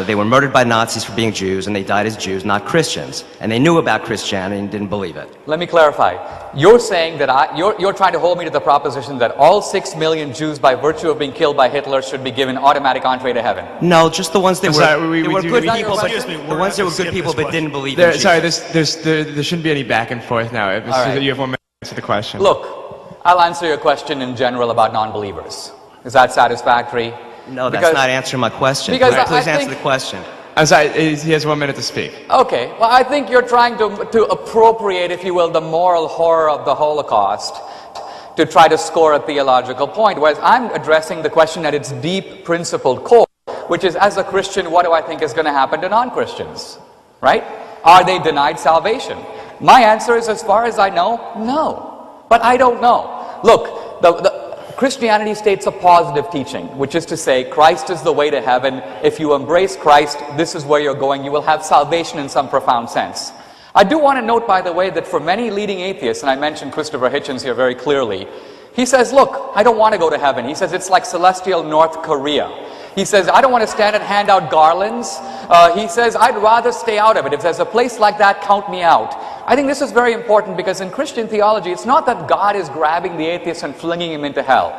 they were murdered by Nazis for being Jews and they died as Jews, not Christians, and they knew about Christianity and didn't believe it? Let me clarify. You're saying that you're trying to hold me to the proposition that all 6 million Jews, by virtue of being killed by Hitler, should be given automatic entree to heaven? No, just the ones that were good people, the ones that were good people but didn't believe in Jesus. Sorry, there shouldn't be any back and forth now. All right. You have 1 minute to answer the question. Look, I'll answer your question in general about non-believers. Is that satisfactory? No, that's not answering my question. Because Please answer the question. I'm sorry, he has 1 minute to speak. Okay, well, I think you're trying to appropriate, if you will, the moral horror of the Holocaust to try to score a theological point, whereas I'm addressing the question at its deep principled core, which is, as a Christian, what do I think is going to happen to non-Christians, right? Are they denied salvation? My answer is, as far as I know, no. But I don't know. Look, Christianity states a positive teaching, which is to say, Christ is the way to heaven. If you embrace Christ, this is where you're going. You will have salvation in some profound sense. I do want to note, by the way, that for many leading atheists, and I mentioned Christopher Hitchens here very clearly, he says, look, I don't want to go to heaven. He says it's like celestial North Korea. He says, I don't want to stand and hand out garlands. He says, I'd rather stay out of it. If there's a place like that, count me out. I think this is very important because in Christian theology, it's not that God is grabbing the atheist and flinging him into hell.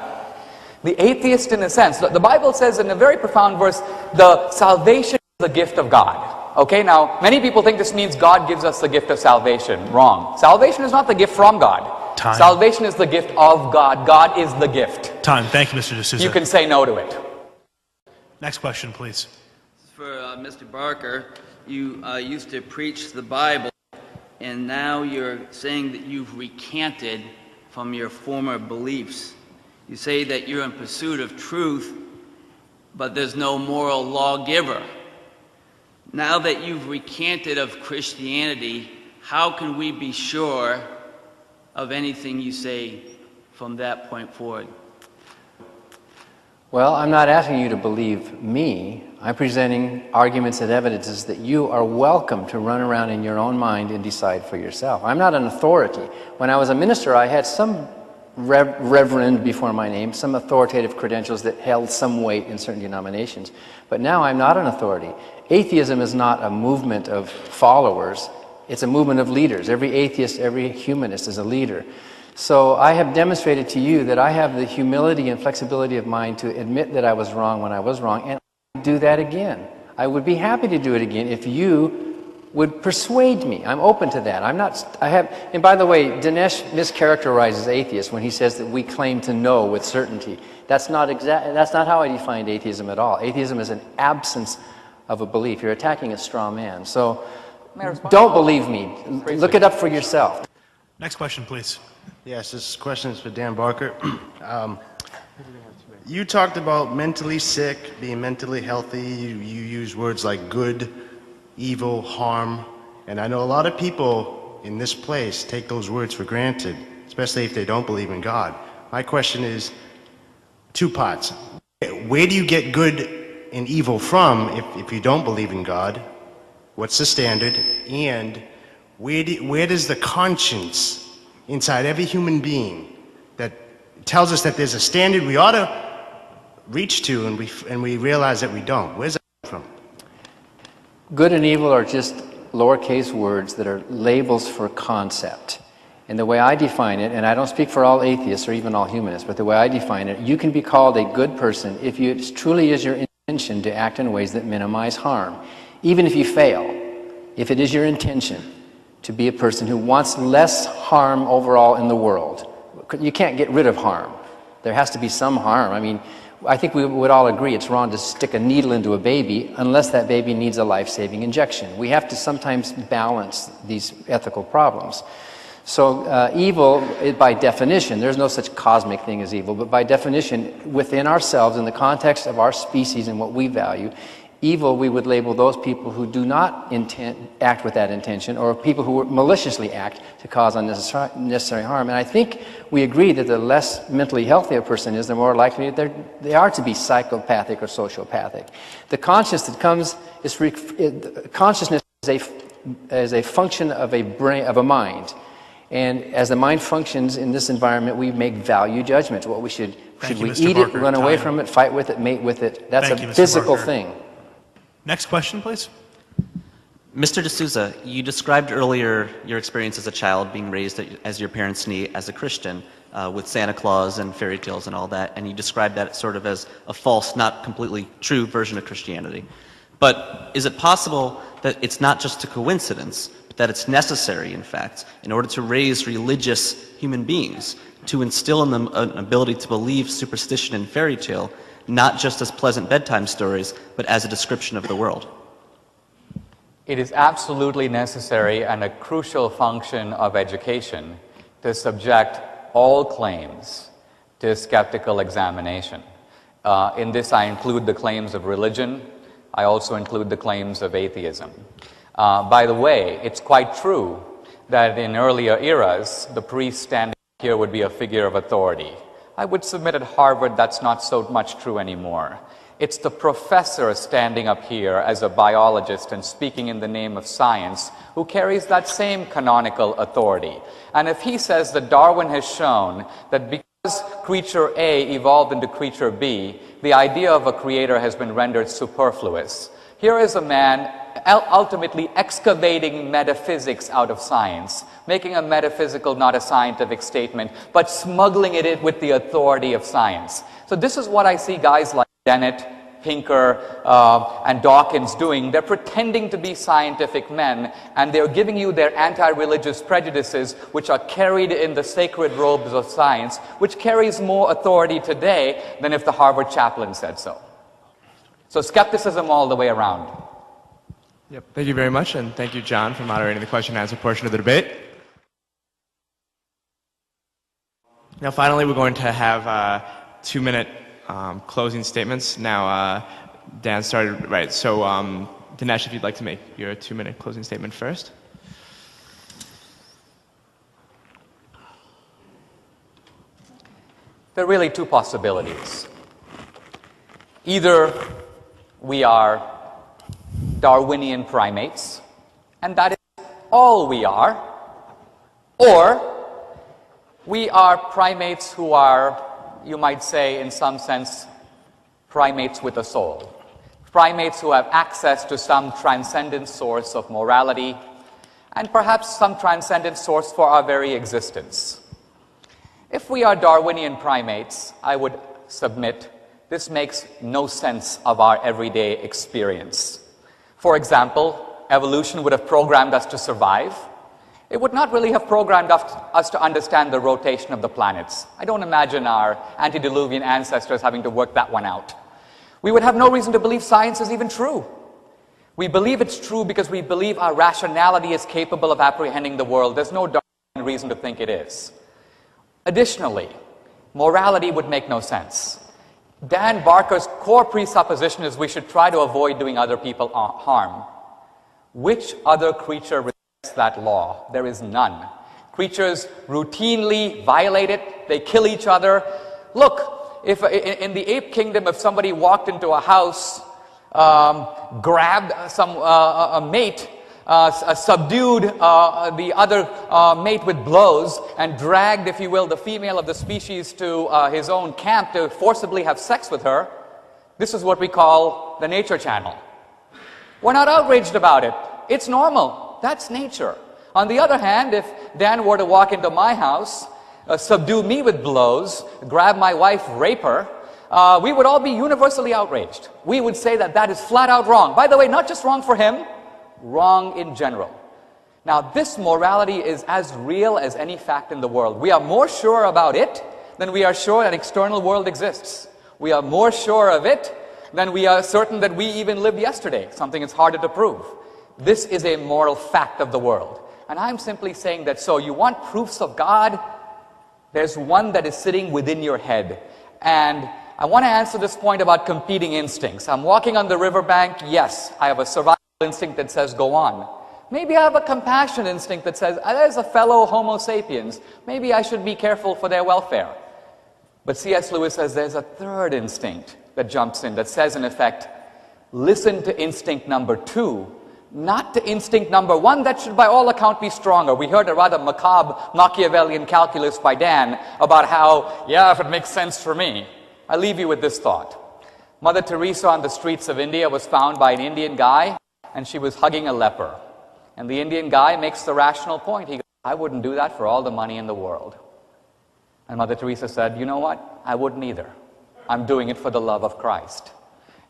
The atheist, in a sense, the Bible says in a very profound verse, the salvation is the gift of God. Okay, now, many people think this means God gives us the gift of salvation. Wrong. Salvation is not the gift from God. Time. Salvation is the gift of God. God is the gift. Time. Thank you, Mr. D'Souza. You can say no to it. Next question, please. For Mr. Barker, you used to preach the Bible, and now you're saying that you've recanted from your former beliefs. You say that you're in pursuit of truth, but there's no moral lawgiver. Now that you've recanted of Christianity, how can we be sure of anything you say from that point forward? Well, I'm not asking you to believe me. I'm presenting arguments and evidences that you are welcome to run around in your own mind and decide for yourself. I'm not an authority. When I was a minister, I had some reverend before my name, some authoritative credentials that held some weight in certain denominations. But now I'm not an authority. Atheism is not a movement of followers. It's a movement of leaders. Every atheist, every humanist is a leader. So I have demonstrated to you that I have the humility and flexibility of mind to admit that I was wrong when I was wrong, and I do that again. I would be happy to do it again if you would persuade me. I'm open to that. And by the way, Dinesh mischaracterizes atheists when he says that we claim to know with certainty. That's not how I defined atheism at all. Atheism is an absence of a belief. You're attacking a straw man. So don't believe me. Look it up for yourself. Next question, please. Yes, this question is for Dan Barker. You talked about mentally sick, being mentally healthy. You use words like good, evil, harm. And I know a lot of people in this place take those words for granted, especially if they don't believe in God. My question is two parts. Where do you get good and evil from if you don't believe in God? What's the standard? And where does the conscience inside every human being that tells us that there's a standard we ought to reach to and we realize that we don't? Where's that from? Good and evil are just lowercase words that are labels for concept. And the way I define it, and I don't speak for all atheists or even all humanists, but the way I define it, you can be called a good person if it truly is your intention to act in ways that minimize harm. Even if you fail, if it is your intention to be a person who wants less harm overall in the world. You can't get rid of harm. There has to be some harm. I mean, I think we would all agree it's wrong to stick a needle into a baby unless that baby needs a life-saving injection. We have to sometimes balance these ethical problems. So evil, by definition, there's no such cosmic thing as evil, but by definition, within ourselves, in the context of our species and what we value, evil, we would label those people who do not act with that intention, or people who maliciously act to cause unnecessary harm. And I think we agree that the less mentally healthy a person is, the more likely they are to be psychopathic or sociopathic. The consciousness that comes consciousness is a function of a brain, of a mind. And as the mind functions in this environment, we make value judgments. What we should we eat it, run away from it, fight with it, mate with it? That's a physical thing. Next question, please. Mr. D'Souza, you described earlier your experience as a child being raised as your parents' knee as a Christian with Santa Claus and fairy tales and all that, and you described that sort of as a false, not completely true version of Christianity. But is it possible that it's not just a coincidence, but that it's necessary, in fact, in order to raise religious human beings, to instill in them an ability to believe superstition and fairy tale, not just as pleasant bedtime stories, but as a description of the world? It is absolutely necessary and a crucial function of education to subject all claims to skeptical examination. In this, I include the claims of religion. I also include the claims of atheism. By the way, it's quite true that in earlier eras, the priest standing here would be a figure of authority. I would submit at Harvard that's not so much true anymore. It's the professor standing up here as a biologist and speaking in the name of science who carries that same canonical authority. And if he says that Darwin has shown that because creature A evolved into creature B, the idea of a creator has been rendered superfluous. Here is a man ultimately excavating metaphysics out of science, making a metaphysical, not a scientific statement, but smuggling it in with the authority of science. So this is what I see guys like Dennett, Pinker, and Dawkins doing. They're pretending to be scientific men, and they're giving you their anti-religious prejudices, which are carried in the sacred robes of science, which carries more authority today than if the Harvard chaplain said so. So skepticism all the way around. Yep. Thank you very much, and thank you, John, for moderating the question and answer portion of the debate. Now, finally, we're going to have 2-minute closing statements. Now, Dan started, right, so Dinesh, if you'd like to make your 2-minute closing statement first. There are really two possibilities. Either we are Darwinian primates, and that is all we are, or we are primates who are, you might say, in some sense, primates with a soul. Primates who have access to some transcendent source of morality, and perhaps some transcendent source for our very existence. If we are Darwinian primates, I would submit this makes no sense of our everyday experience. For example, evolution would have programmed us to survive. It would not really have programmed us to understand the rotation of the planets. I don't imagine our antediluvian ancestors having to work that one out. We would have no reason to believe science is even true. We believe it's true because we believe our rationality is capable of apprehending the world. There's no Darwinian reason to think it is. Additionally, morality would make no sense. Dan Barker's core presupposition is we should try to avoid doing other people harm. Which other creature respects that law? There is none. Creatures routinely violate it. They kill each other. Look, if in the ape kingdom, if somebody walked into a house, grabbed a mate, subdued the other mate with blows, and dragged, if you will, the female of the species to his own camp to forcibly have sex with her, this is what we call the nature channel. We're not outraged about it. It's normal. That's nature. On the other hand, if Dan were to walk into my house, subdue me with blows, grab my wife, rape her, we would all be universally outraged. We would say that that is flat out wrong. By the way, not just wrong for him, wrong in general. Now, this morality is as real as any fact in the world. We are more sure about it than we are sure an external world exists. We are more sure of it than we are certain that we even lived yesterday, something it's harder to prove. This is a moral fact of the world. And I'm simply saying that, so you want proofs of God? There's one that is sitting within your head. And I want to answer this point about competing instincts. I'm walking on the riverbank. Yes, I have a survival instinct that says go on. Maybe I have a compassion instinct that says there's a fellow Homo sapiens. Maybe I should be careful for their welfare. But C.S. Lewis says there's a third instinct that jumps in that says, in effect, listen to instinct number 2, not to instinct number 1 that should by all account be stronger. We heard a rather macabre Machiavellian calculus by Dan about how, yeah, if it makes sense for me. I leave you with this thought. Mother Teresa on the streets of India was found by an Indian guy, and she was hugging a leper. And the Indian guy makes the rational point. He goes, I wouldn't do that for all the money in the world. And Mother Teresa said, you know what? I wouldn't either. I'm doing it for the love of Christ.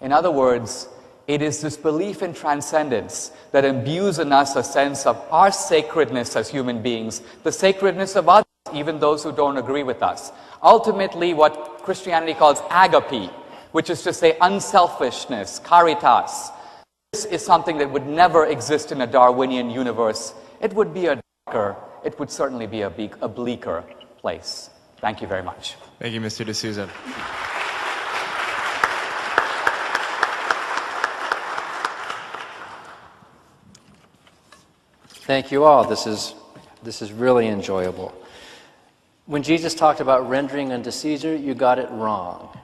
In other words, it is this belief in transcendence that imbues in us a sense of our sacredness as human beings, the sacredness of others, even those who don't agree with us. Ultimately, what Christianity calls agape, which is to say unselfishness, caritas. This is something that would never exist in a Darwinian universe. It would be a darker, it would certainly be a bleaker place. Thank you very much. Thank you, Mr. D'Souza. Thank you all. This is really enjoyable. When Jesus talked about rendering unto Caesar, you got it wrong.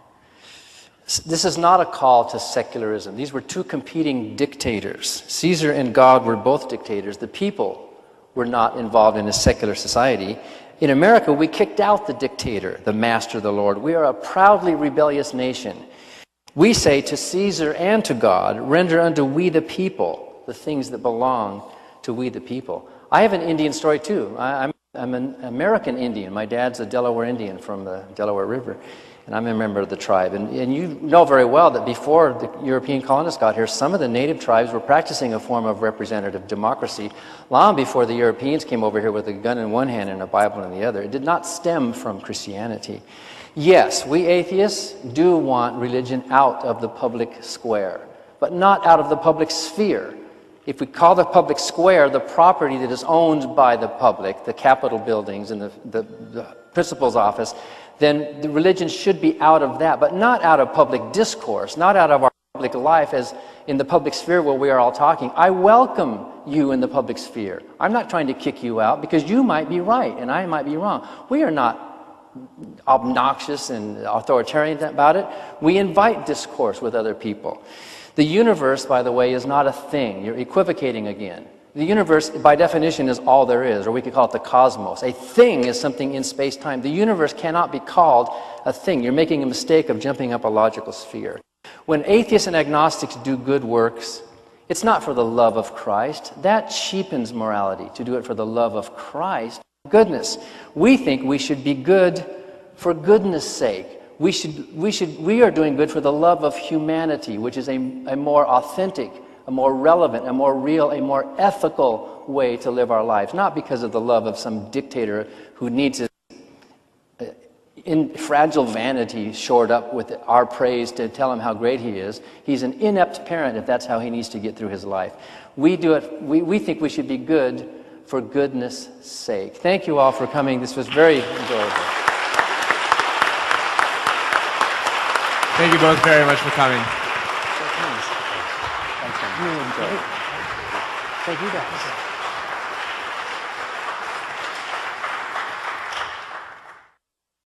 This is not a call to secularism. These were two competing dictators. Caesar and God were both dictators. The people were not involved in a secular society. In America, we kicked out the dictator, the master, the Lord. We are a proudly rebellious nation. We say to Caesar and to God, render unto we the people the things that belong to we the people. I have an Indian story too. I'm an American Indian. My dad's a Delaware Indian from the Delaware River, and I'm a member of the tribe. And you know very well that before the European colonists got here, some of the native tribes were practicing a form of representative democracy long before the Europeans came over here with a gun in one hand and a Bible in the other. It did not stem from Christianity. Yes, we atheists do want religion out of the public square, but not out of the public sphere. If we call the public square the property that is owned by the public, the Capitol buildings and the principal's office, then the religion should be out of that, but not out of public discourse, not out of our public life as in the public sphere where we are all talking. I welcome you in the public sphere. I'm not trying to kick you out because you might be right and I might be wrong. We are not obnoxious and authoritarian about it. We invite discourse with other people. The universe, by the way, is not a thing. You're equivocating again. The universe, by definition, is all there is, or we could call it the cosmos. A thing is something in space-time. The universe cannot be called a thing. You're making a mistake of jumping up a logical sphere. When atheists and agnostics do good works, it's not for the love of Christ. That cheapens morality, to do it for the love of Christ. Goodness. We think we should be good for goodness sake. We are doing good for the love of humanity, which is a more authentic, a more relevant, a more real, a more ethical way to live our lives. Not because of the love of some dictator who needs his fragile vanity shored up with our praise to tell him how great he is. He's an inept parent if that's how he needs to get through his life. We do it. We think we should be good for goodness sake. Thank you all for coming. This was very enjoyable. Thank you both very much for coming. Really enjoyed it. Thank you guys.